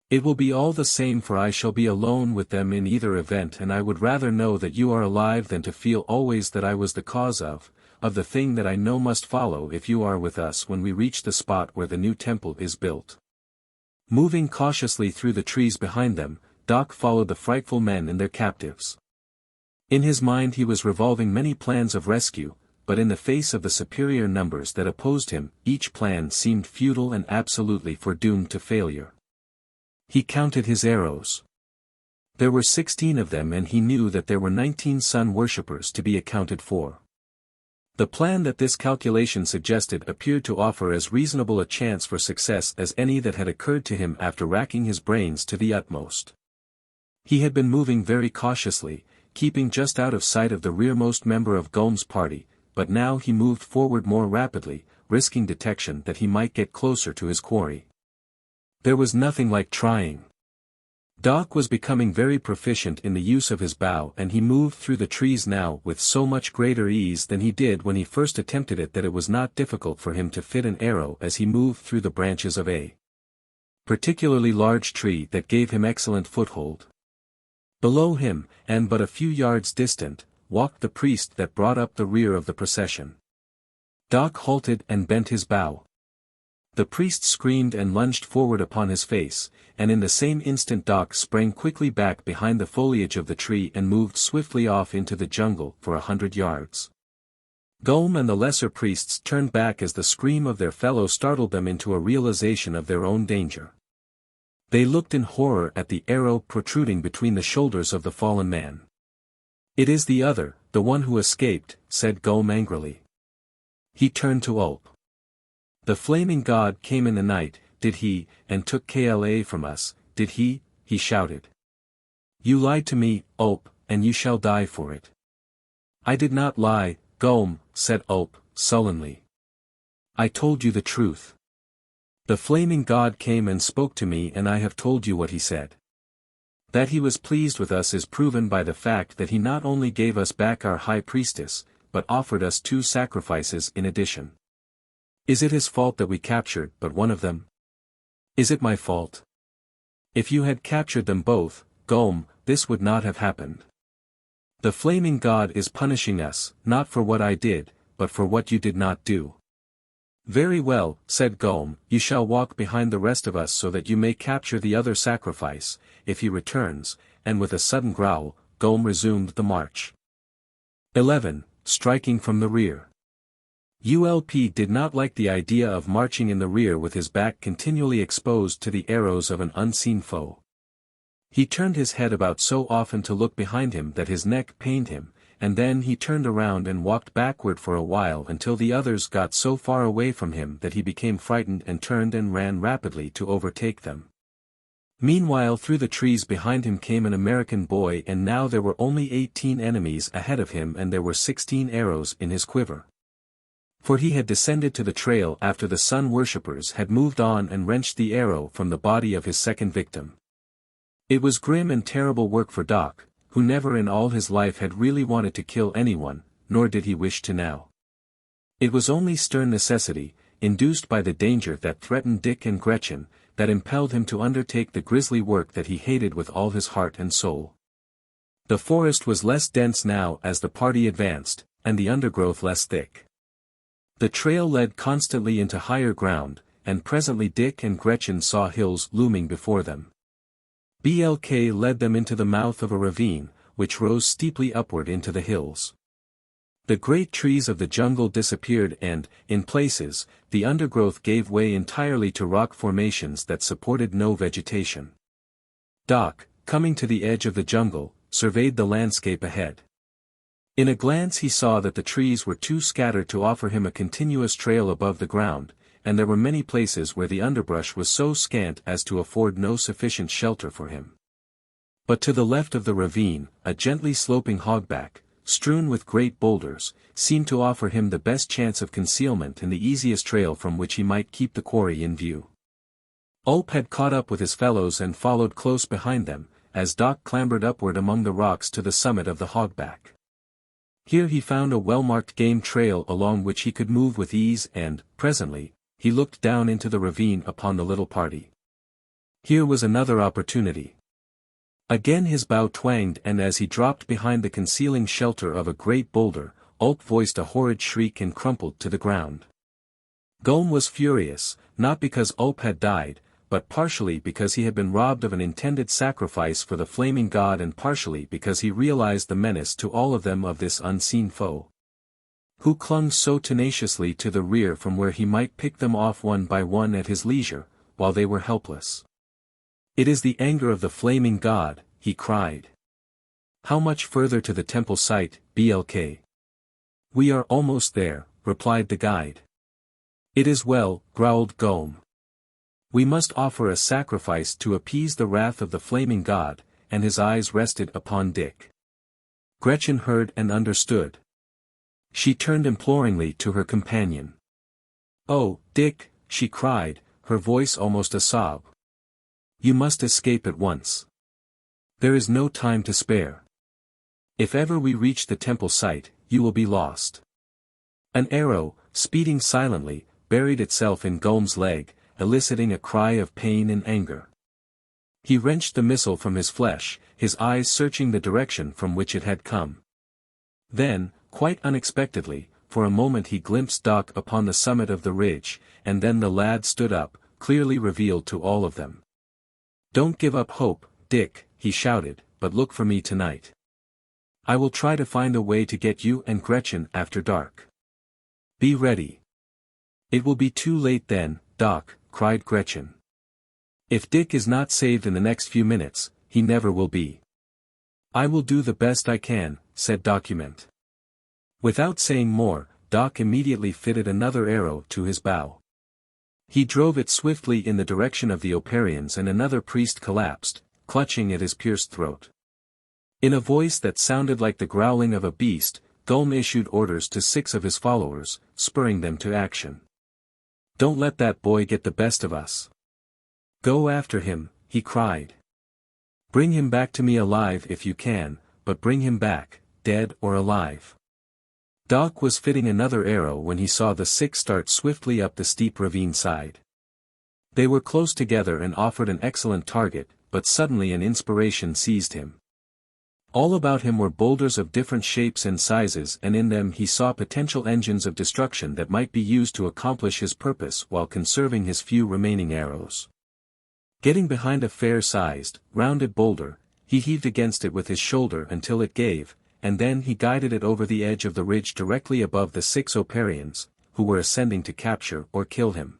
it will be all the same, for I shall be alone with them in either event, and I would rather know that you are alive than to feel always that I was the cause of, of the thing that I know must follow if you are with us when we reach the spot where the new temple is built." Moving cautiously through the trees behind them, Doc followed the frightful men and their captives. In his mind he was revolving many plans of rescue, but in the face of the superior numbers that opposed him, each plan seemed futile and absolutely foredoomed to failure. He counted his arrows. There were 16 of them, and he knew that there were 19 sun worshippers to be accounted for. The plan that this calculation suggested appeared to offer as reasonable a chance for success as any that had occurred to him after racking his brains to the utmost. He had been moving very cautiously, keeping just out of sight of the rearmost member of Gulm's party, but now he moved forward more rapidly, risking detection that he might get closer to his quarry. There was nothing like trying. Doc was becoming very proficient in the use of his bow, and he moved through the trees now with so much greater ease than he did when he first attempted it that it was not difficult for him to fit an arrow as he moved through the branches of a particularly large tree that gave him excellent foothold. Below him, and but a few yards distant, walked the priest that brought up the rear of the procession. Doc halted and bent his bow. The priest screamed and lunged forward upon his face, and in the same instant Doc sprang quickly back behind the foliage of the tree and moved swiftly off into the jungle for 100 yards. Gulm and the lesser priests turned back as the scream of their fellow startled them into a realization of their own danger. They looked in horror at the arrow protruding between the shoulders of the fallen man. "It is the other, the one who escaped," said Gulm angrily. He turned to Ulp. "The flaming god came in the night, did he, and took Kla from us, did he?" he shouted. "You lied to me, Ulp, and you shall die for it." "I did not lie, Gulm," said Ulp, sullenly. "I told you the truth. The flaming god came and spoke to me, and I have told you what he said. That he was pleased with us is proven by the fact that he not only gave us back our high priestess, but offered us 2 sacrifices in addition. Is it his fault that we captured but one of them? Is it my fault? If you had captured them both, Gulm, this would not have happened. The flaming god is punishing us, not for what I did, but for what you did not do." "Very well," said Gulm, "you shall walk behind the rest of us so that you may capture the other sacrifice, if he returns," and with a sudden growl, Gulm resumed the march. 11. Striking from the rear. ULP did not like the idea of marching in the rear with his back continually exposed to the arrows of an unseen foe. He turned his head about so often to look behind him that his neck pained him, and then he turned around and walked backward for a while until the others got so far away from him that he became frightened and turned and ran rapidly to overtake them. Meanwhile through the trees behind him came an American boy, and now there were only 18 enemies ahead of him and there were 16 arrows in his quiver. For he had descended to the trail after the sun worshippers had moved on and wrenched the arrow from the body of his second victim. It was grim and terrible work for Doc, who never in all his life had really wanted to kill anyone, nor did he wish to now. It was only stern necessity, induced by the danger that threatened Dick and Gretchen, that impelled him to undertake the grisly work that he hated with all his heart and soul. The forest was less dense now as the party advanced, and the undergrowth less thick. The trail led constantly into higher ground, and presently Dick and Gretchen saw hills looming before them. BLK led them into the mouth of a ravine, which rose steeply upward into the hills. The great trees of the jungle disappeared and, in places, the undergrowth gave way entirely to rock formations that supported no vegetation. Doc, coming to the edge of the jungle, surveyed the landscape ahead. In a glance he saw that the trees were too scattered to offer him a continuous trail above the ground, and there were many places where the underbrush was so scant as to afford no sufficient shelter for him. But to the left of the ravine, a gently sloping hogback, strewn with great boulders, seemed to offer him the best chance of concealment and the easiest trail from which he might keep the quarry in view. Ulp had caught up with his fellows and followed close behind them, as Doc clambered upward among the rocks to the summit of the hogback. Here he found a well-marked game trail along which he could move with ease and, presently, he looked down into the ravine upon the little party. Here was another opportunity. Again his bow twanged, and as he dropped behind the concealing shelter of a great boulder, Ulp voiced a horrid shriek and crumpled to the ground. Golm was furious, not because Ulp had died, but partially because he had been robbed of an intended sacrifice for the flaming god and partially because he realized the menace to all of them of this unseen foe, who clung so tenaciously to the rear from where he might pick them off one by one at his leisure, while they were helpless. "It is the anger of the flaming god," he cried. "How much further to the temple site, Blk?" "We are almost there," replied the guide. "It is well," growled Golm. "We must offer a sacrifice to appease the wrath of the flaming god," and his eyes rested upon Dick. Gretchen heard and understood. She turned imploringly to her companion. "Oh, Dick," she cried, her voice almost a sob. "You must escape at once. There is no time to spare. If ever we reach the temple site, you will be lost." An arrow, speeding silently, buried itself in Golm's leg, eliciting a cry of pain and anger. He wrenched the missile from his flesh, his eyes searching the direction from which it had come. Then, quite unexpectedly, for a moment he glimpsed Doc upon the summit of the ridge, and then the lad stood up, clearly revealed to all of them. "Don't give up hope, Dick," he shouted, "but look for me tonight. I will try to find a way to get you and Gretchen after dark. Be ready." "It will be too late then, Doc," cried Gretchen. "If Dick is not saved in the next few minutes, he never will be." "I will do the best I can," said Document. Without saying more, Doc immediately fitted another arrow to his bow. He drove it swiftly in the direction of the Oparians and another priest collapsed, clutching at his pierced throat. In a voice that sounded like the growling of a beast, Golm issued orders to 6 of his followers, spurring them to action. "Don't let that boy get the best of us. Go after him," he cried. "Bring him back to me alive if you can, but bring him back, dead or alive." Doc was fitting another arrow when he saw the 6 start swiftly up the steep ravine side. They were close together and offered an excellent target, but suddenly an inspiration seized him. All about him were boulders of different shapes and sizes, and in them he saw potential engines of destruction that might be used to accomplish his purpose while conserving his few remaining arrows. Getting behind a fair-sized, rounded boulder, he heaved against it with his shoulder until it gave, and then he guided it over the edge of the ridge directly above the 6 Oparians, who were ascending to capture or kill him.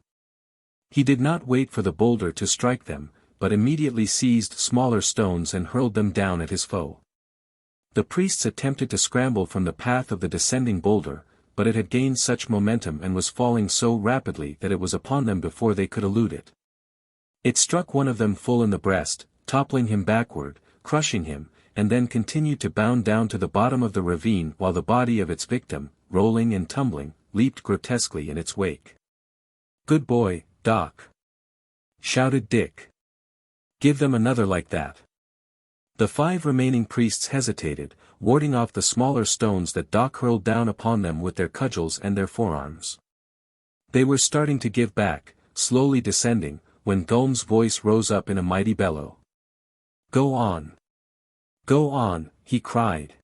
He did not wait for the boulder to strike them, but immediately seized smaller stones and hurled them down at his foe. The priests attempted to scramble from the path of the descending boulder, but it had gained such momentum and was falling so rapidly that it was upon them before they could elude it. It struck one of them full in the breast, toppling him backward, crushing him, and then continued to bound down to the bottom of the ravine while the body of its victim, rolling and tumbling, leaped grotesquely in its wake. "Good boy, Doc!" shouted Dick. "Give them another like that." The 5 remaining priests hesitated, warding off the smaller stones that Doc hurled down upon them with their cudgels and their forearms. They were starting to give back, slowly descending, when Golm's voice rose up in a mighty bellow. "Go on! Go on!" he cried.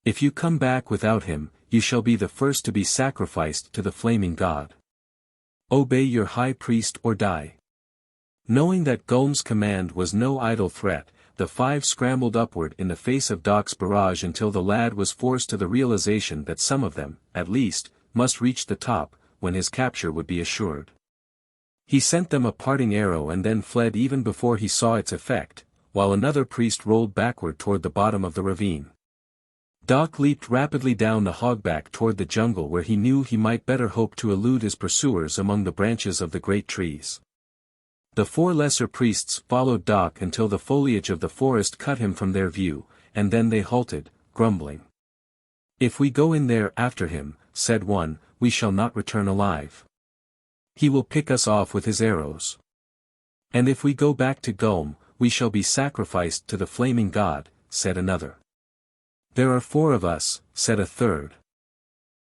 "If you come back without him, you shall be the first to be sacrificed to the flaming god. Obey your high priest or die." Knowing that Golm's command was no idle threat, the 5 scrambled upward in the face of Doc's barrage until the lad was forced to the realization that some of them, at least, must reach the top, when his capture would be assured. He sent them a parting arrow and then fled even before he saw its effect, while another priest rolled backward toward the bottom of the ravine. Doc leaped rapidly down the hogback toward the jungle where he knew he might better hope to elude his pursuers among the branches of the great trees. The 4 lesser priests followed Doc until the foliage of the forest cut him from their view, and then they halted, grumbling. "If we go in there after him," said one, "we shall not return alive. He will pick us off with his arrows. And if we go back to Golm, we shall be sacrificed to the flaming god," said another. "There are 4 of us," said a third.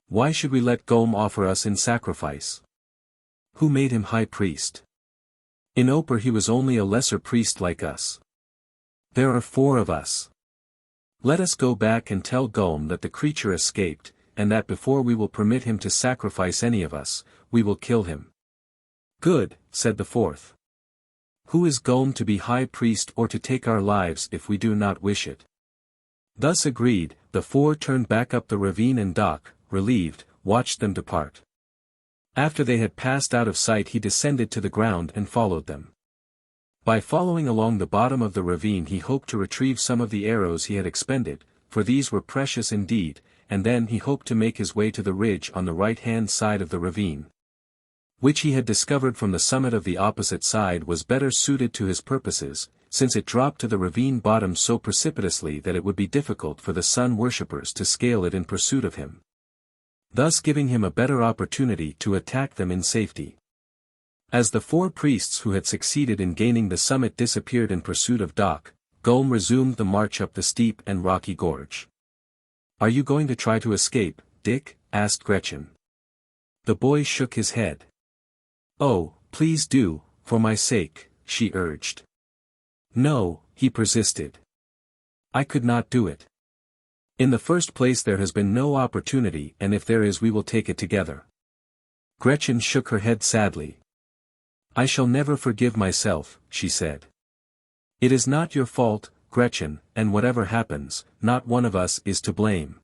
"Why should we let Golm offer us in sacrifice? Who made him high priest? In Opar he was only a lesser priest like us. There are 4 of us. Let us go back and tell Golm that the creature escaped, and that before we will permit him to sacrifice any of us, we will kill him." "Good," said the fourth. "Who is Golm to be high priest or to take our lives if we do not wish it?" Thus agreed, the four turned back up the ravine, and Doc, relieved, watched them depart. After they had passed out of sight, he descended to the ground and followed them. By following along the bottom of the ravine he hoped to retrieve some of the arrows he had expended, for these were precious indeed, and then he hoped to make his way to the ridge on the right-hand side of the ravine, which he had discovered from the summit of the opposite side was better suited to his purposes, since it dropped to the ravine bottom so precipitously that it would be difficult for the sun worshippers to scale it in pursuit of him, thus giving him a better opportunity to attack them in safety. As the four priests who had succeeded in gaining the summit disappeared in pursuit of Doc, Golm resumed the march up the steep and rocky gorge. "Are you going to try to escape, Dick?" asked Gretchen. The boy shook his head. "Oh, please do, for my sake," she urged. "No," he persisted. "I could not do it. In the first place, there has been no opportunity, and if there is we will take it together." Gretchen shook her head sadly. "I shall never forgive myself," she said. "It is not your fault, Gretchen, and whatever happens, not one of us is to blame.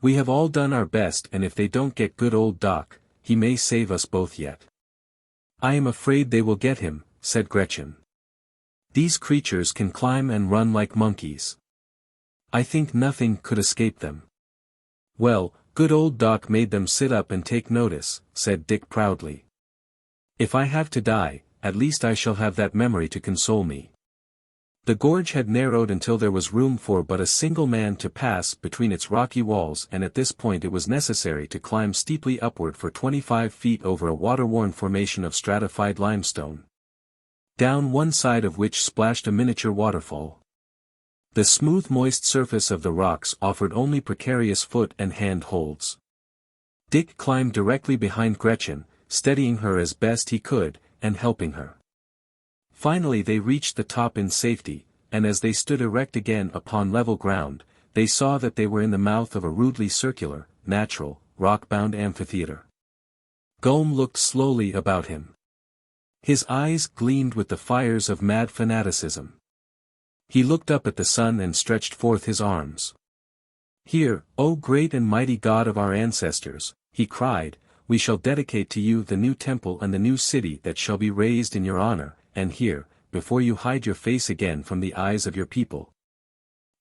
We have all done our best, and if they don't get good old Doc, he may save us both yet." "I am afraid they will get him," said Gretchen. "These creatures can climb and run like monkeys. I think nothing could escape them." "Well, good old Doc made them sit up and take notice," said Dick proudly. "If I have to die, at least I shall have that memory to console me." The gorge had narrowed until there was room for but a single man to pass between its rocky walls, and at this point it was necessary to climb steeply upward for 25 feet over a water-worn formation of stratified limestone, down one side of which splashed a miniature waterfall. The smooth moist surface of the rocks offered only precarious foot and hand holds. Dick climbed directly behind Gretchen, steadying her as best he could, and helping her. Finally they reached the top in safety, and as they stood erect again upon level ground, they saw that they were in the mouth of a rudely circular, natural, rock-bound amphitheater. Golm looked slowly about him. His eyes gleamed with the fires of mad fanaticism. He looked up at the sun and stretched forth his arms. "Here, O great and mighty God of our ancestors," he cried, "we shall dedicate to you the new temple and the new city that shall be raised in your honor, and here, before you hide your face again from the eyes of your people,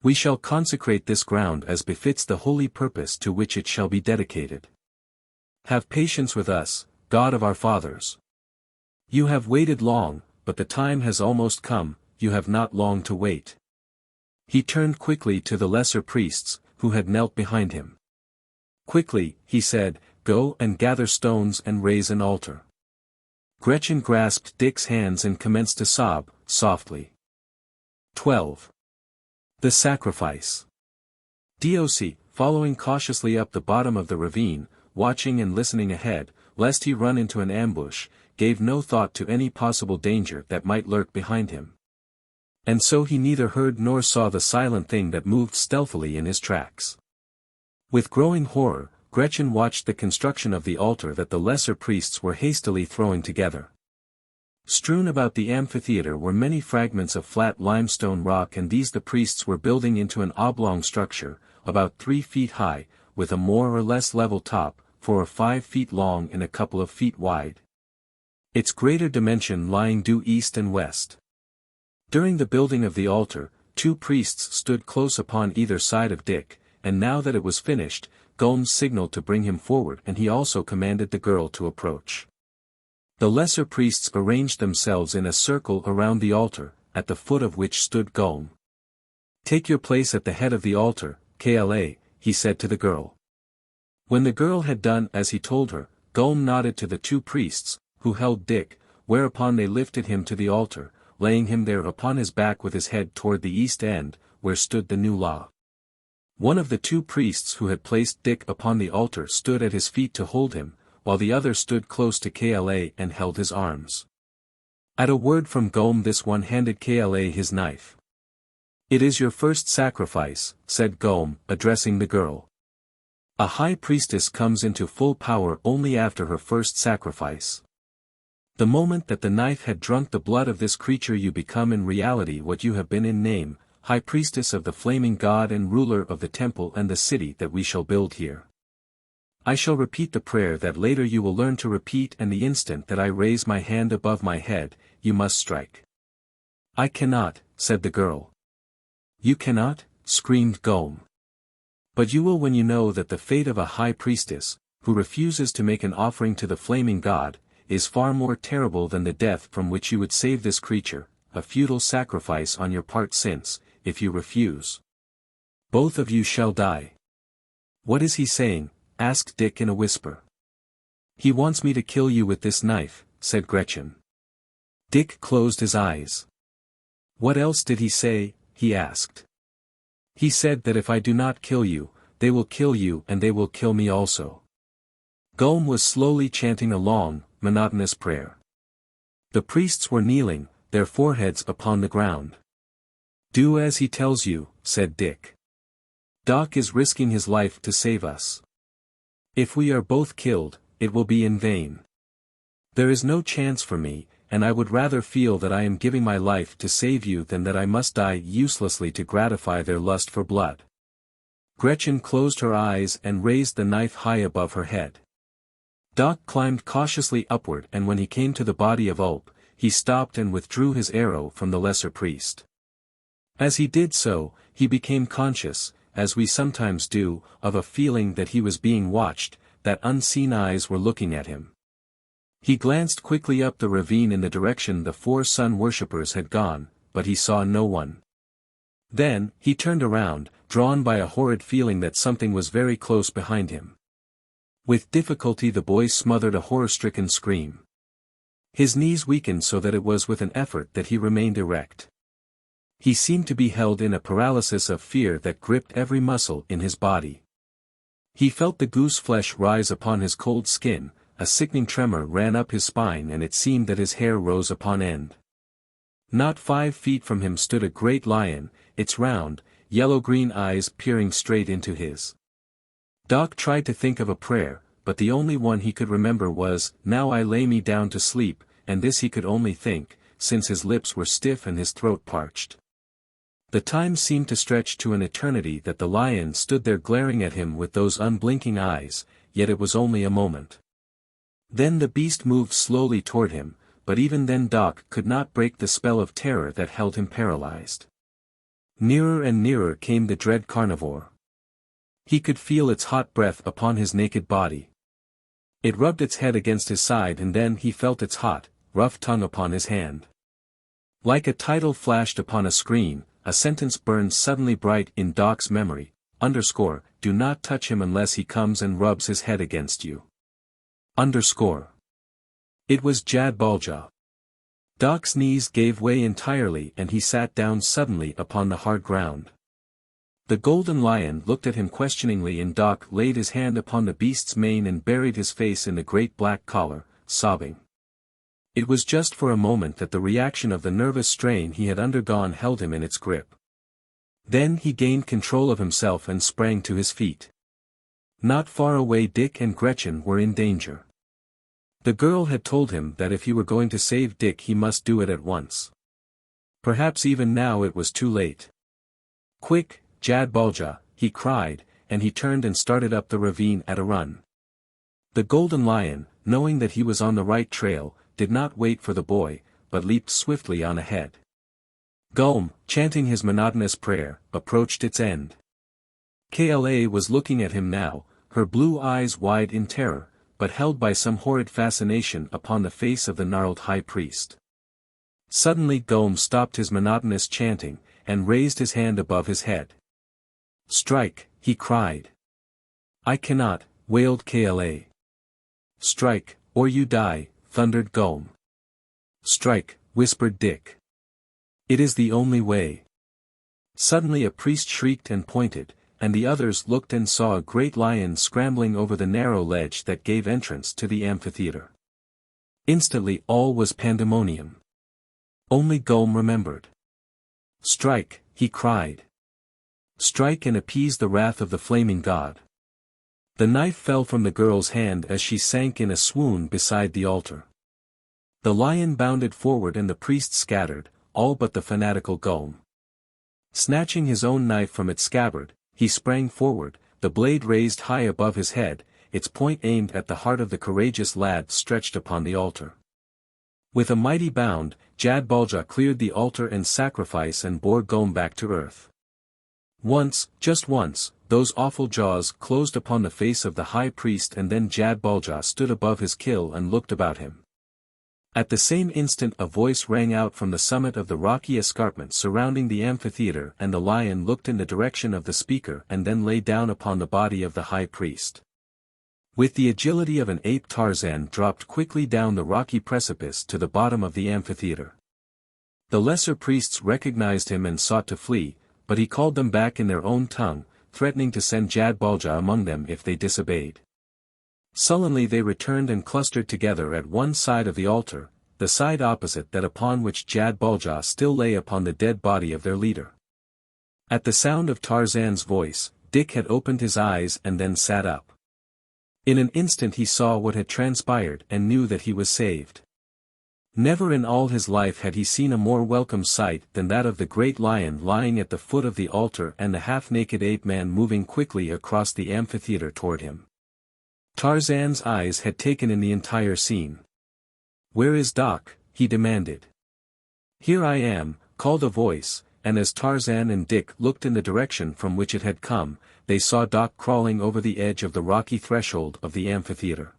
we shall consecrate this ground as befits the holy purpose to which it shall be dedicated. Have patience with us, God of our fathers. You have waited long, but the time has almost come, you have not long to wait." He turned quickly to the lesser priests, who had knelt behind him. "Quickly," he said, "go and gather stones and raise an altar." Gretchen grasped Dick's hands and commenced to sob, softly. 12. The Sacrifice. Doc, following cautiously up the bottom of the ravine, watching and listening ahead, lest he run into an ambush, gave no thought to any possible danger that might lurk behind him. And so he neither heard nor saw the silent thing that moved stealthily in his tracks. With growing horror, Gretchen watched the construction of the altar that the lesser priests were hastily throwing together. Strewn about the amphitheater were many fragments of flat limestone rock, and these the priests were building into an oblong structure, about 3 feet high, with a more or less level top, 4 or 5 feet long and a couple of feet wide. Its greater dimension lying due east and west. During the building of the altar, 2 priests stood close upon either side of Dick, and now that it was finished, Golm signaled to bring him forward, and he also commanded the girl to approach. The lesser priests arranged themselves in a circle around the altar, at the foot of which stood Golm. "Take your place at the head of the altar, Kla," he said to the girl. When the girl had done as he told her, Golm nodded to the 2 priests, who held Dick, whereupon they lifted him to the altar, laying him there upon his back with his head toward the east end, where stood the new law. One of the 2 priests who had placed Dick upon the altar stood at his feet to hold him, while the other stood close to Kla and held his arms. At a word from Golm, this one handed Kla his knife. "It is your first sacrifice," said Golm, addressing the girl. A high priestess comes into full power only after her first sacrifice. The moment that the knife had drunk the blood of this creature, you become in reality what you have been in name, high priestess of the flaming god and ruler of the temple and the city that we shall build here. I shall repeat the prayer that later you will learn to repeat, and the instant that I raise my hand above my head, you must strike. I cannot, said the girl. You cannot? Screamed Gome. But you will when you know that the fate of a high priestess, who refuses to make an offering to the flaming god, is far more terrible than the death from which you would save this creature, a futile sacrifice on your part since, if you refuse, both of you shall die. What is he saying? Asked Dick in a whisper. He wants me to kill you with this knife, said Gretchen. Dick closed his eyes. What else did he say? He asked. He said that if I do not kill you, they will kill you and they will kill me also. Gome was slowly chanting a long, monotonous prayer. The priests were kneeling, their foreheads upon the ground. Do as he tells you, said Dick. Doc is risking his life to save us. If we are both killed, it will be in vain. There is no chance for me, and I would rather feel that I am giving my life to save you than that I must die uselessly to gratify their lust for blood. Gretchen closed her eyes and raised the knife high above her head. Doc climbed cautiously upward, and when he came to the body of Ulp, he stopped and withdrew his arrow from the lesser priest. As he did so, he became conscious, as we sometimes do, of a feeling that he was being watched, that unseen eyes were looking at him. He glanced quickly up the ravine in the direction the 4 sun worshippers had gone, but he saw no one. Then, he turned around, drawn by a horrid feeling that something was very close behind him. With difficulty the boy smothered a horror-stricken scream. His knees weakened so that it was with an effort that he remained erect. He seemed to be held in a paralysis of fear that gripped every muscle in his body. He felt the goose flesh rise upon his cold skin, a sickening tremor ran up his spine, and it seemed that his hair rose upon end. Not 5 feet from him stood a great lion, its round, yellow-green eyes peering straight into his. Doc tried to think of a prayer, but the only one he could remember was, "Now I lay me down to sleep," and this he could only think, since his lips were stiff and his throat parched. The time seemed to stretch to an eternity that the lion stood there glaring at him with those unblinking eyes, yet it was only a moment. Then the beast moved slowly toward him, but even then Doc could not break the spell of terror that held him paralyzed. Nearer and nearer came the dread carnivore. He could feel its hot breath upon his naked body. It rubbed its head against his side, and then he felt its hot, rough tongue upon his hand. Like a title flashed upon a screen, a sentence burned suddenly bright in Doc's memory, _ do not touch him unless he comes and rubs his head against you. _ It was Jad-bal-ja. Doc's knees gave way entirely and he sat down suddenly upon the hard ground. The golden lion looked at him questioningly, and Doc laid his hand upon the beast's mane and buried his face in the great black collar, sobbing. It was just for a moment that the reaction of the nervous strain he had undergone held him in its grip. Then he gained control of himself and sprang to his feet. Not far away Dick and Gretchen were in danger. The girl had told him that if he were going to save Dick he must do it at once. Perhaps even now it was too late. "Quick, Jad-bal-ja," he cried, and he turned and started up the ravine at a run. The golden lion, knowing that he was on the right trail, did not wait for the boy, but leaped swiftly on ahead. Gome, chanting his monotonous prayer, approached its end. Kala was looking at him now, her blue eyes wide in terror, but held by some horrid fascination upon the face of the gnarled high priest. Suddenly Gome stopped his monotonous chanting, and raised his hand above his head. "Strike," he cried. "I cannot," wailed Kala. "Strike, or you die," thundered Gome. "Strike," whispered Dick. "It is the only way." Suddenly a priest shrieked and pointed, and the others looked and saw a great lion scrambling over the narrow ledge that gave entrance to the amphitheater. Instantly all was pandemonium. Only Gome remembered. "Strike," he cried. "Strike and appease the wrath of the flaming god." The knife fell from the girl's hand as she sank in a swoon beside the altar. The lion bounded forward and the priest scattered, all but the fanatical Gulm. Snatching his own knife from its scabbard, he sprang forward, the blade raised high above his head, its point aimed at the heart of the courageous lad stretched upon the altar. With a mighty bound, Jad-bal-ja cleared the altar and sacrifice and bore Gulm back to earth. Once, just once, those awful jaws closed upon the face of the high priest, and then Jad-bal-ja stood above his kill and looked about him. At the same instant a voice rang out from the summit of the rocky escarpment surrounding the amphitheater, and the lion looked in the direction of the speaker and then lay down upon the body of the high priest. With the agility of an ape, Tarzan dropped quickly down the rocky precipice to the bottom of the amphitheater. The lesser priests recognized him and sought to flee, but he called them back in their own tongue, threatening to send Jad-bal-ja among them if they disobeyed. Sullenly they returned and clustered together at one side of the altar, the side opposite that upon which Jad-bal-ja still lay upon the dead body of their leader. At the sound of Tarzan's voice, Dick had opened his eyes and then sat up. In an instant he saw what had transpired and knew that he was saved. Never in all his life had he seen a more welcome sight than that of the great lion lying at the foot of the altar and the half-naked ape-man moving quickly across the amphitheater toward him. Tarzan's eyes had taken in the entire scene. "Where is Doc?" he demanded. "Here I am," called a voice, and as Tarzan and Dick looked in the direction from which it had come, they saw Doc crawling over the edge of the rocky threshold of the amphitheater.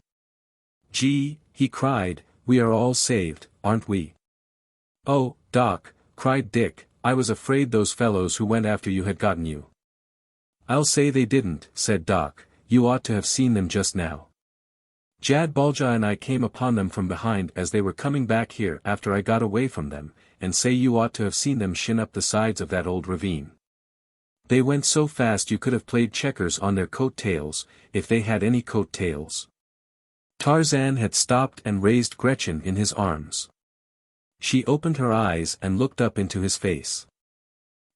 "Gee," he cried, "we are all saved, aren't we?" "Oh, Doc," cried Dick, "I was afraid those fellows who went after you had gotten you." "I'll say they didn't," said Doc. "You ought to have seen them just now. Jad-bal-ja and I came upon them from behind as they were coming back here after I got away from them, and say you ought to have seen them shin up the sides of that old ravine. They went so fast you could have played checkers on their coat tails, if they had any coat tails." Tarzan had stopped and raised Gretchen in his arms. She opened her eyes and looked up into his face.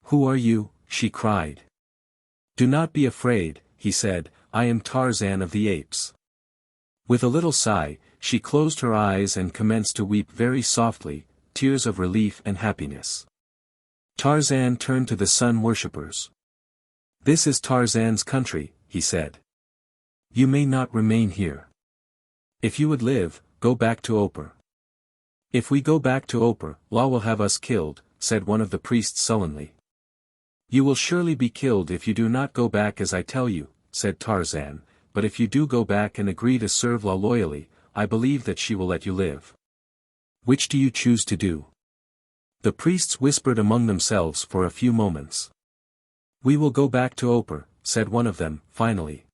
"Who are you?" she cried. "Do not be afraid," he said, "I am Tarzan of the Apes." With a little sigh, she closed her eyes and commenced to weep very softly, tears of relief and happiness. Tarzan turned to the sun worshippers. "This is Tarzan's country," he said. "You may not remain here. If you would live, go back to Opar." "If we go back to Opar, Law will have us killed," said one of the priests sullenly. "You will surely be killed if you do not go back as I tell you," said Tarzan, "but if you do go back and agree to serve Law loyally, I believe that she will let you live. Which do you choose to do?" The priests whispered among themselves for a few moments. "We will go back to Opar," said one of them, finally.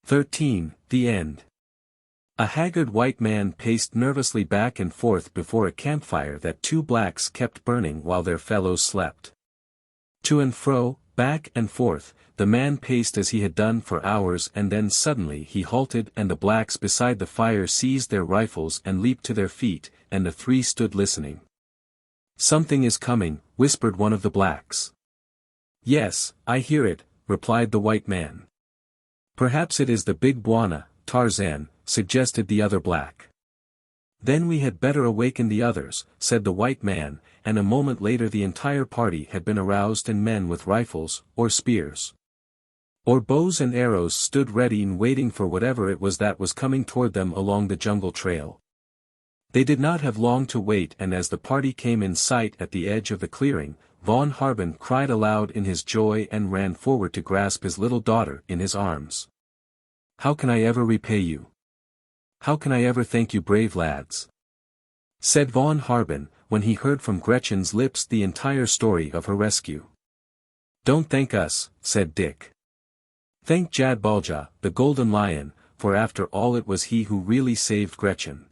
13. The End. A haggard white man paced nervously back and forth before a campfire that two blacks kept burning while their fellows slept. To and fro, back and forth, the man paced as he had done for hours, and then suddenly he halted and the blacks beside the fire seized their rifles and leaped to their feet, and the three stood listening. "Something is coming," whispered one of the blacks. "Yes, I hear it," replied the white man. "Perhaps it is the big bwana, Tarzan," suggested the other black. "Then we had better awaken the others," said the white man, and a moment later the entire party had been aroused and men with rifles, or spears, or bows and arrows stood ready and waiting for whatever it was that was coming toward them along the jungle trail. They did not have long to wait, and as the party came in sight at the edge of the clearing, Von Harben cried aloud in his joy and ran forward to grasp his little daughter in his arms. "How can I ever repay you? How can I ever thank you, brave lads?" said Von Harben, when he heard from Gretchen's lips the entire story of her rescue. "Don't thank us," said Dick. "Thank Jad-bal-ja, the Golden Lion, for after all it was he who really saved Gretchen."